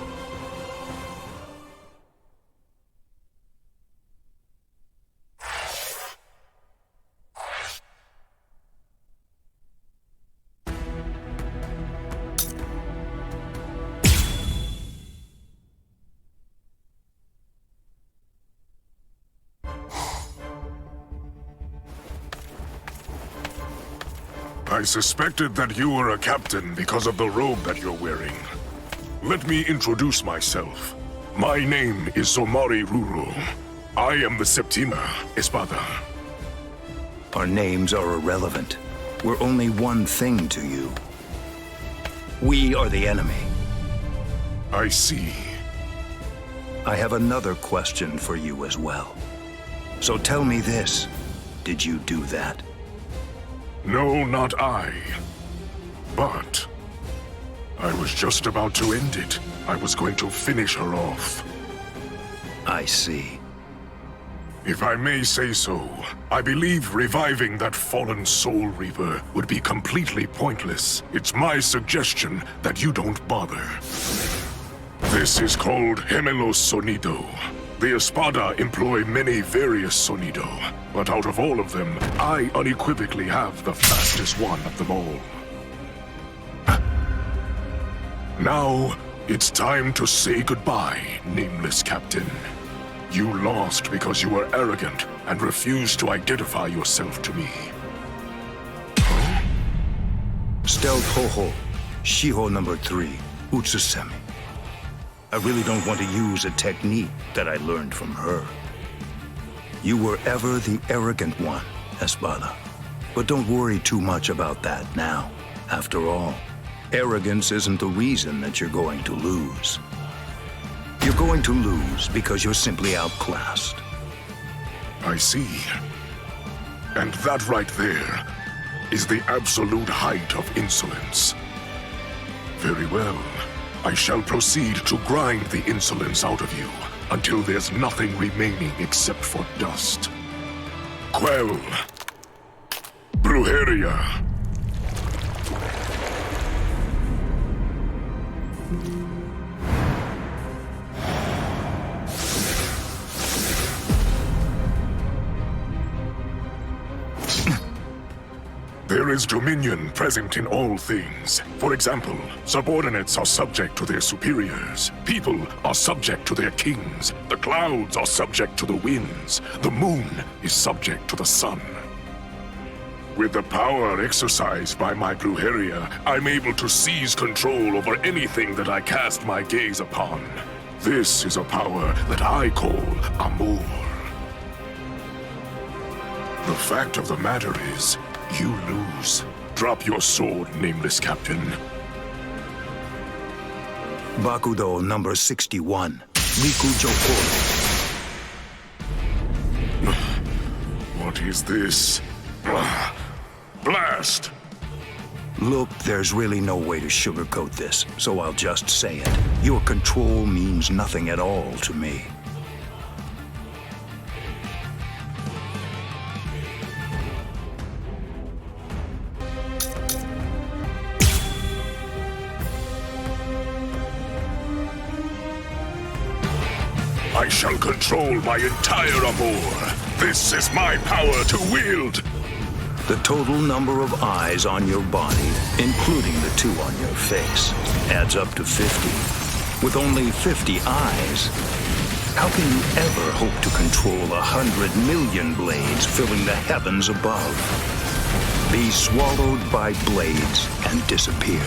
I suspected that you were a captain because of the robe that you're wearing. Let me introduce myself. My name is Somari Ruro. I am the Septima Espada. Our names are irrelevant. We're only one thing to you. We are the enemy. I see. I have another question for you as well. So tell me this. Did you do that? No, not I. But I was just about to end it. I was going to finish her off. I see. If I may say so, I believe reviving that fallen Soul Reaper would be completely pointless. It's my suggestion that you don't bother. This is called Gemelo Sonido. The Espada employ many various Sonido, but out of all of them, I unequivocally have the fastest one of them all. Now, it's time to say goodbye, nameless captain. You lost because you were arrogant and refused to identify yourself to me. Stealth Hoho, Shiho number 3, Utsusemi. I really don't want to use a technique that I learned from her. You were ever the arrogant one, Espada. But don't worry too much about that now. After all, arrogance isn't the reason that you're going to lose. You're going to lose because you're simply outclassed. I see. And that right there is the absolute height of insolence. Very well. I shall proceed to grind the insolence out of you until there's nothing remaining except for dust. Quell. Brujeria. There is dominion present in all things. For example, subordinates are subject to their superiors. People are subject to their kings. The clouds are subject to the winds. The moon is subject to the sun. With the power exercised by my Brujeria, I'm able to seize control over anything that I cast my gaze upon. This is a power that I call Amour. The fact of the matter is, you lose. Drop your sword, nameless captain. Bakudo number 61. Riku Jokoro. What is this? Blast! Look, there's really no way to sugarcoat this, so I'll just say it. Your control means nothing at all to me. I shall control my entire Amour. This is my power to wield. The total number of eyes on your body, including the 2 on your face, adds up to 50. With only 50 eyes, how can you ever hope to control 100 million blades filling the heavens above? Be swallowed by blades and disappear.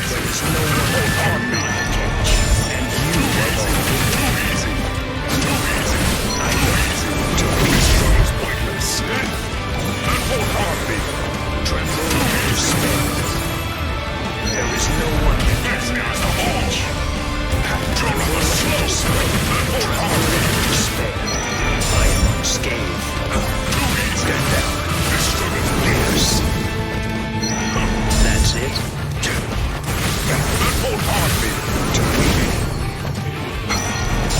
There is no one on me to catch, and you are too easy. I know to be strong is pointless. That won't harm me. Tremble in despair. There is no one that cannot catch. Tremble in despair. That won't harm me. Despair. I am unscathed. Stand down. Yes. That's it. That won't harm me.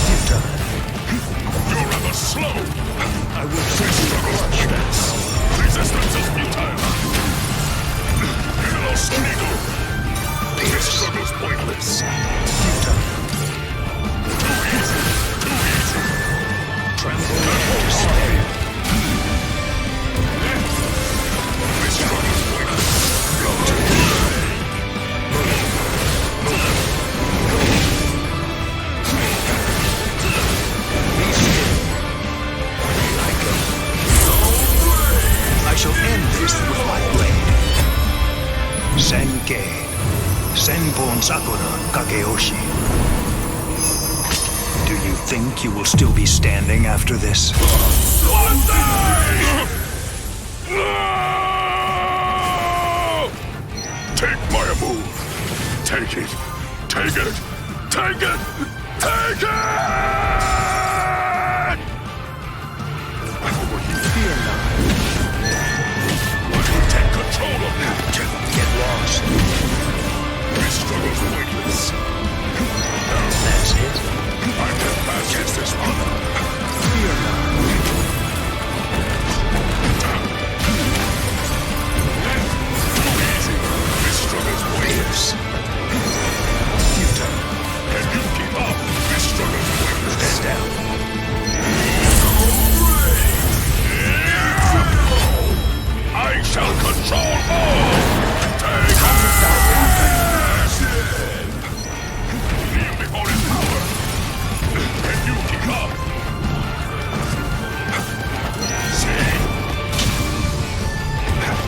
Futile. You're rather slow. I will crush that. Resistance is futile. Hello, Sonido. This struggle's pointless. Futile. Too easy. Too easy. Tremble and despair. This struggle's pointless. Go to I shall end this with my blade. Senkei. Senpon Sakura Kageyoshi. Do you think you will still be standing after this? Take my Amour. Take it. Take it. Take it. Take it! Fear not. Let me take control of you. Get lost. This struggle's pointless. That's it. I can pass this one. Fear not. This struggle's pointless. Futile. Can you keep up? This struggle's pointless. Stand down. I shall control all! Take it! Kneel before his power! Can you keep up? See?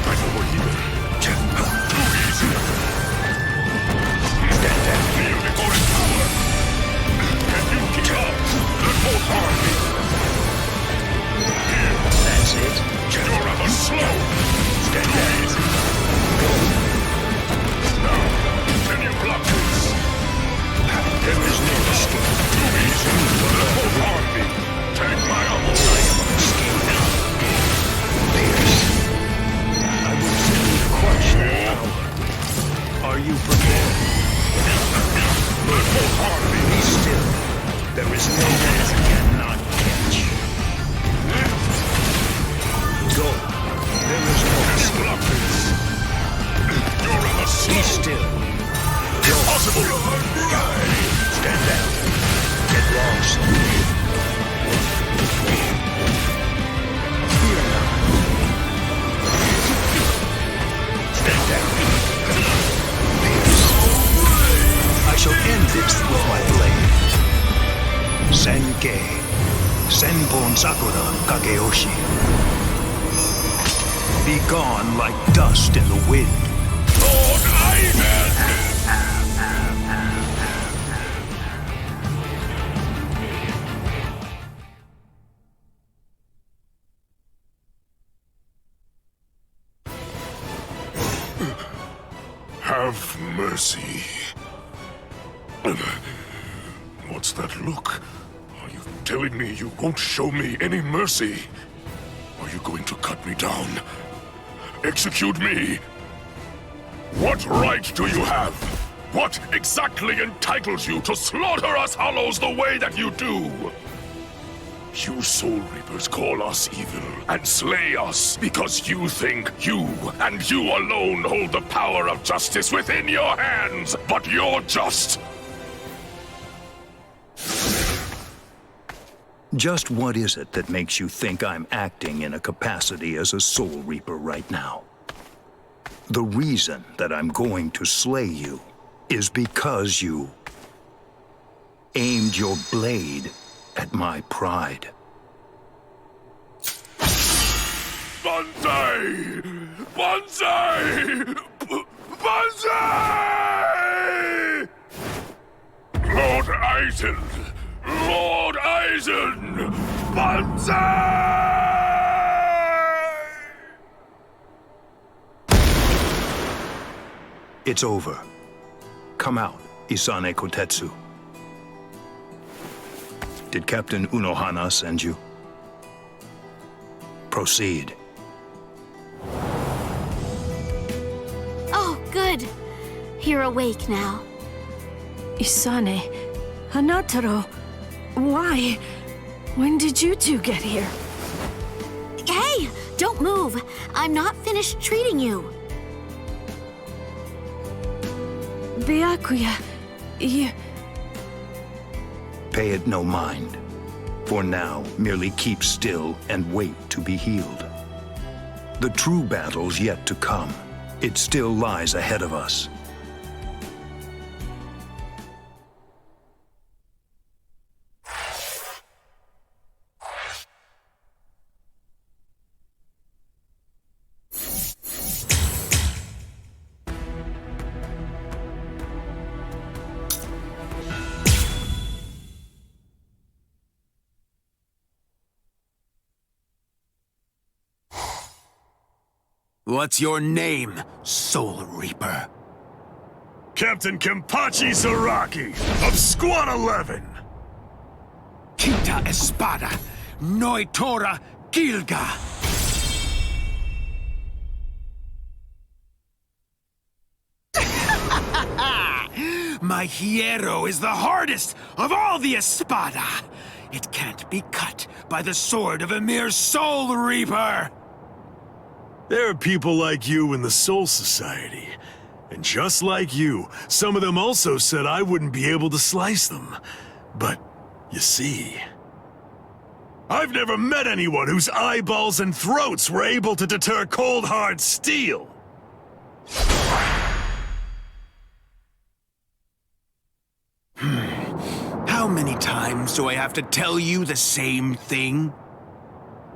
Right over here. Too easy. Stand down. Kneel before his power! Can you keep up? That won't harm me! Here. That's it. You're rather slow! Stand down. Now, can you block this? There is no escape. Too easy. That won't harm me. Take my Amour. I am unscathed. Pierce. I will simply crush their power. Are you prepared? That won't harm me. Be still. There is no one that cannot catch. Go. There is no escape. Block this. You're rather slow. Be still. Impossible. Stand down. Get lost. Fear not. Sakura Kageyoshi. Be gone like dust in the wind. Lord Aizen! Have mercy. What's that look? Are you telling me you won't show me any mercy? Are you going to cut me down? Execute me? What right do you have? What exactly entitles you to slaughter us Hollows the way that you do? You Soul Reapers call us evil and slay us because you think you and you alone hold the power of justice within your hands, but you're just... Just what is it that makes you think I'm acting in a capacity as a Soul Reaper right now? The reason that I'm going to slay you is because you aimed your blade at my pride. Banzai! Banzai! Banzai! Lord Aizen! Lord Aizen! Banzai! It's over. Come out, Isane Kotetsu. Did Captain Unohana send you? Proceed. Oh, good. You're awake now. Isane, Hanataro, why? When did you two get here? Hey, don't move. I'm not finished treating you. Byakuya, you... Pay it no mind. For now, merely keep still and wait to be healed. The true battle's yet to come. It still lies ahead of us. What's your name, Soul Reaper? Captain Kenpachi Zaraki of Squad 11. Quinta Espada, Noitora Gilga. My hierro is the hardest of all the Espada. It can't be cut by the sword of a mere Soul Reaper. There are people like you in the Soul Society. And just like you, some of them also said I wouldn't be able to slice them. But, you see... I've never met anyone whose eyeballs and throats were able to deter cold hard steel. How many times do I have to tell you the same thing?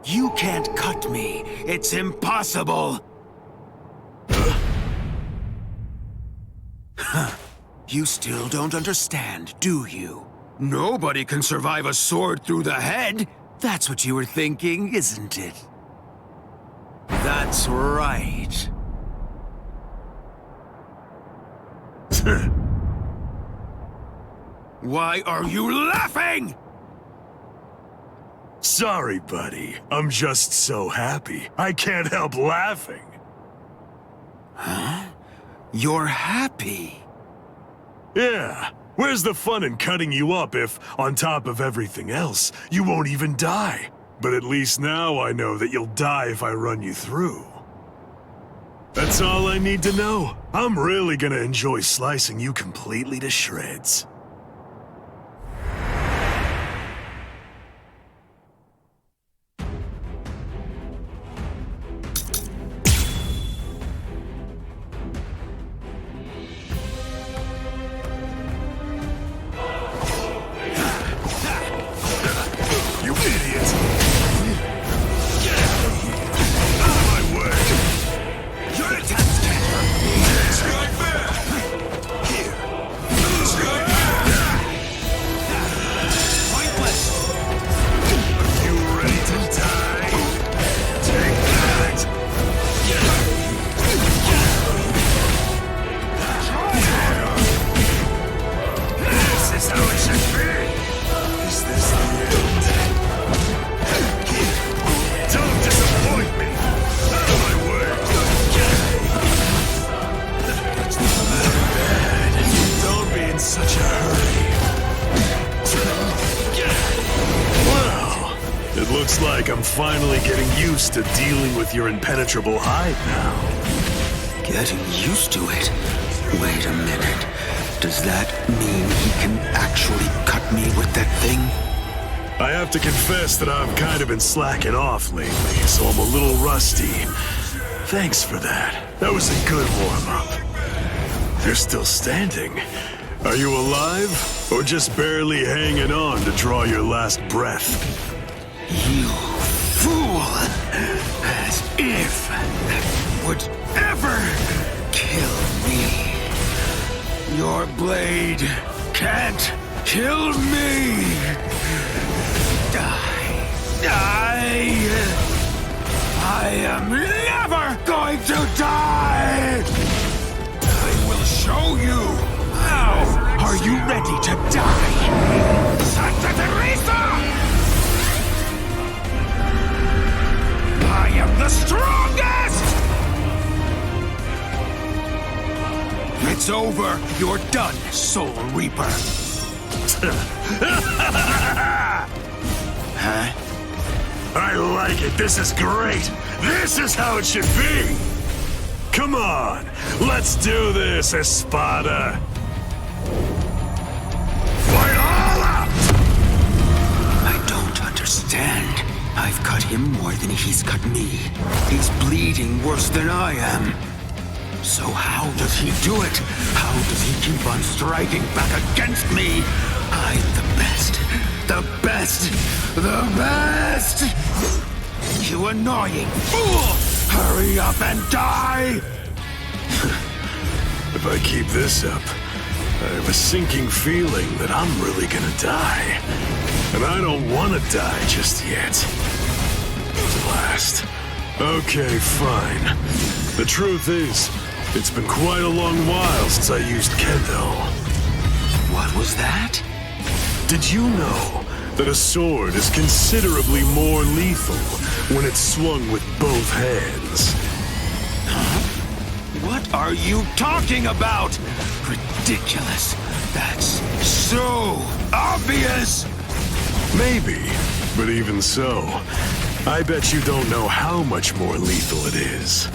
You can't cut me. It's impossible. You still don't understand, do you? Nobody can survive a sword through the head. That's what you were thinking, isn't it? That's right. Why are you laughing? Sorry, buddy. I'm just so happy. I can't help laughing. Huh? You're happy? Yeah. Where's the fun in cutting you up if, on top of everything else, you won't even die? But at least now I know that you'll die if I run you through. That's all I need to know. I'm really gonna enjoy slicing you completely to shreds. You idiot! like I'm finally getting used to dealing with your impenetrable hide now. Getting used to it? Wait a minute. Does that mean he can actually cut me with that thing? I have to confess that I've kind of been slacking off lately, so I'm a little rusty. Thanks for that. That was a good warm-up. You're still standing. Are you alive, or just barely hanging on to draw your last breath? You fool! As if that would ever kill me. Your blade can't kill me! I am never going to die! I will show you! How are you ready to die? Santa Teresa! I am the strongest! It's over. You're done, Soul Reaper. Huh? I like it. This is great. This is how it should be. Come on. Let's do this, Espada. Fight all out! I don't understand. I've cut him more than he's cut me. He's bleeding worse than I am. So how does he do it? How does he keep on striking back against me? I'm the best. The best. The best! You annoying fool! Hurry up and die! If I keep this up, I have a sinking feeling that I'm really gonna die. And I don't want to die just yet. Last. Okay, fine. The truth is, it's been quite a long while since I used Kendo. What was that? Did you know that a sword is considerably more lethal when it's swung with both hands? Huh? What are you talking about? Ridiculous. That's so obvious! Maybe, but even so, I bet you don't know how much more lethal it is.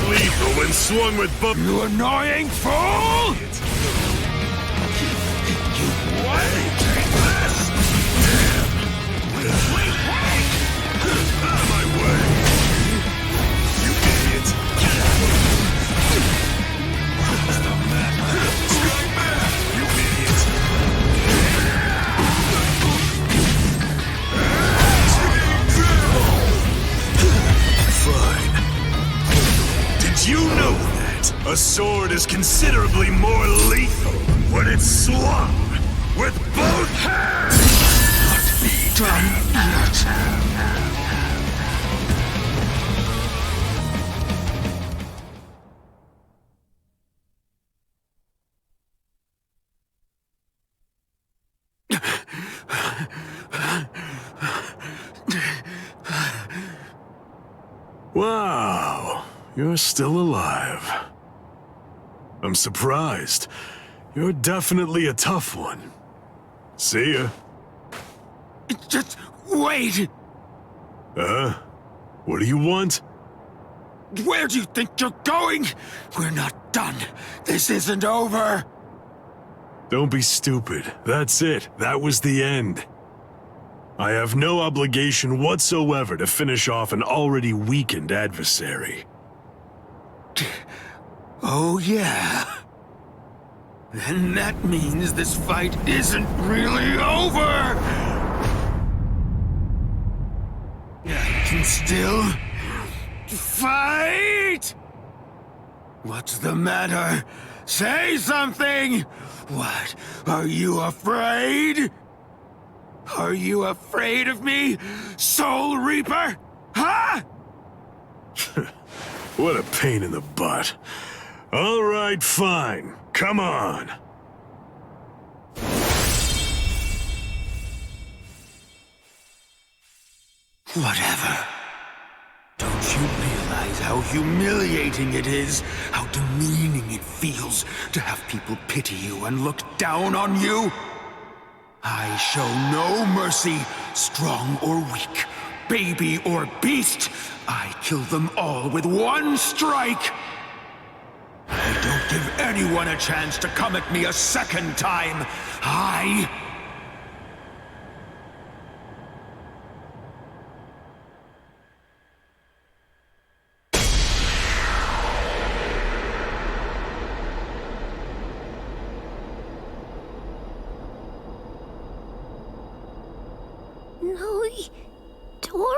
Lethal when swung with both. You annoying fool! Did you know that a sword is considerably more lethal when it's swung with both hands? Not be done yet. Wow, you're still alive. I'm surprised. You're definitely a tough one. See ya. Just wait! What do you want? Where do you think you're going? We're not done. This isn't over. Don't be stupid. That's it. That was the end. I have no obligation whatsoever to finish off an already weakened adversary. Oh, yeah. Then that means this fight isn't really over! I can still fight! What's the matter? Say something! What? Are you afraid? Are you afraid of me, Soul Reaper? Huh? What a pain in the butt. All right, fine. Come on. Whatever. Don't you realize how humiliating it is? How demeaning it feels to have people pity you and look down on you? I show no mercy, strong or weak, baby or beast. I kill them all with one strike. I don't give anyone a chance to come at me a second time. Tora?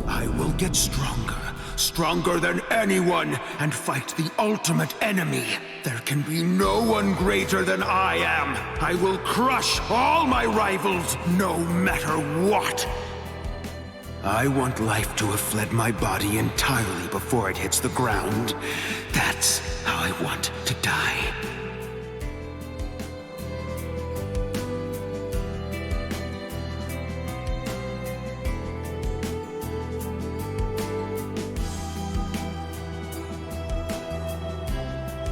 I will get stronger, stronger than anyone, and fight the ultimate enemy. There can be no one greater than I am. I will crush all my rivals, no matter what. I want life to have fled my body entirely before it hits the ground. That's how I want to die.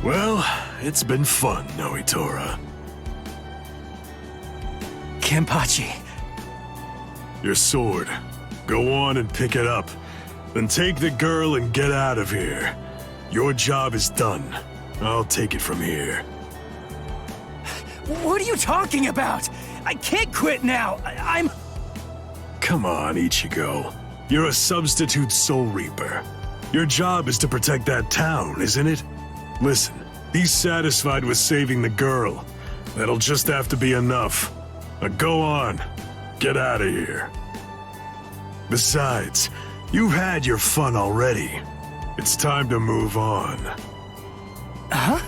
Well, it's been fun, Noitora. Kenpachi. Your sword. Go on and pick it up. Then take the girl and get out of here. Your job is done. I'll take it from here. What are you talking about? I can't quit now. I'm... Come on, Ichigo. You're a substitute Soul Reaper. Your job is to protect that town, isn't it? Listen, be satisfied with saving the girl. That'll just have to be enough. Now go on. Get out of here. Besides, you've had your fun already. It's time to move on. Huh?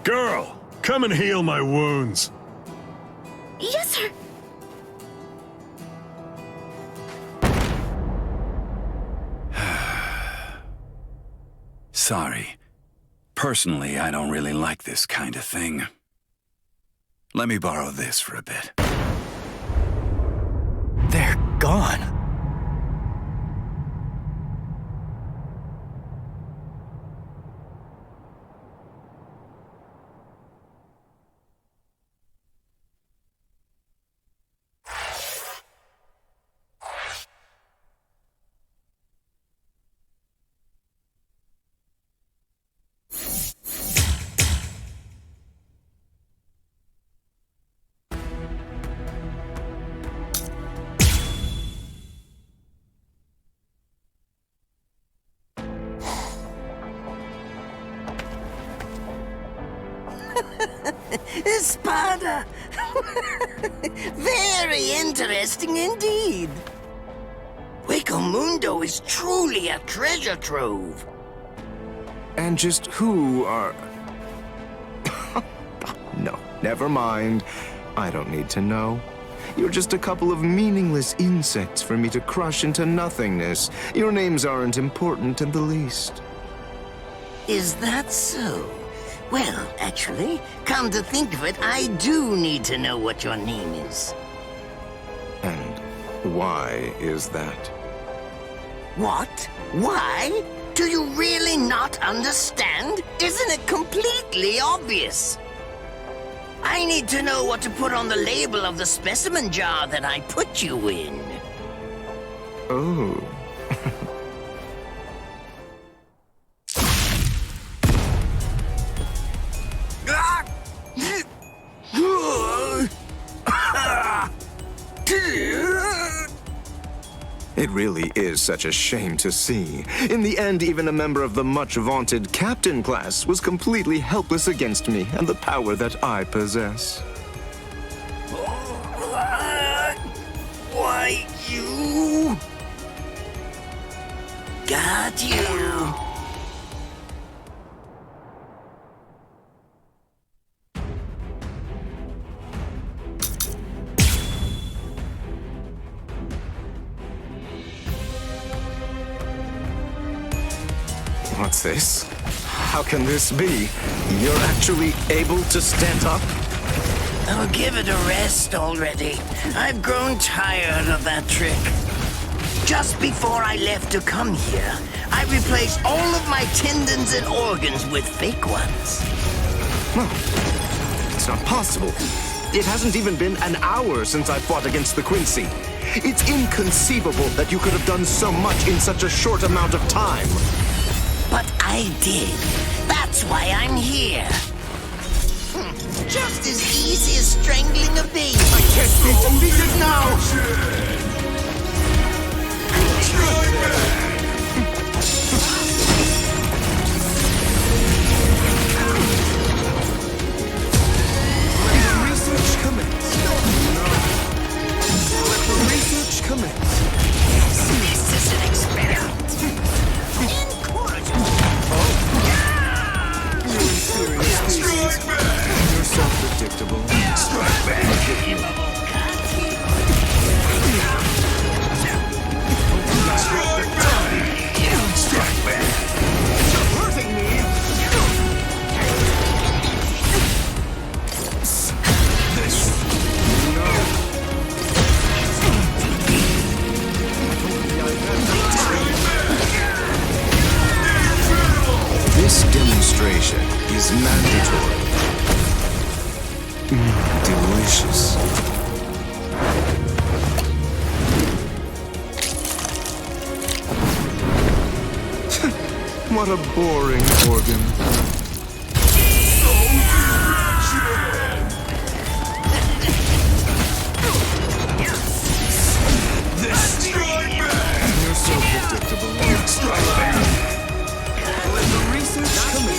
Girl, come and heal my wounds. Yes, sir. Sorry. Personally, I don't really like this kind of thing. Let me borrow this for a bit. They're gone. Espada! Very interesting indeed. Mundo is truly a treasure trove. And just who are... No, never mind. I don't need to know. You're just a couple of meaningless insects for me to crush into nothingness. Your names aren't important in the least. Is that so? Well, actually, come to think of it, I do need to know what your name is. And why is that? What? Why? Do you really not understand? Isn't it completely obvious? I need to know what to put on the label of the specimen jar that I put you in. Oh. It really is such a shame to see. In the end, even a member of the much-vaunted captain class was completely helpless against me and the power that I possess. Why, you... Got you. What's this? How can this be? You're actually able to stand up? Oh, give it a rest already. I've grown tired of that trick. Just before I left to come here, I replaced all of my tendons and organs with fake ones. No, it's not possible. It hasn't even been an hour since I fought against the Quincy. It's inconceivable that you could have done so much in such a short amount of time. But I did. That's why I'm here. Just as easy as strangling a baby. I can't be defeated now! Let the research commence. Let the research commence. This is an experiment. Incorrigible. Strike back! You're so predictable. Strike back! Strike back! Strike back! You're hurting me! This... No. This demonstration is mandatory. Delicious. What a boring organ. This strike back! You're so predictable. Strike back! Let the research come in.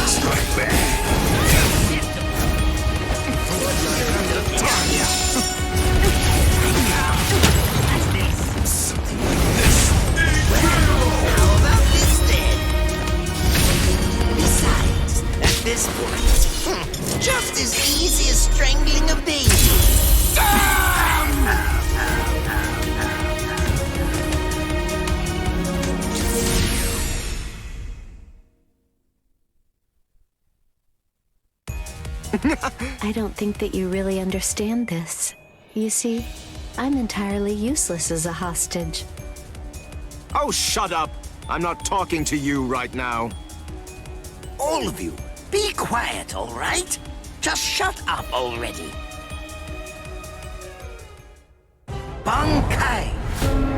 Strike back! How about this then? Besides, at this point, just as easy as strangling a baby. I don't think that you really understand this. You see, I'm entirely useless as a hostage. Oh, shut up! I'm not talking to you right now. All of you, be quiet, all right? Just shut up already. Bankai,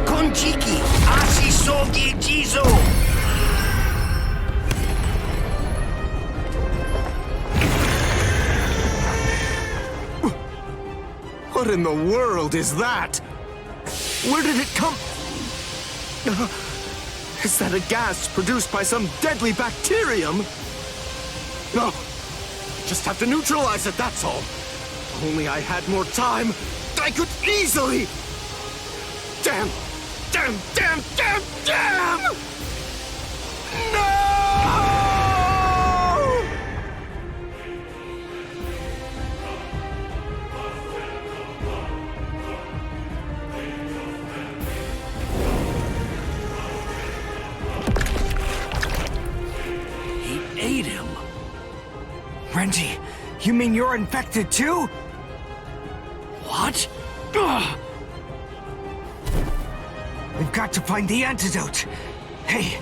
Konjiki, Ashisogi Jizo. What in the world is that? Where did it come? Is that a gas produced by some deadly bacterium? No, I just have to neutralize it, that's all. If only I had more time, I could easily... Damn! Damn! Damn! Damn! Damn! No! Ate him. Renji, you mean you're infected too? What? Ugh. We've got to find the antidote. Hey,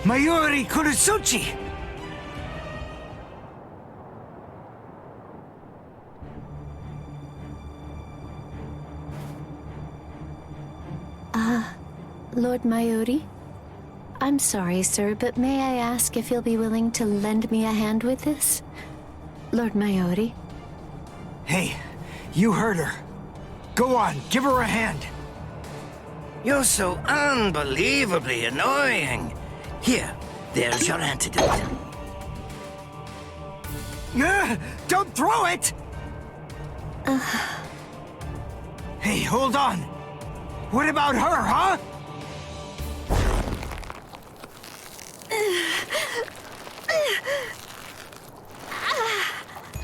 Mayuri Kurosuchi! Lord Mayuri? I'm sorry, sir, but may I ask if you'll be willing to lend me a hand with this? Lord Mayuri? Hey, you heard her. Go on, give her a hand. You're so unbelievably annoying. Here, there's your antidote. Don't throw it! Hey, hold on. What about her, huh?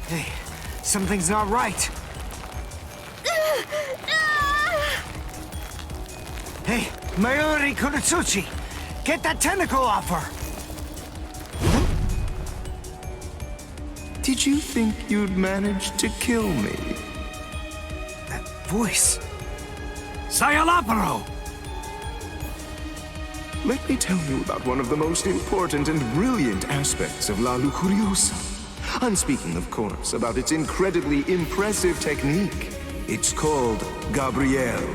Hey, something's not right. Hey, Mayuri Kurosuchi, get that tentacle off her. Did you think you'd manage to kill me? That voice. Sayalaparo! Let me tell you about one of the most important and brilliant aspects of La Lucuriosa. I'm speaking, of course, about its incredibly impressive technique. It's called Gabrielle.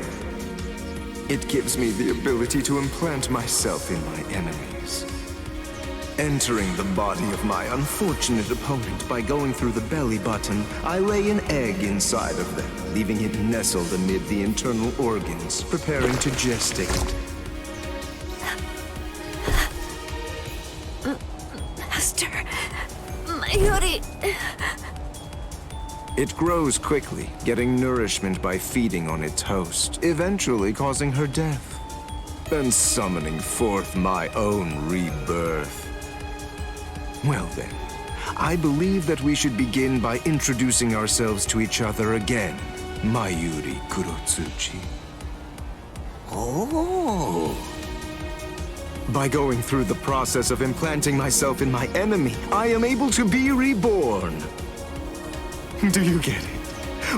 It gives me the ability to implant myself in my enemies. Entering the body of my unfortunate opponent by going through the belly button, I lay an egg inside of them, leaving it nestled amid the internal organs, preparing to gestate. Master, Mayuri. It grows quickly, getting nourishment by feeding on its host, eventually causing her death, and summoning forth my own rebirth. Well then, I believe that we should begin by introducing ourselves to each other again, Mayuri Kurotsuchi. Oh. By going through the process of implanting myself in my enemy, I am able to be reborn. Do you get it?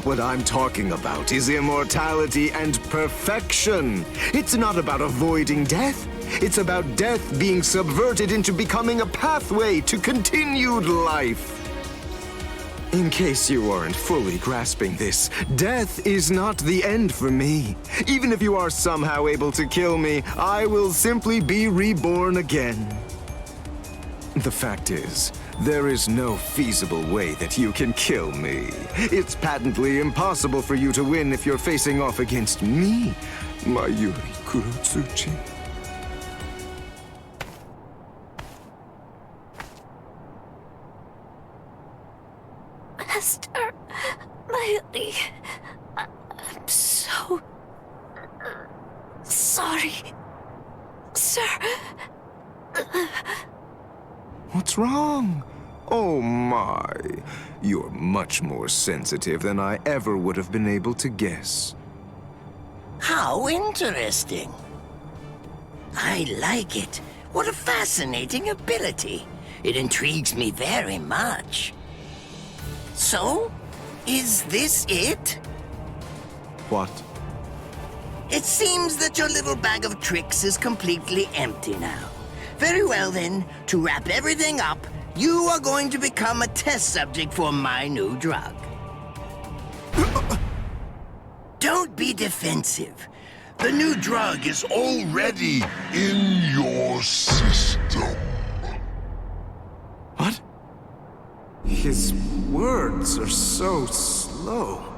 What I'm talking about is immortality and perfection. It's not about avoiding death. It's about death being subverted into becoming a pathway to continued life. In case you aren't fully grasping this, death is not the end for me. Even if you are somehow able to kill me, I will simply be reborn again. The fact is, there is no feasible way that you can kill me. It's patently impossible for you to win if you're facing off against me, Mayuri Kurotsuchi. Master, Mayuri, I'm so sorry, sir. What's wrong? Oh my. You're much more sensitive than I ever would have been able to guess. How interesting. I like it. What a fascinating ability. It intrigues me very much. So, is this it? What? It seems that your little bag of tricks is completely empty now. Very well then, to wrap everything up, you are going to become a test subject for my new drug. Don't be defensive. The new drug is already in your system. What? His words are so slow.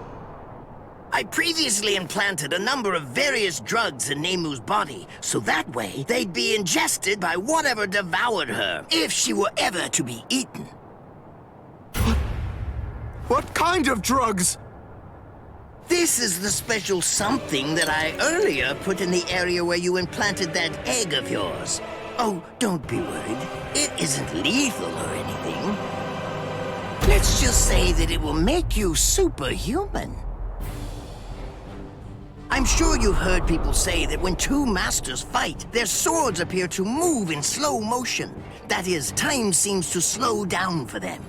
I previously implanted a number of various drugs in Nemu's body, so that way they'd be ingested by whatever devoured her, if she were ever to be eaten. What kind of drugs? This is the special something that I earlier put in the area where you implanted that egg of yours. Oh, don't be worried. It isn't lethal or anything. Let's just say that it will make you superhuman. I'm sure you've heard people say that when two masters fight, their swords appear to move in slow motion. That is, time seems to slow down for them.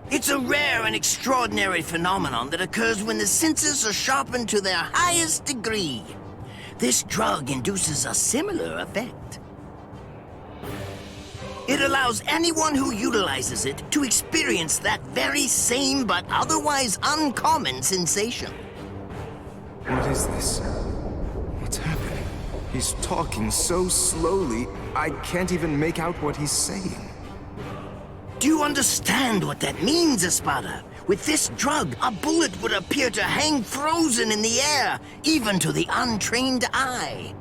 It's a rare and extraordinary phenomenon that occurs when the senses are sharpened to their highest degree. This drug induces a similar effect. It allows anyone who utilizes it to experience that very same but otherwise uncommon sensation. What is this? What's happening? He's talking so slowly, I can't even make out what he's saying. Do you understand what that means, Espada? With this drug, a bullet would appear to hang frozen in the air, even to the untrained eye.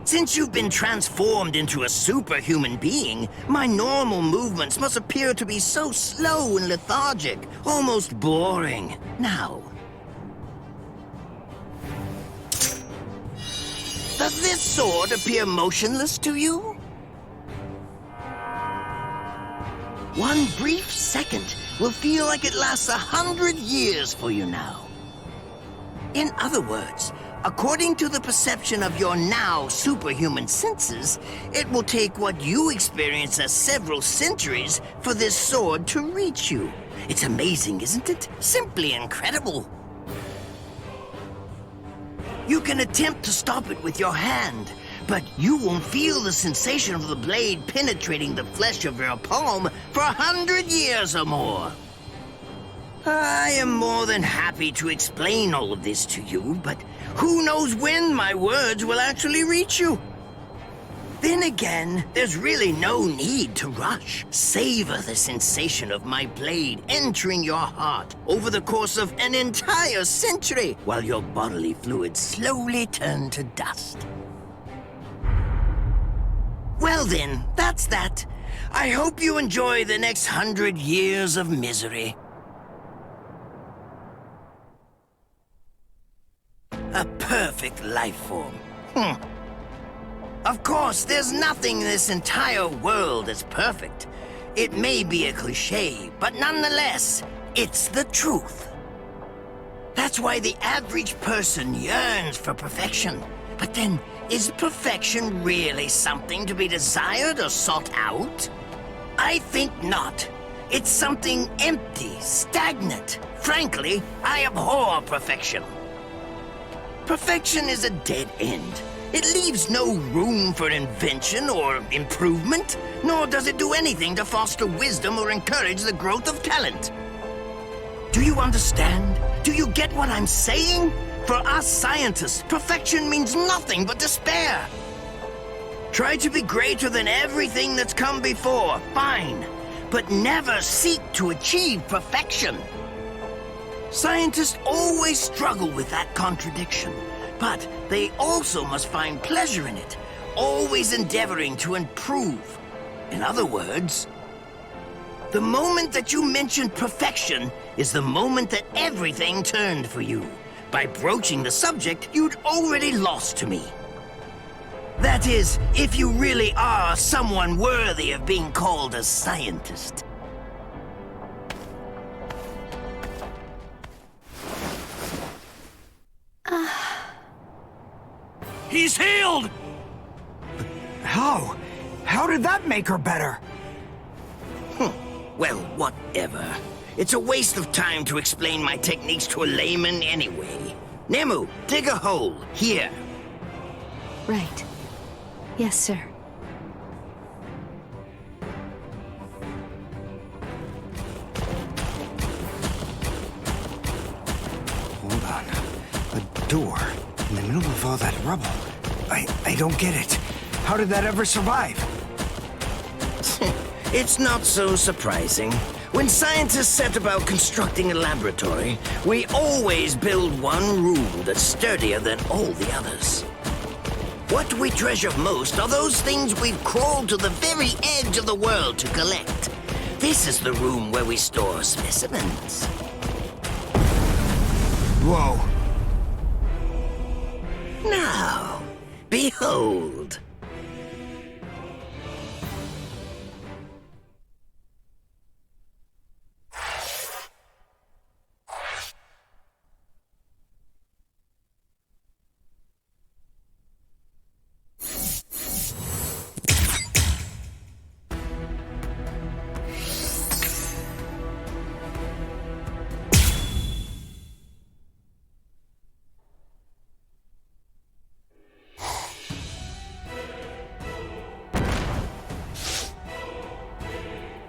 Since you've been transformed into a superhuman being, my normal movements must appear to be so slow and lethargic, almost boring. Now, does this sword appear motionless to you? One brief second will feel like it lasts 100 years for you now. In other words, According to the perception of your now superhuman senses, it will take what you experience as several centuries for this sword to reach you. It's amazing, isn't it? Simply incredible. You can attempt to stop it with your hand, but you won't feel the sensation of the blade penetrating the flesh of your palm for 100 years or more. I am more than happy to explain all of this to you, but who knows when my words will actually reach you? Then again, there's really no need to rush. Savor the sensation of my blade entering your heart over the course of an entire century, while your bodily fluids slowly turn to dust. Well then, that's that. I hope you enjoy the next 100 years of misery. A perfect life form. Of course, there's nothing in this entire world that's perfect. It may be a cliché, but nonetheless, it's the truth. That's why the average person yearns for perfection. But then, is perfection really something to be desired or sought out? I think not. It's something empty, stagnant. Frankly, I abhor perfection. Perfection is a dead end. It leaves no room for invention or improvement, nor does it do anything to foster wisdom or encourage the growth of talent. Do you understand? Do you get what I'm saying? For us scientists, perfection means nothing but despair. Try to be greater than everything that's come before, fine, but never seek to achieve perfection. Scientists always struggle with that contradiction, but they also must find pleasure in it, always endeavoring to improve. In other words, the moment that you mentioned perfection is the moment that everything turned for you. By broaching the subject, you'd already lost to me. That is, if you really are someone worthy of being called a scientist. He's healed! How? How did that make her better? Well, whatever. It's a waste of time to explain my techniques to a layman anyway. Nemu, dig a hole, here. Right. Yes, sir. Hold on. A door in the middle of all that rubble. I don't get it. How did that ever survive? It's not so surprising. When scientists set about constructing a laboratory, we always build one room that's sturdier than all the others. What we treasure most are those things we've crawled to the very edge of the world to collect. This is the room where we store specimens. Whoa. Now, behold.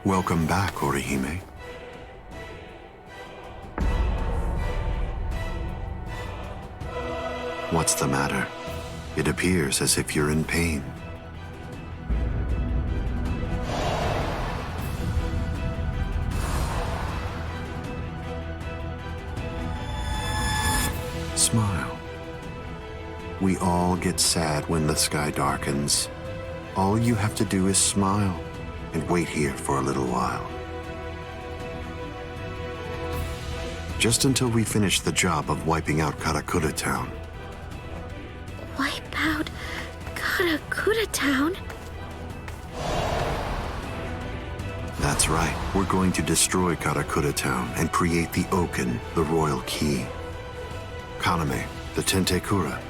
Welcome back, Orihime. What's the matter? It appears as if you're in pain. Smile. We all get sad when the sky darkens. All you have to do is smile and wait here for a little while. Just until we finish the job of wiping out Karakura Town. Wipe out Karakura Town? That's right. We're going to destroy Karakura Town and create the Oaken, the royal key. Kaname, The Tentekura.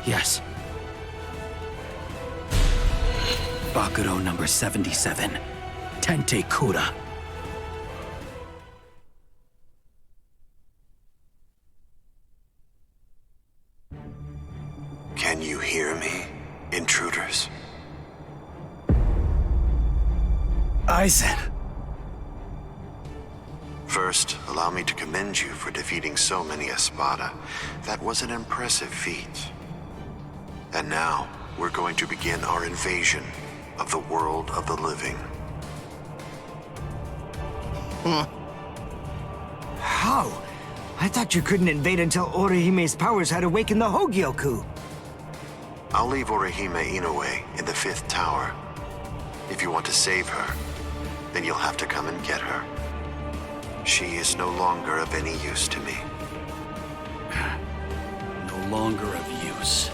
Yes. Bakuro number 77. Tentekura. Can you hear me, intruders? Aizen. First, allow me to commend you for defeating so many Espada. That was an impressive feat. And now, we're going to begin our invasion of the world of the living. How? I thought you couldn't invade until Orihime's powers had awakened the Hogyoku. I'll leave Orihime Inoue in the 5th tower. If you want to save her, then you'll have to come and get her. She is no longer of any use to me. No longer of use.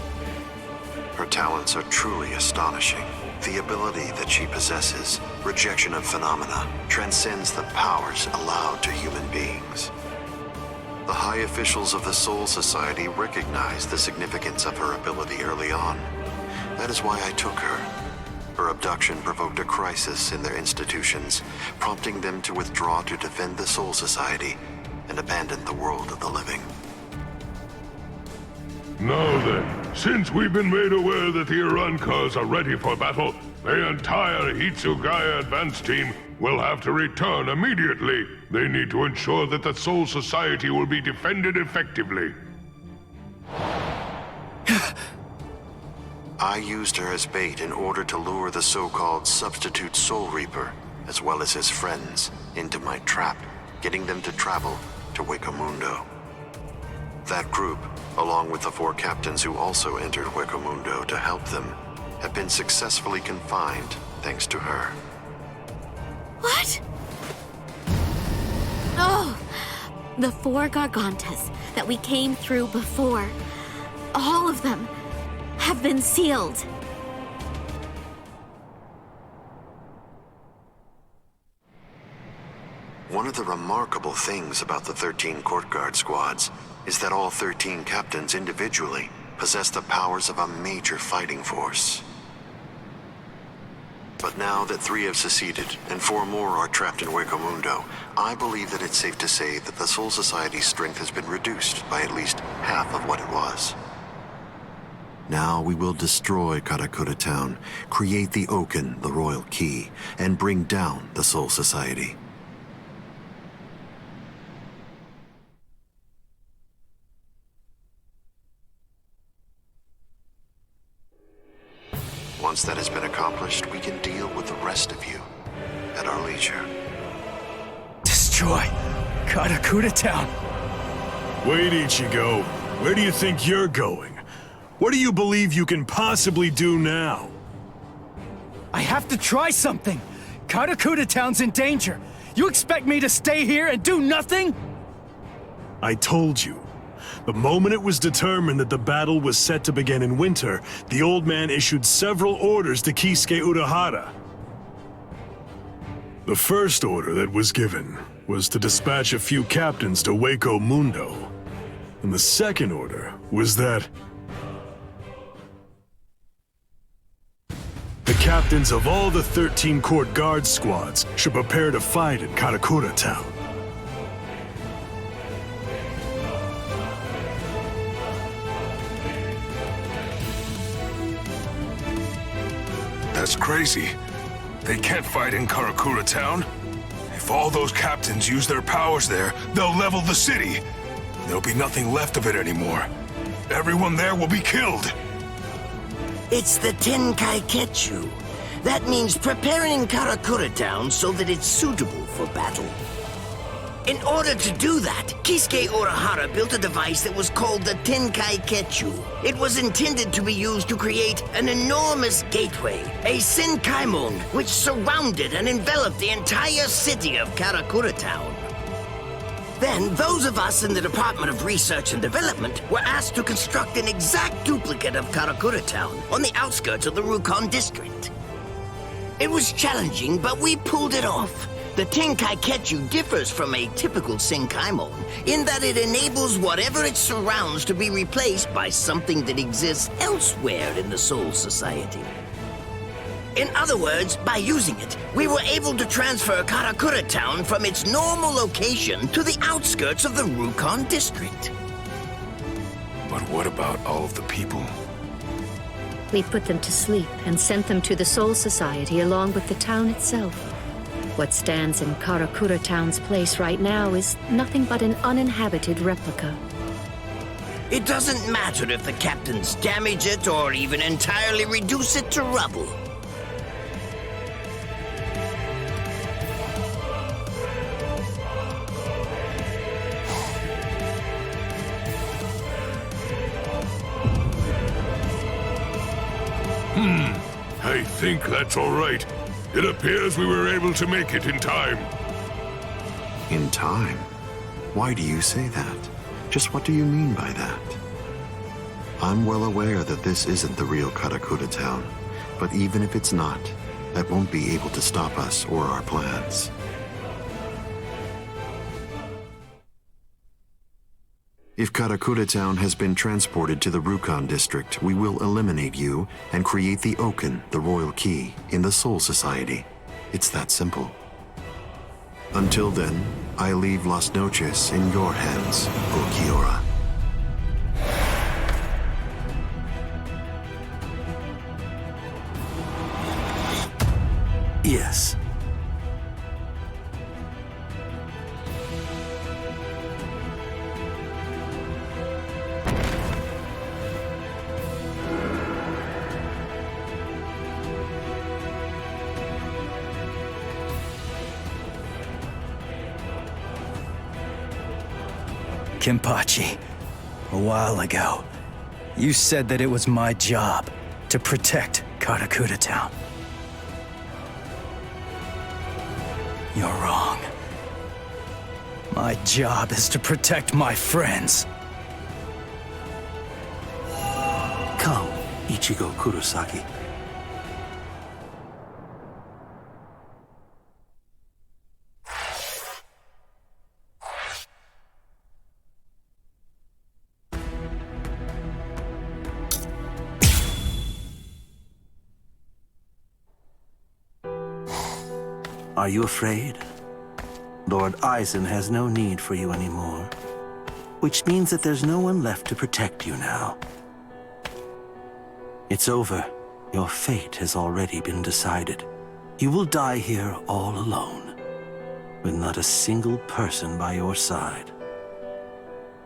Her talents are truly astonishing. The ability that she possesses, rejection of phenomena, transcends the powers allowed to human beings. The high officials of the Soul Society recognized the significance of her ability early on. That is why I took her. Her abduction provoked a crisis in their institutions, prompting them to withdraw to defend the Soul Society and abandon the world of the living. Now then, since we've been made aware that the Urankars are ready for battle, the entire Hitsugaya advance team will have to return immediately. They need to ensure that the Soul Society will be defended effectively. I used her as bait in order to lure the so-called substitute Soul Reaper, as well as his friends, into my trap, getting them to travel to Wakamundo. That group, along with the 4 captains who also entered Wakamundo to help them, have been successfully confined thanks to her. What? Oh, the 4 Gargantas that we came through before. All of them have been sealed. One of the remarkable things about the 13 Court Guard squads is that all 13 captains individually possess the powers of a major fighting force. But now that 3 have seceded and 4 more are trapped in Wakamundo, I believe that it's safe to say that the Soul Society's strength has been reduced by at least half of what it was. Now we will destroy Karakura Town, create the Oaken, the Royal Key, and bring down the Soul Society. Once that has been accomplished, we can deal with the rest of you at our leisure. Destroy Karakura Town. Wait, Ichigo. Where do you think you're going? What do you believe you can possibly do now? I have to try something. Karakura Town's in danger. You expect me to stay here and do nothing? I told you. The moment it was determined that the battle was set to begin in winter, the old man issued several orders to Kisuke Urahara. The first order that was given was to dispatch a few captains to Wakamundo. And the second order was that the captains of all the 13 Court Guard squads should prepare to fight in Karakura Town. That's crazy. They can't fight in Karakura Town. If all those captains use their powers there, they'll level the city. There'll be nothing left of it anymore. Everyone there will be killed. It's the Tenkai-Ketchu. That means preparing Karakura Town so that it's suitable for battle. In order to do that, Kisuke Urahara built a device that was called the Tenkai-Ketchu. It was intended to be used to create an enormous gateway, a Senkaimon, which surrounded and enveloped the entire city of Karakura Town. Then, those of us in the Department of Research and Development were asked to construct an exact duplicate of Karakura Town on the outskirts of the Rukon district. It was challenging, but we pulled it off. The Tenkaiketsu differs from a typical Senkaimon in that it enables whatever it surrounds to be replaced by something that exists elsewhere in the Soul Society. In other words, by using it, we were able to transfer Karakura Town from its normal location to the outskirts of the Rukon district. But what about all of the people? We put them to sleep and sent them to the Soul Society along with the town itself. What stands in Karakura Town's place right now is nothing but an uninhabited replica. It doesn't matter if the captains damage it or even entirely reduce it to rubble. I think that's all right. It appears we were able to make it in time. In time? Why do you say that? Just what do you mean by that? I'm well aware that this isn't the real Karakura Town, but even if it's not, that won't be able to stop us or our plans. If Karakura Town has been transported to the Rukon district, we will eliminate you and create the Oken, the royal key, in the Soul Society. It's that simple. Until then, I leave Las Noches in your hands, Ulquiorra. Yes. Kenpachi, a while ago, you said that it was my job to protect Karakura Town. You're wrong. My job is to protect my friends. Come, Ichigo Kurosaki. Are you afraid? Lord Aizen has no need for you anymore, which means that there's no one left to protect you now. It's over. Your fate has already been decided. You will die here all alone, with not a single person by your side.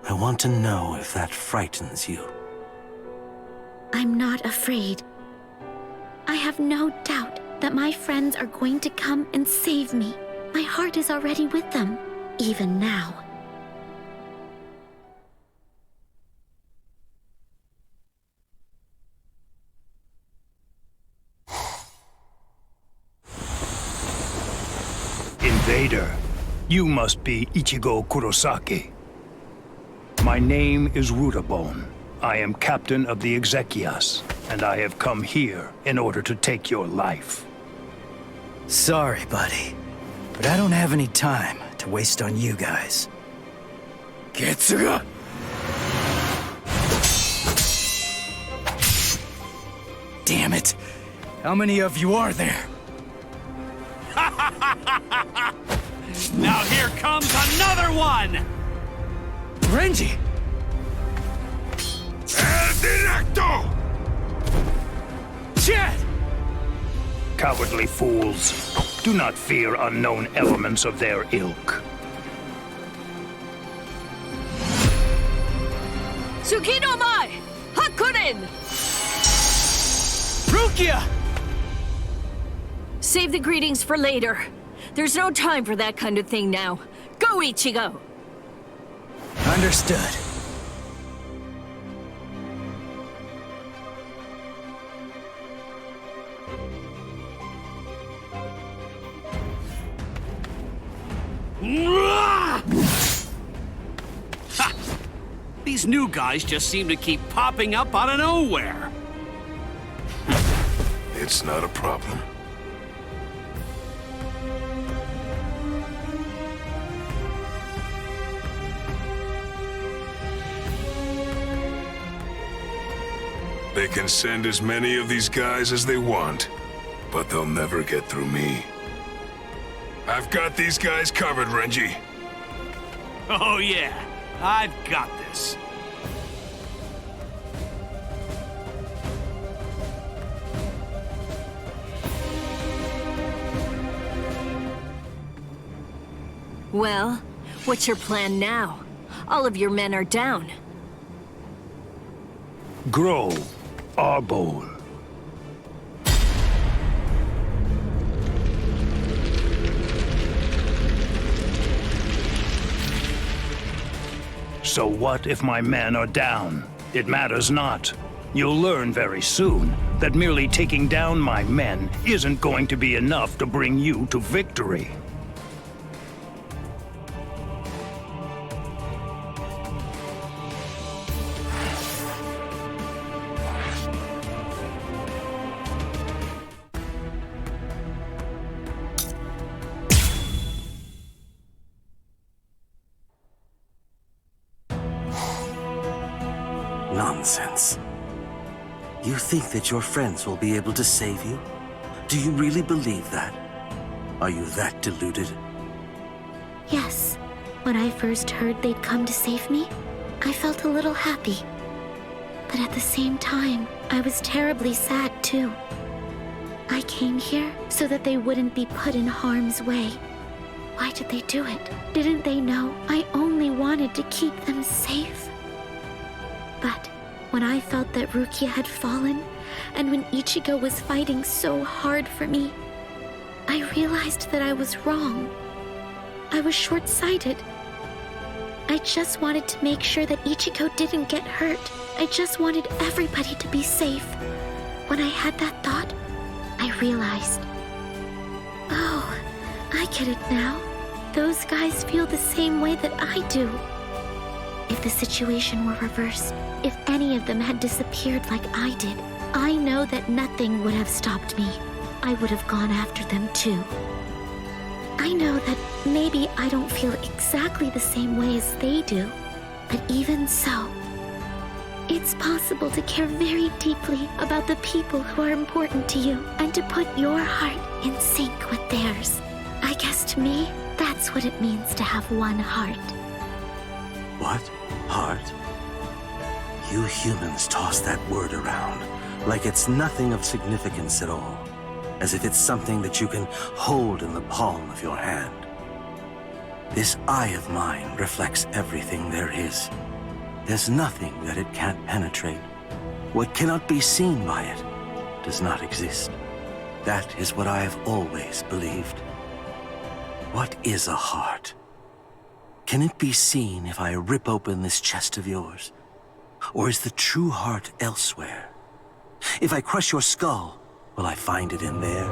I want to know if that frightens you. I'm not afraid. I have no doubt that my friends are going to come and save me. My heart is already with them, even now. Invader, you must be Ichigo Kurosaki. My name is Rudabone. I am captain of the Exequias, and I have come here in order to take your life. Sorry, buddy, but I don't have any time to waste on you guys. Getsuga! Damn it! How many of you are there? Now here comes another one! Renji! El Directo! Chad! Cowardly fools. Do not fear unknown elements of their ilk. Tsukino Mai! Hakurin! Rukia! Save the greetings for later. There's no time for that kind of thing now. Go, Ichigo! Understood. Ha! These new guys just seem to keep popping up out of nowhere. It's not a problem. They can send as many of these guys as they want, but they'll never get through me. I've got these guys covered, Renji. Oh yeah, I've got this. Well, what's your plan now? All of your men are down. Grow, Arbol. So what if my men are down? It matters not. You'll learn very soon that merely taking down my men isn't going to be enough to bring you to victory. Nonsense. You think that your friends will be able to save you? Do you really believe that? Are you that deluded? Yes. When I first heard they'd come to save me, I felt a little happy. But at the same time, I was terribly sad too. I came here so that they wouldn't be put in harm's way. Why did they do it? Didn't they know I only wanted to keep them safe? But when I felt that Rukia had fallen, and when Ichigo was fighting so hard for me, I realized that I was wrong. I was short-sighted. I just wanted to make sure that Ichigo didn't get hurt. I just wanted everybody to be safe. When I had that thought, I realized, oh, I get it now. Those guys feel the same way that I do. If the situation were reversed, if any of them had disappeared like I did, I know that nothing would have stopped me. I would have gone after them too. I know that maybe I don't feel exactly the same way as they do, but even so, it's possible to care very deeply about the people who are important to you and to put your heart in sync with theirs. I guess to me, that's what it means to have one heart. What? Heart? You humans toss that word around like it's nothing of significance at all, as if it's something that you can hold in the palm of your hand. This eye of mine reflects everything there is. There's nothing that it can't penetrate. What cannot be seen by it does not exist. That is what I have always believed. What is a heart? Can it be seen if I rip open this chest of yours? Or is the true heart elsewhere? If I crush your skull, will I find it in there?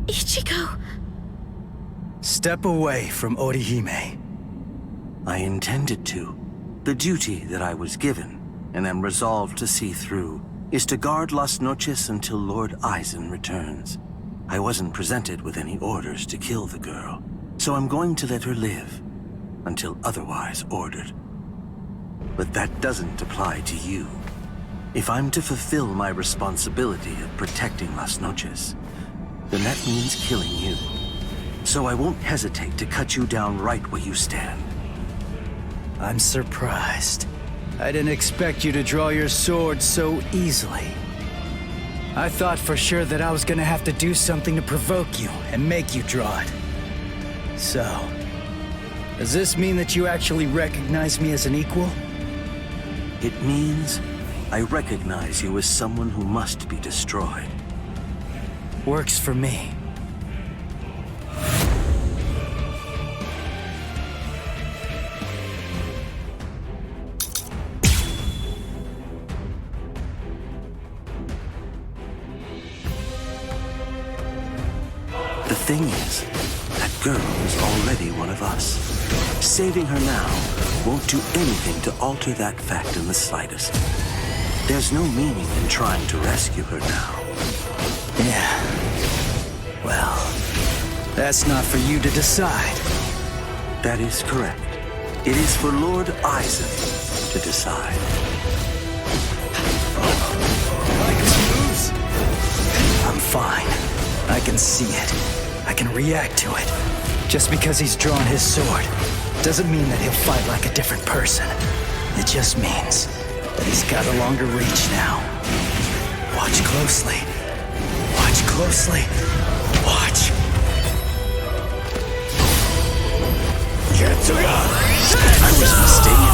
Ichigo! Step away from Orihime. I intended to. The duty that I was given, and am resolved to see through, is to guard Las Noches until Lord Aizen returns. I wasn't presented with any orders to kill the girl, so I'm going to let her live, until otherwise ordered. But that doesn't apply to you. If I'm to fulfill my responsibility of protecting Las Noches, then that means killing you. So I won't hesitate to cut you down right where you stand. I'm surprised. I didn't expect you to draw your sword so easily. I thought for sure that I was gonna have to do something to provoke you and make you draw it. So, does this mean that you actually recognize me as an equal? It means I recognize you as someone who must be destroyed. Works for me. The thing is, that girl is already one of us. Saving her now won't do anything to alter that fact in the slightest. There's no meaning in trying to rescue her now. Yeah. Well, That's not for you to decide. That is correct. It is for Lord Eisen to decide. I'm fine. I can see it. I can react to it. Just because he's drawn his sword doesn't mean that he'll fight like a different person. It just means that he's got a longer reach now. Watch closely. Watch closely. Watch. I was mistaken.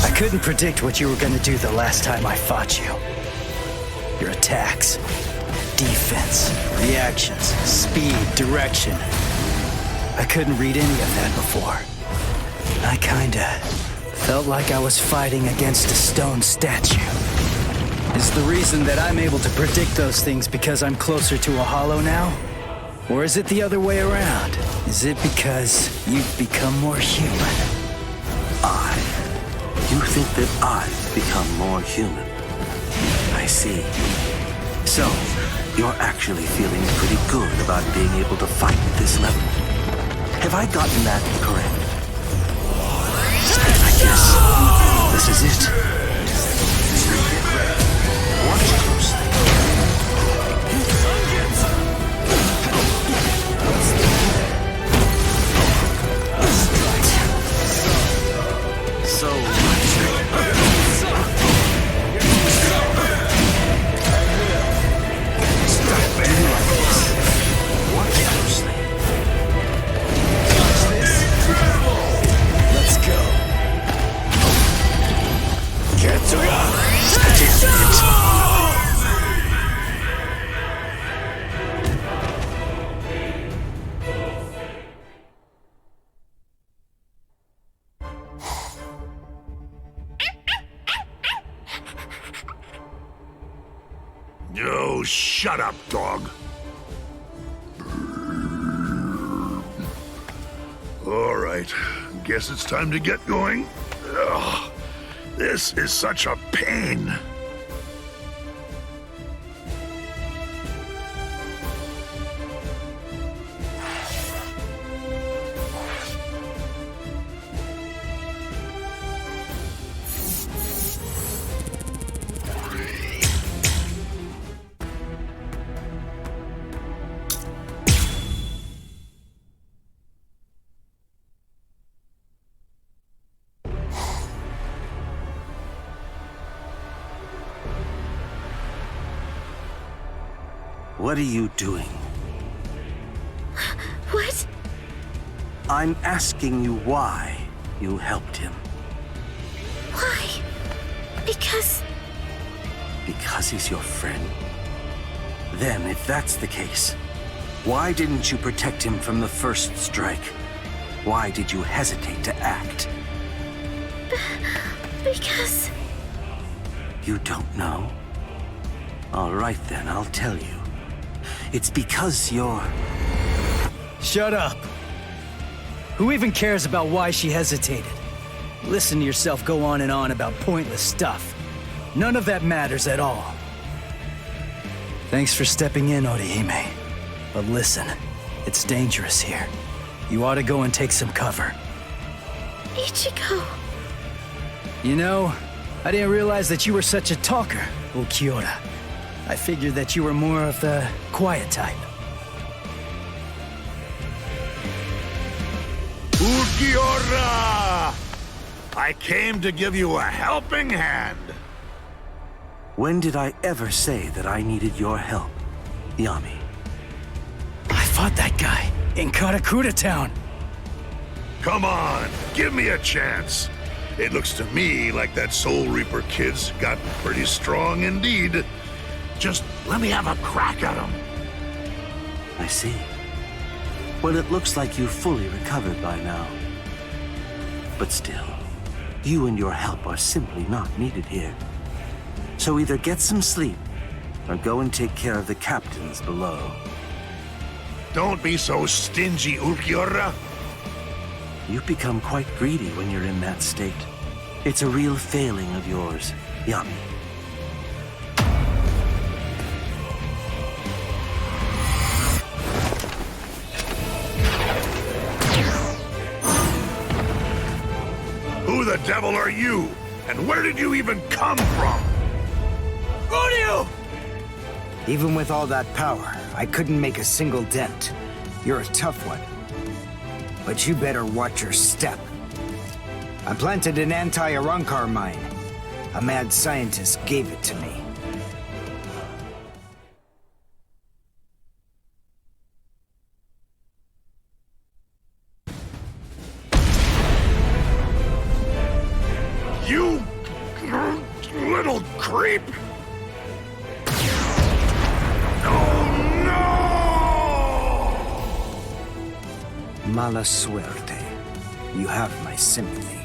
I couldn't predict what you were gonna do the last time I fought you. Your attacks, defense, reactions, speed, direction. I couldn't read any of that before. I kinda felt like I was fighting against a stone statue. Is the reason that I'm able to predict those things because I'm closer to a hollow now? Or is it the other way around? Is it because you've become more human? You think that I've become more human? I see. So, you're actually feeling pretty good about being able to fight at this level. Have I gotten that correct? I guess this is it. Watch closely. So let's go. Oh, shut up, dog. All right, guess it's time to get going. Ugh, this is such a pain. What are you doing? What? I'm asking you why you helped him. Why? Because he's your friend? Then, if that's the case, why didn't you protect him from the first strike? Why did you hesitate to act? Because... You don't know? All right then, I'll tell you. It's because you're... Shut up! Who even cares about why she hesitated? Listen to yourself go on and on about pointless stuff. None of that matters at all. Thanks for stepping in, Orihime. But listen, it's dangerous here. You ought to go and take some cover. Ichigo... You know, I didn't realize that you were such a talker, Ulquiorra. I figured that you were more of the quiet type. Ulquiorra! I came to give you a helping hand. When did I ever say that I needed your help, Yami? I fought that guy in Karakura Town. Come on, give me a chance. It looks to me like that Soul Reaper kid's got pretty strong indeed. Just let me have a crack at him. I see. Well, it looks like you've fully recovered by now. But still, you and your help are simply not needed here. So either get some sleep, or go and take care of the captains below. Don't be so stingy, Ulquiorra. You become quite greedy when you're in that state. It's a real failing of yours, Yami. devil are you? And where did you even come from? Ryu! Even with all that power, I couldn't make a single dent. You're a tough one. But you better watch your step. I planted an anti-Arankar mine. A mad scientist gave it to me. You little creep! Mala suerte. You have my sympathy.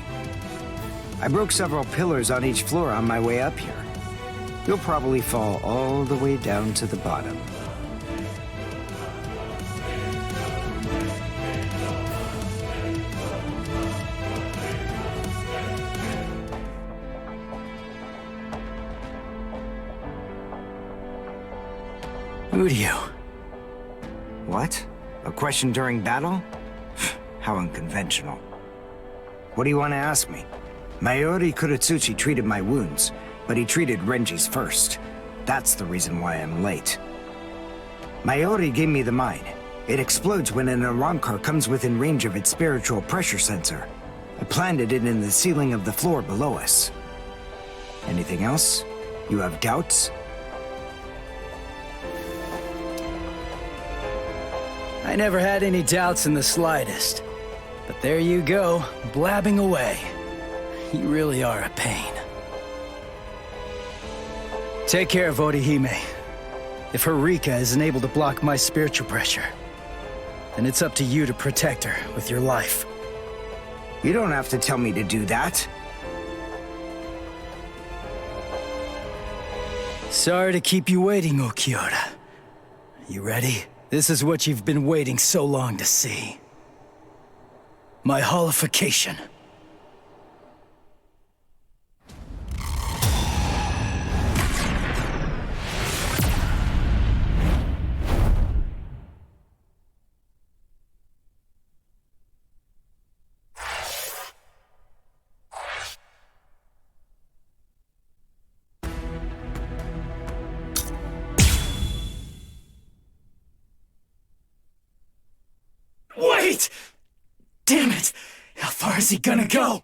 I broke several pillars on each floor on my way up here. You'll probably fall all the way down to the bottom. Udio. What? A question during battle? How unconventional. What do you want to ask me? Mayuri Kuratsuchi treated my wounds, but he treated Renji's first. That's the reason why I'm late. Mayuri gave me the mine. It explodes when an Arankar comes within range of its spiritual pressure sensor. I planted it in the ceiling of the floor below us. Anything else? You have doubts? I never had any doubts in the slightest. But there you go, blabbing away. You really are a pain. Take care of Orihime. If her Rika isn't able to block my spiritual pressure, then it's up to you to protect her with your life. You don't have to tell me to do that. Sorry to keep you waiting, Okiura. You ready? This is what you've been waiting so long to see. My holification. Wait! Damn it! How far is he gonna go?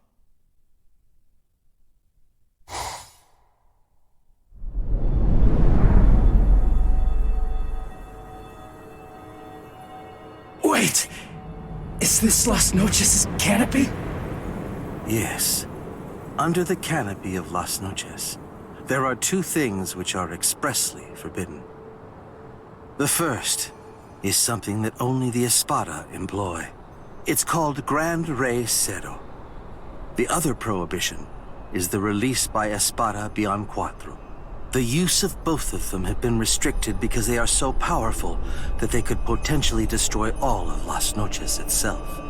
Wait! Is this Las Noches' canopy? Yes. Under the canopy of Las Noches, there are two things which are expressly forbidden. The first is something that only the Espada employ. It's called Grand Rey Cero. The other prohibition is the release by Espada beyond Cuatro. The use of both of them have been restricted because they are so powerful that they could potentially destroy all of Las Noches itself.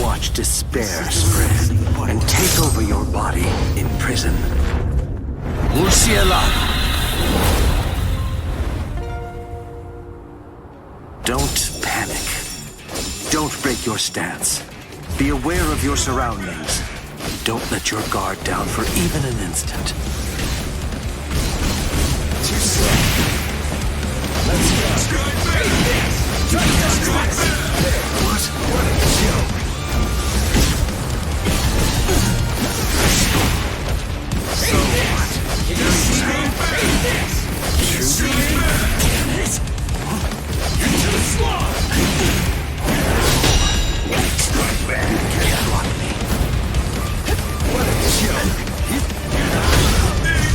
Watch despair spread and take over your body in prison. Murcielago! Don't panic. Don't break your stance. Be aware of your surroundings. Don't let your guard down for even an instant. Too slow. Let's go. What a joke. So what? Damn it! Into the slot! Strike back! You can't block me. What a joke!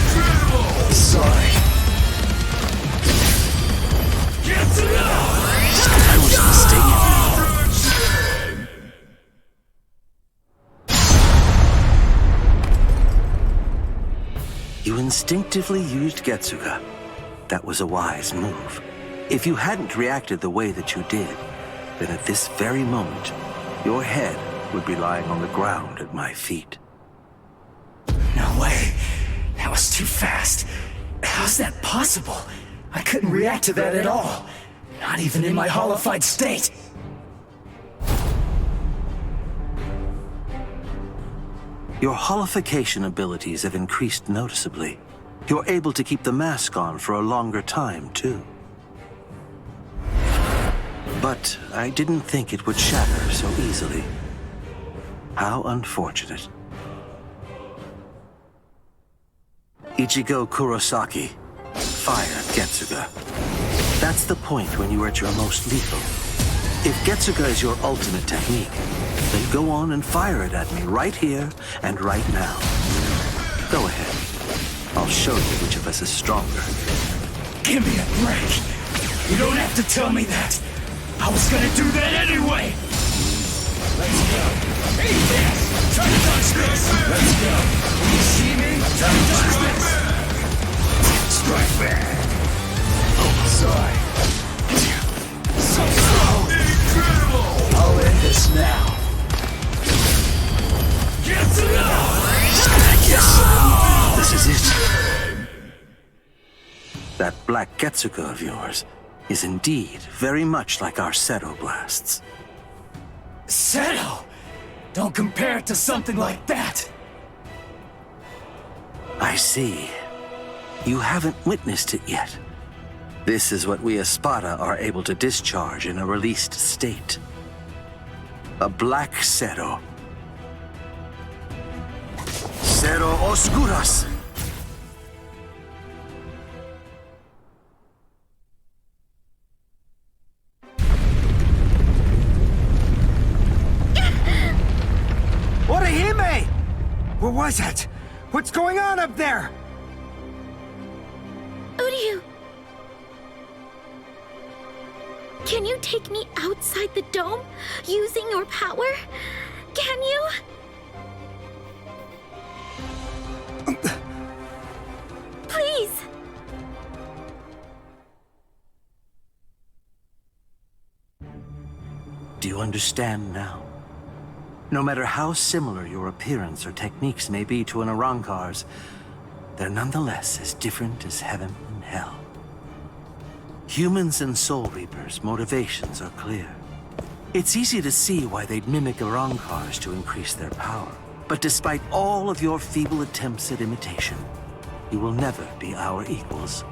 Incredible! Sorry. Get to know! I was mistaken. You instinctively used Getsuga. That was a wise move. If you hadn't reacted the way that you did, then at this very moment, your head would be lying on the ground at my feet. No way. That was too fast. How's that possible? I couldn't react to that at all. Not even in my hollified state. Your holification abilities have increased noticeably. You're able to keep the mask on for a longer time, too. But I didn't think it would shatter so easily. How unfortunate. Ichigo Kurosaki, fire Getsuga. That's the point when you are at your most lethal. If Getsuga is your ultimate technique, then go on and fire it at me right here and right now. Go ahead. I'll show you which of us is stronger. Give me a break. You don't have to tell me that. I was gonna do that anyway. Let's go. Eat this! Try to touch this! Let's go! You see me? Try to touch this! Strike back! Oh, sorry. So slow! Incredible! I'll end this now. Get to Yes! This is it. That black Getsuga of yours is indeed very much like our Seto blasts. Seto! Don't compare it to something like that! I see. You haven't witnessed it yet. This is what we Espada are able to discharge in a released state. A black Seto. Seto Oscuras! Orihime! What was it? What's going on up there? Uryu! Can you take me outside the dome using your power? Can you? Please! Do you understand now? No matter how similar your appearance or techniques may be to an Arrancar's, they're nonetheless as different as heaven and hell. Humans and Soul Reapers' motivations are clear. It's easy to see why they'd mimic Arrancars to increase their power. But despite all of your feeble attempts at imitation, you will never be our equals.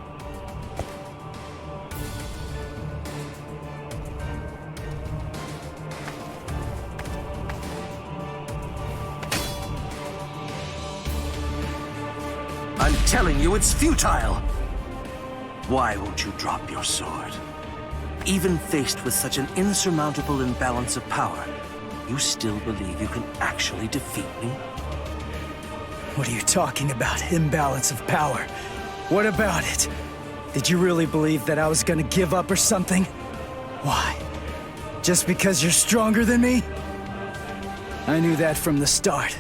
I'm telling you, it's futile! Why won't you drop your sword? Even faced with such an insurmountable imbalance of power, you still believe you can actually defeat me? What are you talking about, imbalance of power? What about it? Did you really believe that I was gonna give up or something? Why? Just because you're stronger than me? I knew that from the start.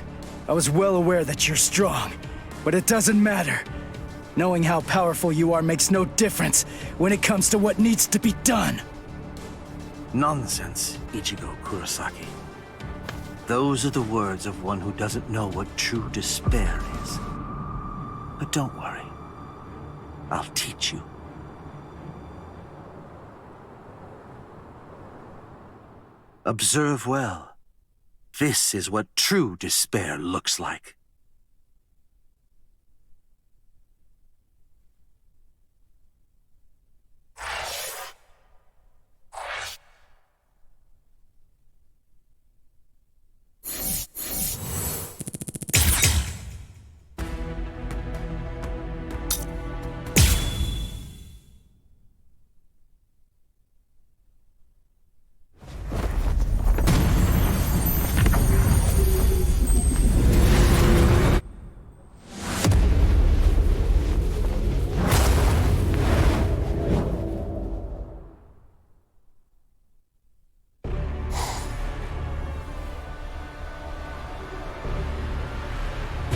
I was well aware that you're strong, but it doesn't matter. Knowing how powerful you are makes no difference when it comes to what needs to be done. Nonsense, Ichigo Kurosaki. Those are the words of one who doesn't know what true despair is. But don't worry. I'll teach you. Observe well. This is what true despair looks like.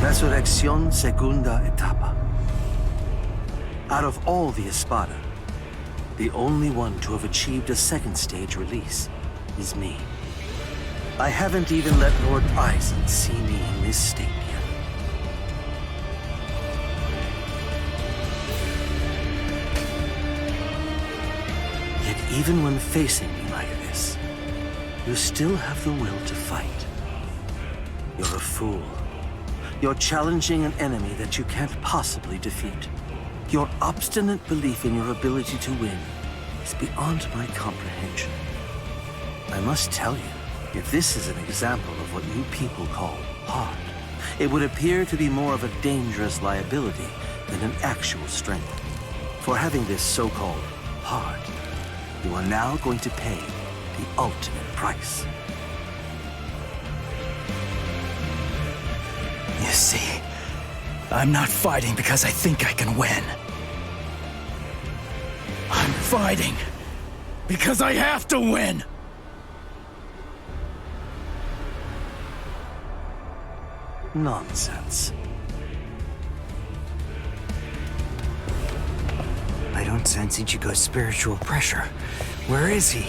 Resurrección Segunda Etapa. Out of all the Espada, the only one to have achieved a second stage release is me. I haven't even let Lord Aizen see me in this state yet. Yet even when facing me like this, you still have the will to fight. You're a fool. You're challenging an enemy that you can't possibly defeat. Your obstinate belief in your ability to win is beyond my comprehension. I must tell you, if this is an example of what you people call heart, it would appear to be more of a dangerous liability than an actual strength. For having this so-called heart, you are now going to pay the ultimate price. You see, I'm not fighting because I think I can win. I'm fighting because I have to win! Nonsense. I don't sense Ichigo's spiritual pressure. Where is he?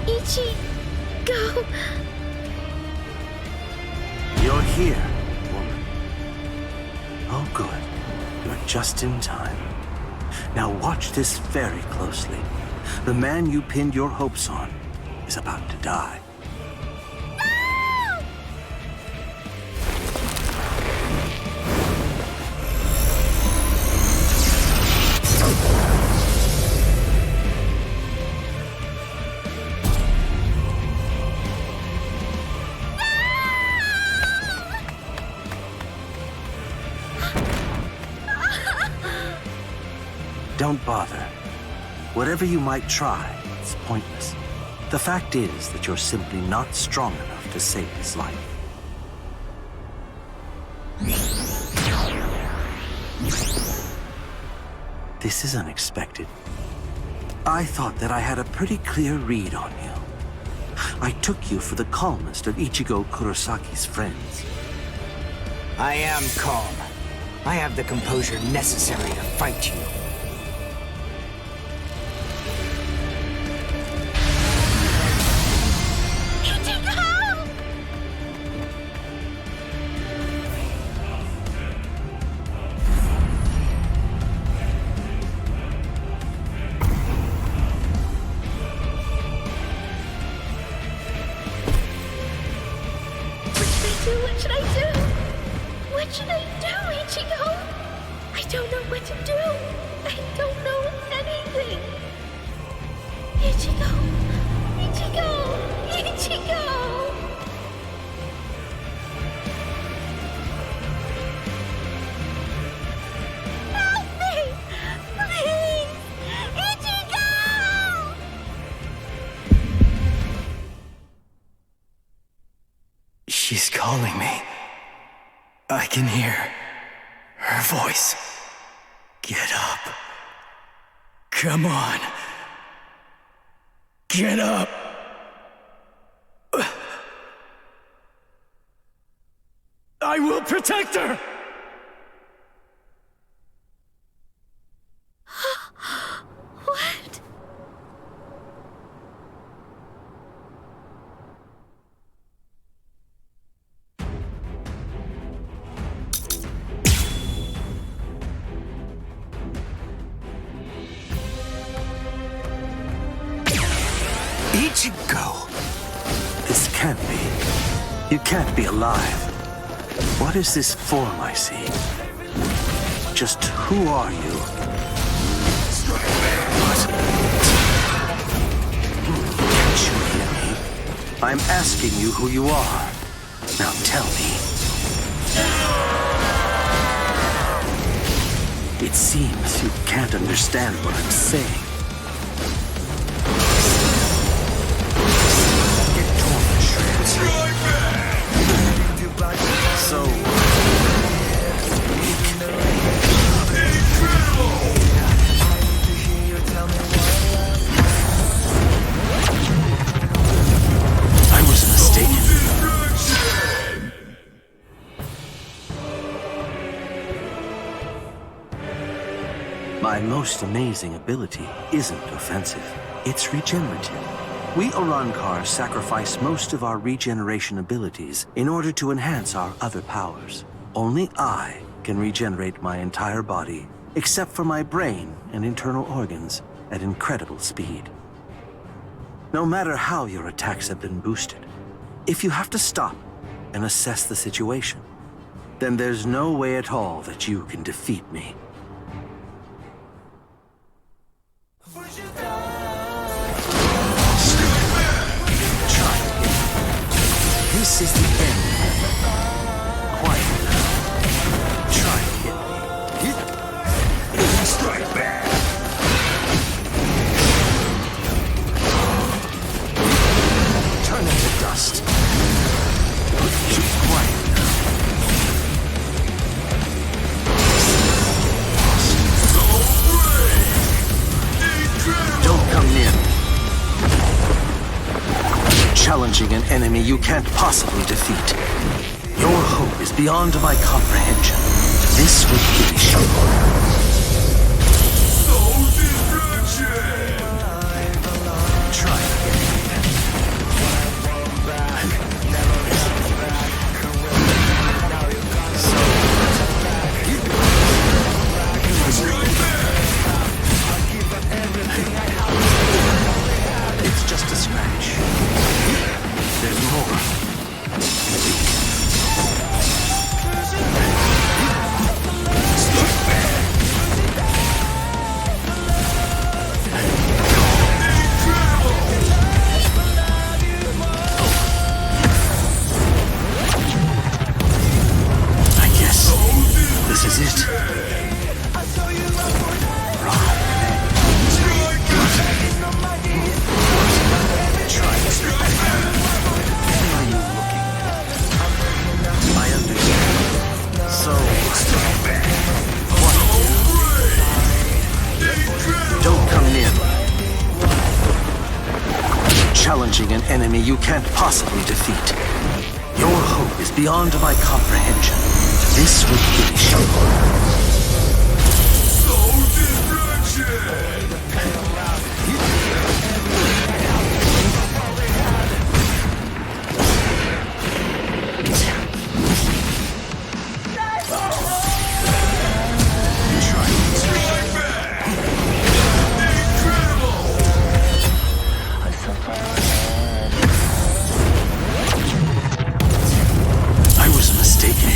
Ichigo! You're here, woman. Oh, good. You're just in time. Now watch this very closely. The man you pinned your hopes on is about to die. Don't bother. Whatever you might try, it's pointless. The fact is that you're simply not strong enough to save his life. This is unexpected. I thought that I had a pretty clear read on you. I took you for the calmest of Ichigo Kurosaki's friends. I am calm. I have the composure necessary to fight you. What should I do, Ichigo? I don't know what to do. I don't know anything. Ichigo! Ichigo! Ichigo! Help me! Please! Ichigo! She's calling me. I can hear her voice. Get up. Come on. Get up. I will protect her! What? Ichigo! This can't be. You can't be alive. What is this form I see? Just who are you? What? Can't you hear me? I'm asking you who you are. Now tell me. It seems you can't understand what I'm saying. So I was mistaken. My My most amazing ability isn't offensive. It's regenerative. We Urankars sacrifice most of our regeneration abilities in order to enhance our other powers. Only I can regenerate my entire body, except for my brain and internal organs, at incredible speed. No matter how your attacks have been boosted, if you have to stop and assess the situation, then there's no way at all that you can defeat me. This is the end. Quiet. Try to hit me. Strike back. Turn into dust. Keep quiet. Don't come near me. Challenging an enemy you can't possibly defeat. Your hope is beyond my comprehension. This will finish you. Try again. It's just a scratch. There's more. I guess this is it. Don't come near me. Challenging an enemy you can't possibly defeat. Your hope is beyond my comprehension. This will finish you. I was mistaken.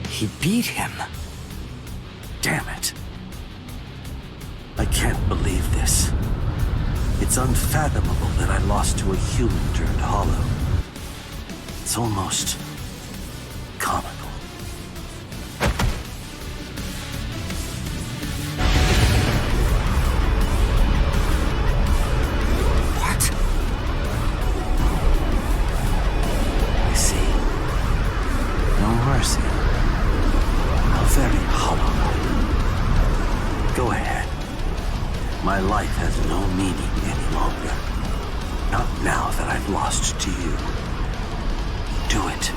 He beat him. Damn it. I can't believe this. It's unfathomable that I lost to a human turned hollow. It's almost comical. What? I see. No mercy. A very hollow life. Go ahead. My life has no meaning any longer. Not now that I've lost to you. Do it.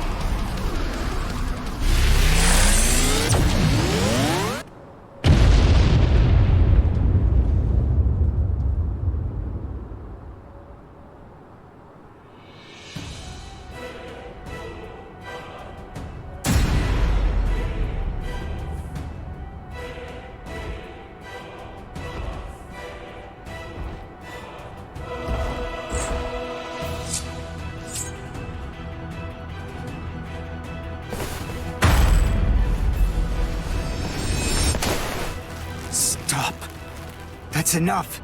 That's enough.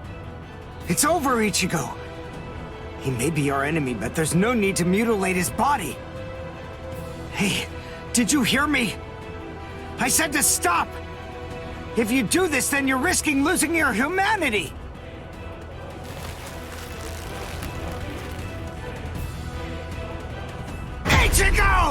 It's over, Ichigo. He may be our enemy, but there's no need to mutilate his body. Hey, did you hear me? I said to stop! If you do this, then you're risking losing your humanity! Ichigo!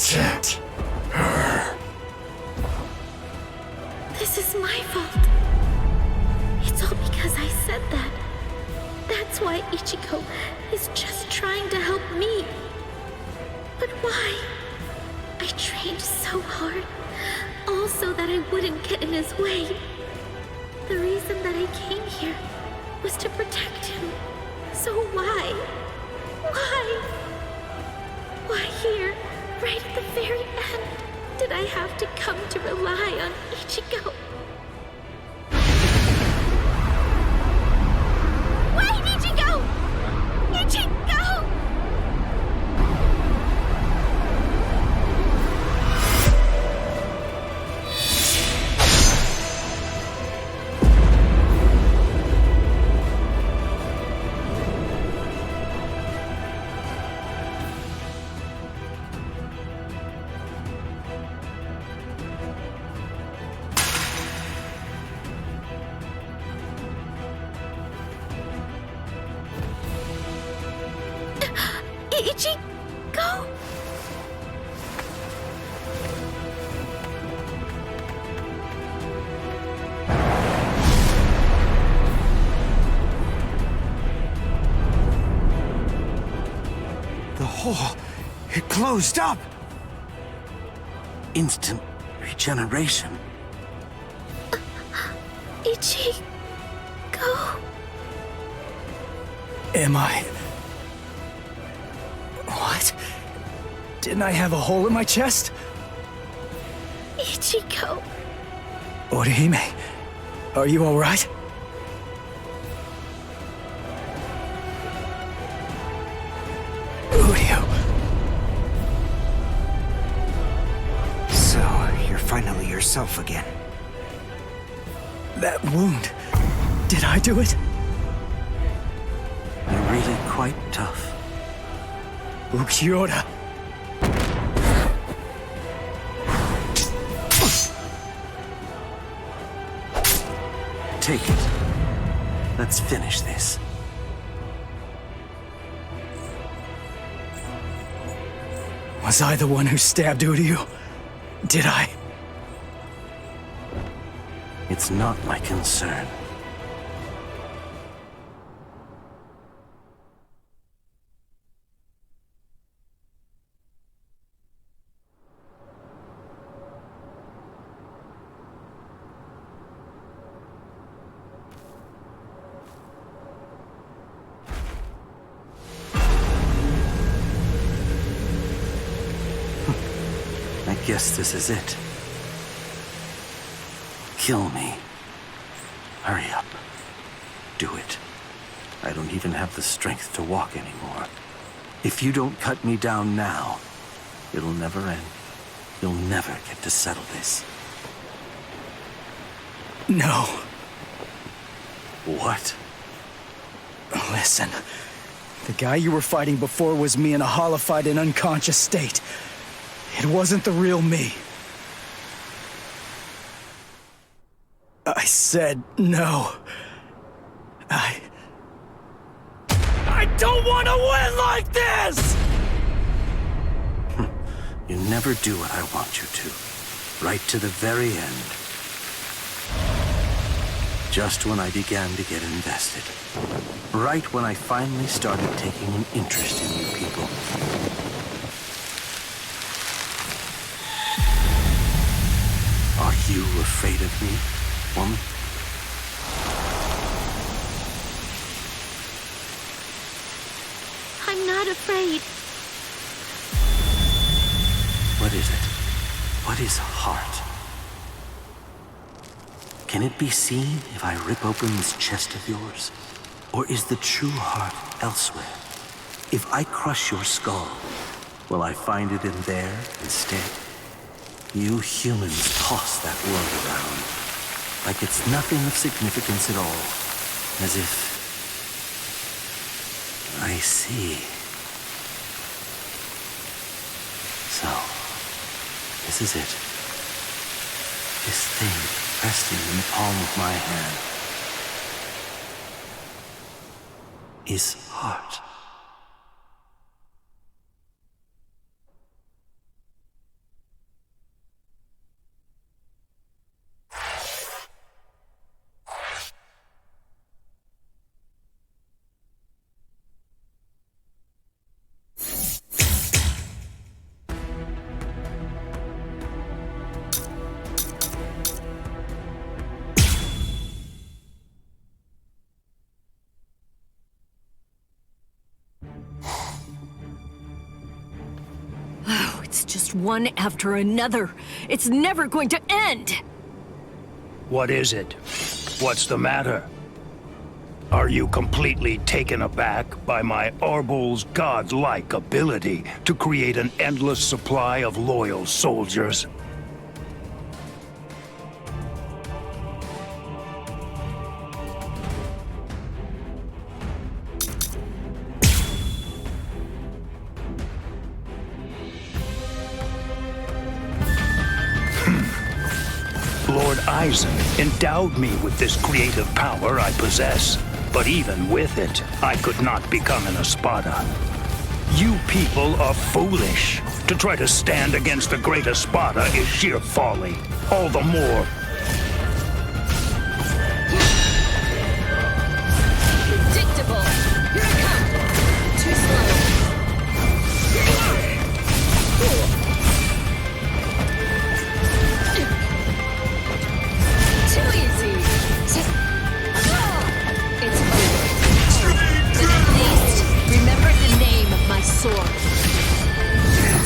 Protect her. This is my fault. It's all because I said that. That's why Ichigo is just trying to help me. But why? I trained so hard, all so that I wouldn't get in his way. The reason that I came here was to protect him. So why? Why? Why here, right at the very end, did I have to come to rely on Ichigo? Wait, Ichigo! Ichigo! Ichigo? The hole, it closed up. Instant regeneration. Ichigo? Am I? What? Didn't I have a hole in my chest? Ichigo. Orihime, are you alright? Uryu. So, you're finally yourself again. That wound, did I do it? You're really quite tough. Ukiura. Take it. Let's finish this. Was I the one who stabbed Uryu? Did I? It's not my concern. I guess this is it. Kill me. Hurry up. Do it. I don't even have the strength to walk anymore. If you don't cut me down now, it'll never end. You'll never get to settle this. No. What? Listen. The guy you were fighting before was me in a holified and unconscious state. It wasn't the real me. I said no. I don't want to win like this! You never do what I want you to. Right to the very end. Just when I began to get invested. Right when I finally started taking an interest in you people. Are you afraid of me, woman? I'm not afraid. What is it? What is heart? Can it be seen if I rip open this chest of yours? Or is the true heart elsewhere? If I crush your skull, will I find it in there instead? You humans toss that world around, like it's nothing of significance at all, as if... I see. So, this is it. This thing resting in the palm of my hand is heart. It's just one after another. It's never going to end! What is it? What's the matter? Are you completely taken aback by my Arbul's godlike ability to create an endless supply of loyal soldiers? Lord Eisen endowed me with this creative power I possess, but even with it, I could not become an Espada. You people are foolish. To try to stand against the great Espada is sheer folly. All the more. Predictable! Here I come! Too slow. Here you are! Too easy! It's over. But at least, remember the name of my sword.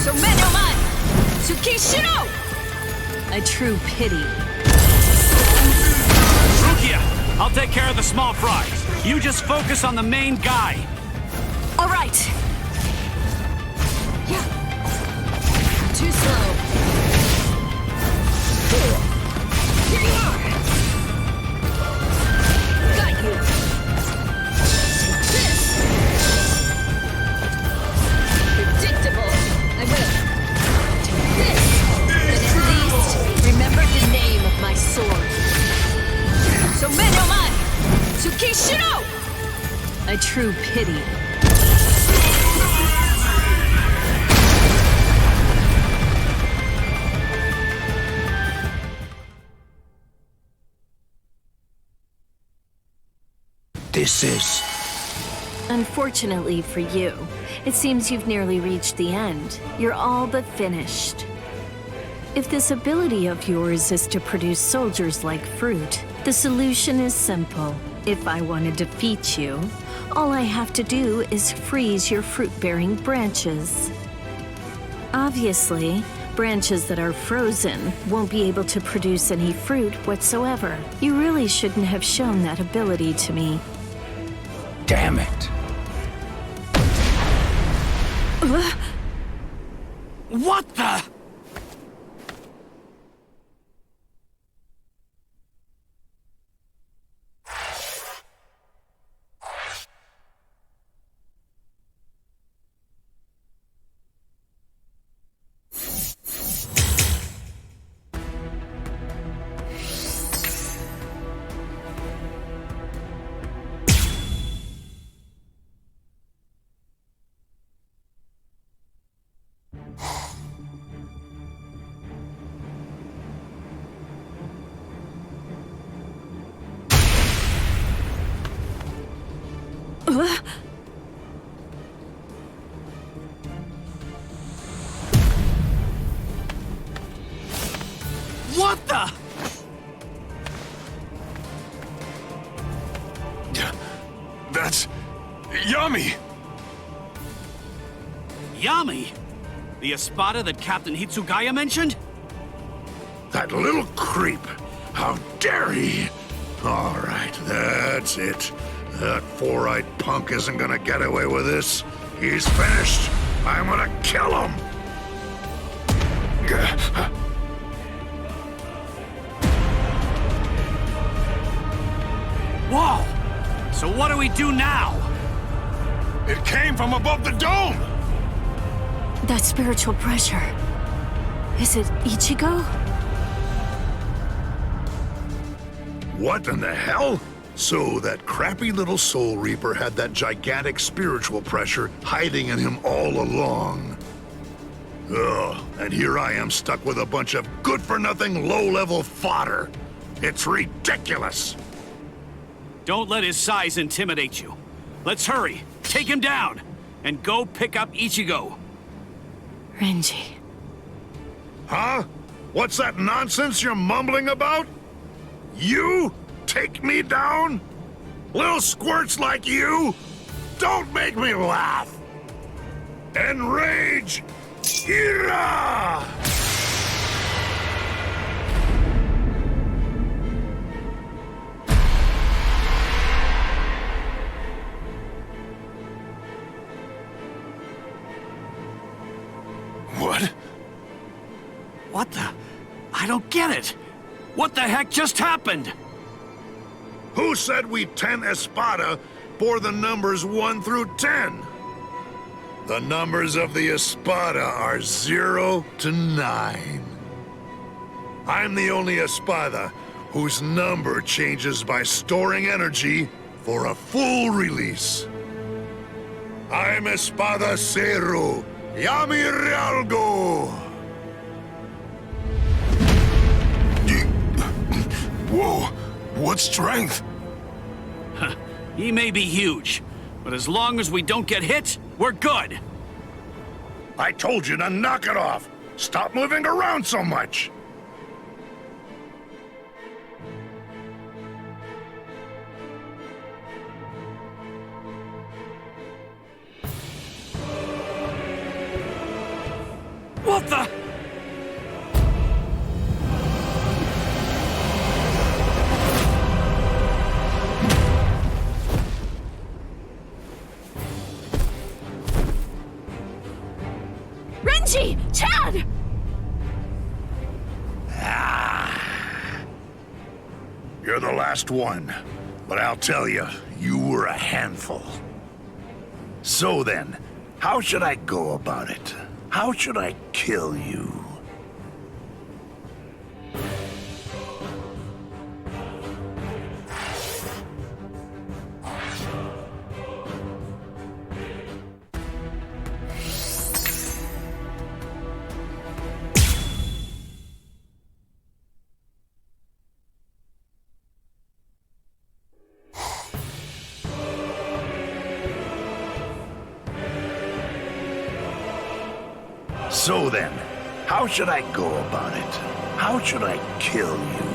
Somenoman! Tsukishiro! A true pity. Rukia, I'll take care of the small fries. You just focus on the main guy. All right. Yeah. Too slow. Here you are. Got you. Take this. Predictable. I will. Take this. Then at least remember the name of my sword. Somenoman! Tsukishiro! A true pity. This is... Unfortunately for you, it seems you've nearly reached the end. You're all but finished. If this ability of yours is to produce soldiers like fruit, the solution is simple. If I want to defeat you, all I have to do is freeze your fruit-bearing branches. Obviously, branches that are frozen won't be able to produce any fruit whatsoever. You really shouldn't have shown that ability to me. Damn it. What the? What the? That's... Yami! Yami? The Espada that Captain Hitsugaya mentioned? That little creep! How dare he! All right, that's it. That four-eyed punk isn't gonna get away with this. He's finished. I'm gonna kill him! Whoa! So what do we do now? It came from above the dome! That spiritual pressure. Is it Ichigo? What in the hell? So that crappy little Soul Reaper had that gigantic spiritual pressure hiding in him all along. Ugh, and here I am stuck with a bunch of good-for-nothing low-level fodder. It's ridiculous! Don't let his size intimidate you. Let's hurry, take him down, and go pick up Ichigo. Renji. Huh? What's that nonsense you're mumbling about? You? Take me down? Little squirts like you? Don't make me laugh! Enrage! Hira! What? What the? I don't get it. What the heck just happened? Who said we 10 Espada bore the numbers 1 through 10? The numbers of the Espada are 0 to 9. I'm the only Espada whose number changes by storing energy for a full release. I'm Espada Zero, Yami Realgo! Whoa, what strength? He may be huge, but as long as we don't get hit, we're good. I told you to knock it off! Stop moving around so much! What the? Renji! Chad! You're the last one, but I'll tell you, you were a handful. So then, how should I go about it? How should I kill you? So then, how should I go about it? How should I kill you?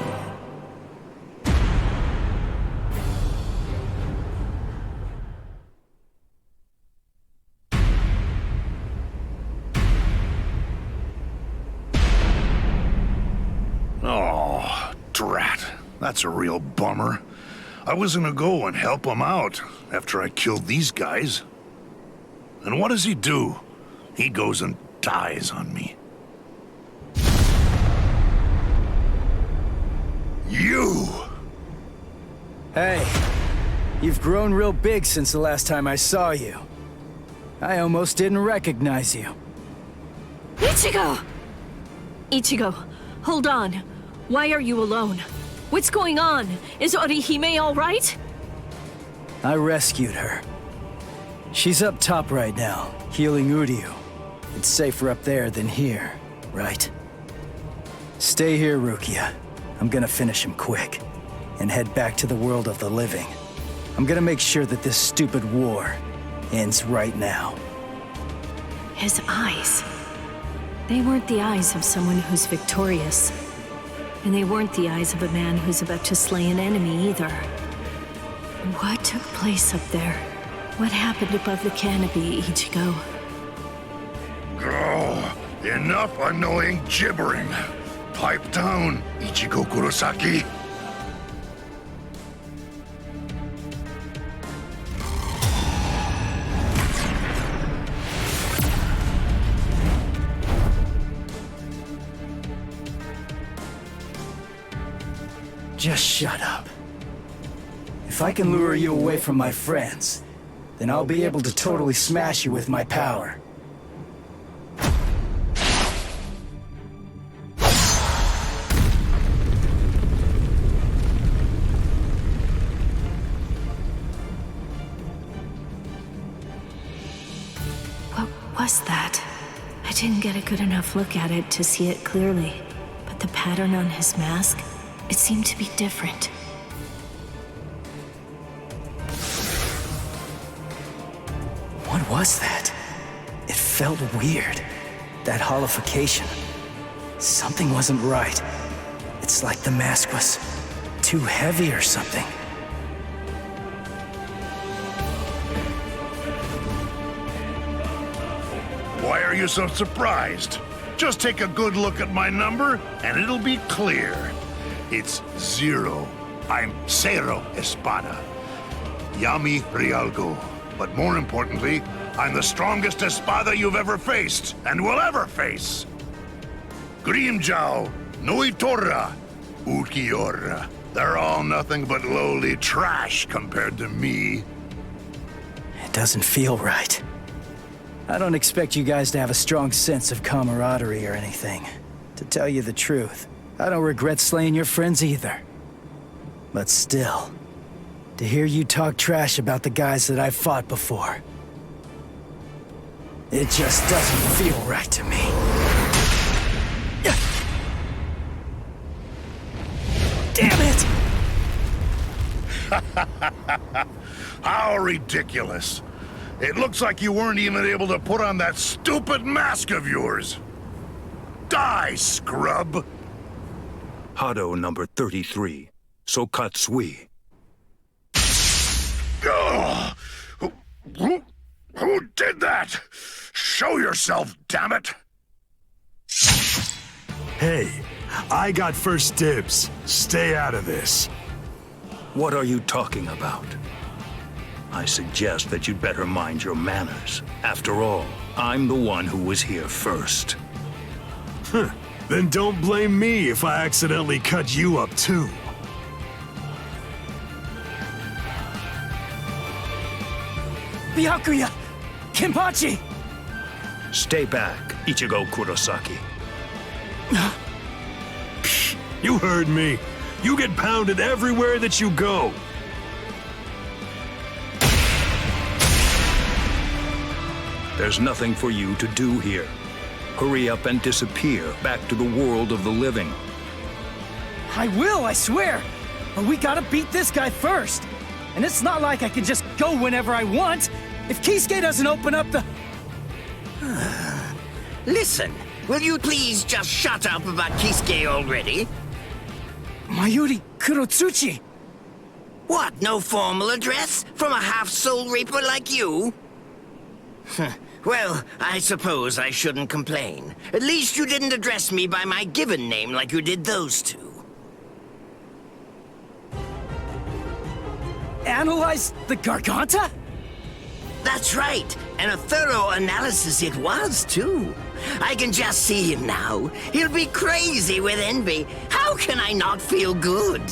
Oh, drat. That's a real bummer. I was gonna go and help him out after I killed these guys. And what does he do? He goes and dies on me. You! Hey, you've grown real big since the last time I saw you. I almost didn't recognize you. Ichigo! Ichigo, hold on. Why are you alone? What's going on? Is Orihime all right? I rescued her. She's up top right now, healing Uryu. It's safer up there than here, right? Stay here, Rukia. I'm gonna finish him quick, and head back to the world of the living. I'm gonna make sure that this stupid war ends right now. His eyes. They weren't the eyes of someone who's victorious. And they weren't the eyes of a man who's about to slay an enemy either. What took place up there? What happened above the canopy, Ichigo? Oh, enough annoying gibbering. Pipe down, Ichigo Kurosaki. Just shut up. If I can lure you away from my friends, then I'll be able to totally smash you with my power. What was that? I didn't get a good enough look at it to see it clearly, but the pattern on his mask, it seemed to be different. What was that? It felt weird. That holification. Something wasn't right. It's like the mask was too heavy or something. Why are are you so surprised? Just take a good look at my number, and it'll be clear. It's 0. I'm Cero Espada. Yami Rialgo. But more importantly, I'm the strongest Espada you've ever faced, and will ever face. Grimjao, Nuitorra, Ukiora. They're all nothing but lowly trash compared to me. It doesn't feel right. I don't expect you guys to have a strong sense of camaraderie or anything. To tell you the truth, I don't regret slaying your friends either. But still, to hear you talk trash about the guys that I've fought before, it just doesn't feel right to me. Damn it! How ridiculous. It looks like you weren't even able to put on that stupid mask of yours. Die, scrub! Hado number 33, Sokatsui. Ugh. Who did that? Show yourself, damn it! Hey, I got first dibs. Stay out of this. What are you talking about? I suggest that you'd better mind your manners. After all, I'm the one who was here first. Then don't blame me if I accidentally cut you up too. Byakuya! Kenpachi! Stay back, Ichigo Kurosaki. You heard me. You get pounded everywhere that you go. There's nothing for you to do here. Hurry up and disappear back to the world of the living. I will, I swear! But we gotta beat this guy first! And it's not like I can just go whenever I want! If Kisuke doesn't open up the... Listen, will you please just shut up about Kisuke already? Mayuri Kurotsuchi! What, no formal address? From a half-soul reaper like you? Well, I suppose I shouldn't complain. At least you didn't address me by my given name like you did those two. Analyze the Garganta? That's right, and a thorough analysis it was, too. I can just see him now. He'll be crazy with envy. How can I not feel good?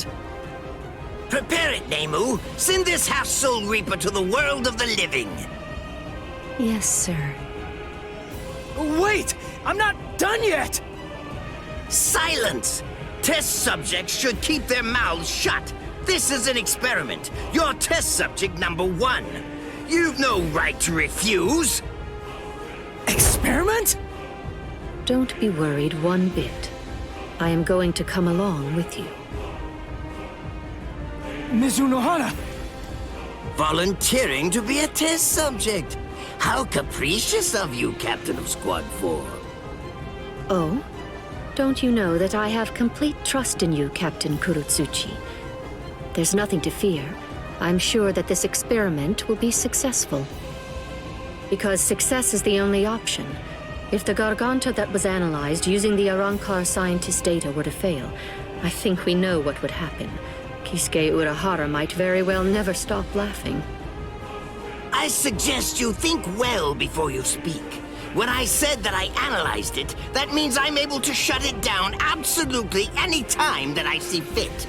Prepare it, Nemu. Send this half-soul reaper to the world of the living. Yes, sir. Wait! I'm not done yet! Silence! Test subjects should keep their mouths shut. This is an experiment. You're test subject number 1. You've no right to refuse. Experiment? Don't be worried one bit. I am going to come along with you. Mizunohana! Volunteering to be a test subject. How capricious of you, Captain of Squad 4. Oh? Don't you know that I have complete trust in you, Captain Kurotsuchi? There's nothing to fear. I'm sure that this experiment will be successful. Because success is the only option. If the Garganta that was analyzed using the Arrancar scientist data were to fail, I think we know what would happen. Kisuke Urahara might very well never stop laughing. I suggest you think well before you speak. When I said that I analyzed it, that means I'm able to shut it down absolutely any time that I see fit.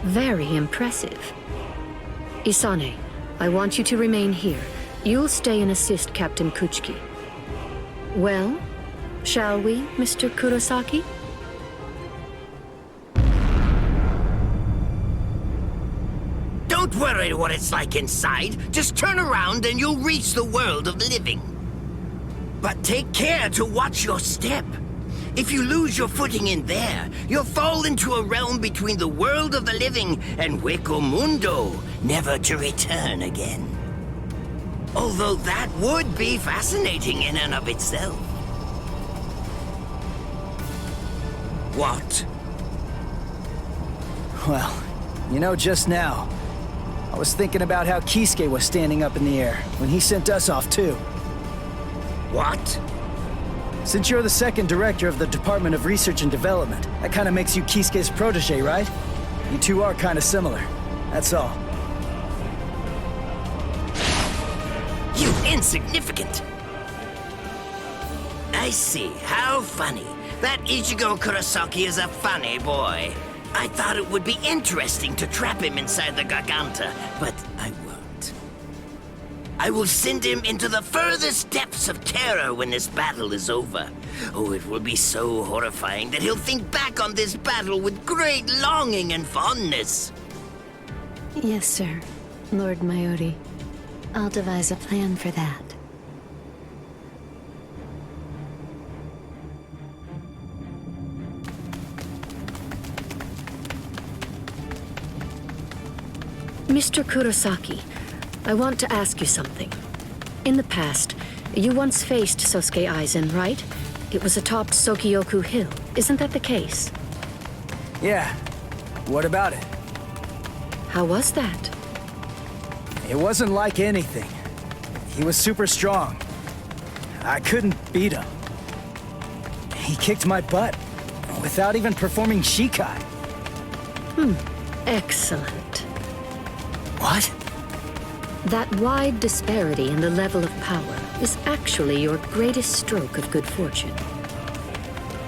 Very impressive. Isane, I want you to remain here. You'll stay and assist Captain Kuchiki. Well, shall we, Mr. Kurosaki? Don't worry what it's like inside. Just turn around and you'll reach the world of the living. But take care to watch your step. If you lose your footing in there, you'll fall into a realm between the world of the living and Hueco Mundo, never to return again. Although that would be fascinating in and of itself. What? Well, you know, just now, I was thinking about how Kisuke was standing up in the air when he sent us off too. What? Since you're the second director of the Department of Research and Development, that kind of makes you Kisuke's protege, right? You two are kind of similar. That's all. You insignificant! I see. How funny. That Ichigo Kurosaki is a funny boy. I thought it would be interesting to trap him inside the Garganta, but I won't. I will send him into the furthest depths of terror when this battle is over. Oh, it will be so horrifying that he'll think back on this battle with great longing and fondness. Yes, sir. Lord Mayuri. I'll devise a plan for that. Mr. Kurosaki, I want to ask you something. In the past, you once faced Sosuke Aizen, right? It was atop Sokyoku Hill. Isn't that the case? Yeah. What about it? How was that? It wasn't like anything. He was super strong. I couldn't beat him. He kicked my butt without even performing Shikai. Excellent. What? That wide disparity in the level of power is actually your greatest stroke of good fortune.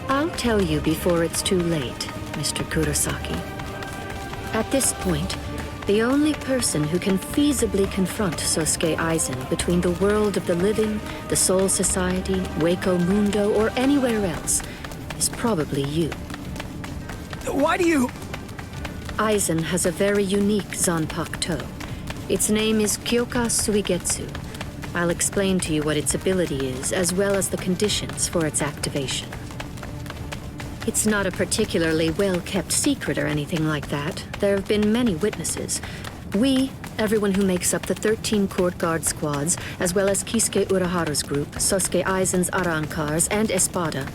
I'll tell you before it's too late, Mr. Kurosaki. At this point, the only person who can feasibly confront Sosuke Aizen between the world of the living, the Soul Society, Waco Mundo, or anywhere else is probably you. Why do you... Aizen has a very unique Zanpakuto. Its name is Kyoka Suigetsu. I'll explain to you what its ability is, as well as the conditions for its activation. It's not a particularly well-kept secret or anything like that. There have been many witnesses. We, everyone who makes up the 13 court guard squads, as well as Kisuke Uraharu's group, Sosuke Aizen's Arankars, and Espada,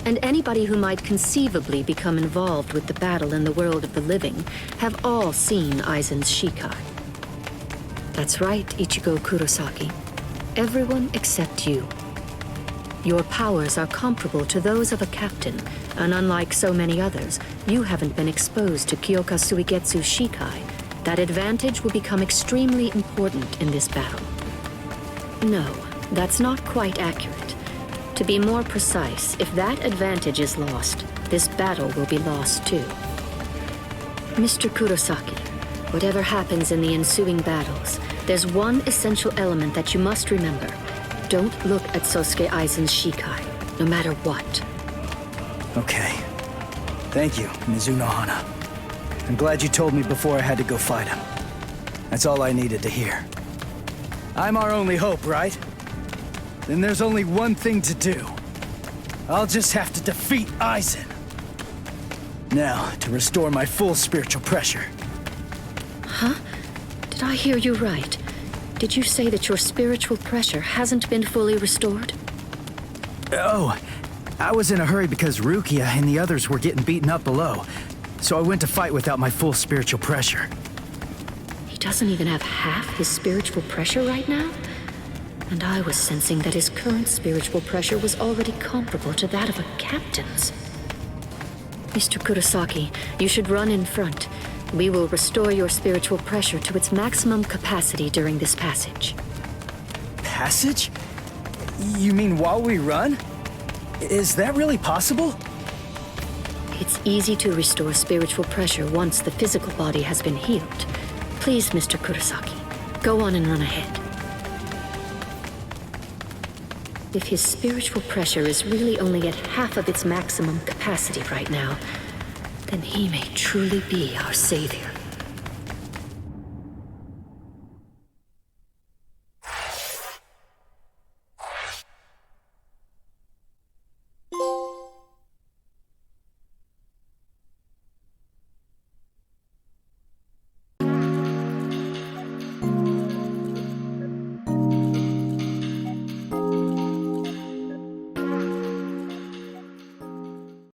and anybody who might conceivably become involved with the battle in the world of the living, have all seen Aizen's Shikai. That's right, Ichigo Kurosaki. Everyone except you. Your powers are comparable to those of a captain, and unlike so many others, you haven't been exposed to Kyoka Suigetsu's Shikai. That advantage will become extremely important in this battle. No, that's not quite accurate. To be more precise, if that advantage is lost, this battle will be lost too. Mr. Kurosaki, whatever happens in the ensuing battles, there's one essential element that you must remember. Don't look at Sosuke Aizen's Shikai, no matter what. Okay. Thank you, Mizuno Hana. I'm glad you told me before I had to go fight him. That's all I needed to hear. I'm our only hope, right? Then there's only one thing to do. I'll just have to defeat Aizen. Now, to restore my full spiritual pressure. Huh? Did I hear you right? Did you say that your spiritual pressure hasn't been fully restored? Oh, I was in a hurry because Rukia and the others were getting beaten up below, so I went to fight without my full spiritual pressure. He doesn't even have half his spiritual pressure right now? And I was sensing that his current spiritual pressure was already comparable to that of a captain's. Mr. Kurosaki, you should run in front. We will restore your spiritual pressure to its maximum capacity during this passage. Passage? You mean while we run? Is that really possible? It's easy to restore spiritual pressure once the physical body has been healed. Please, Mr. Kurosaki, go on and run ahead. If his spiritual pressure is really only at half of its maximum capacity right now, then he may truly be our savior.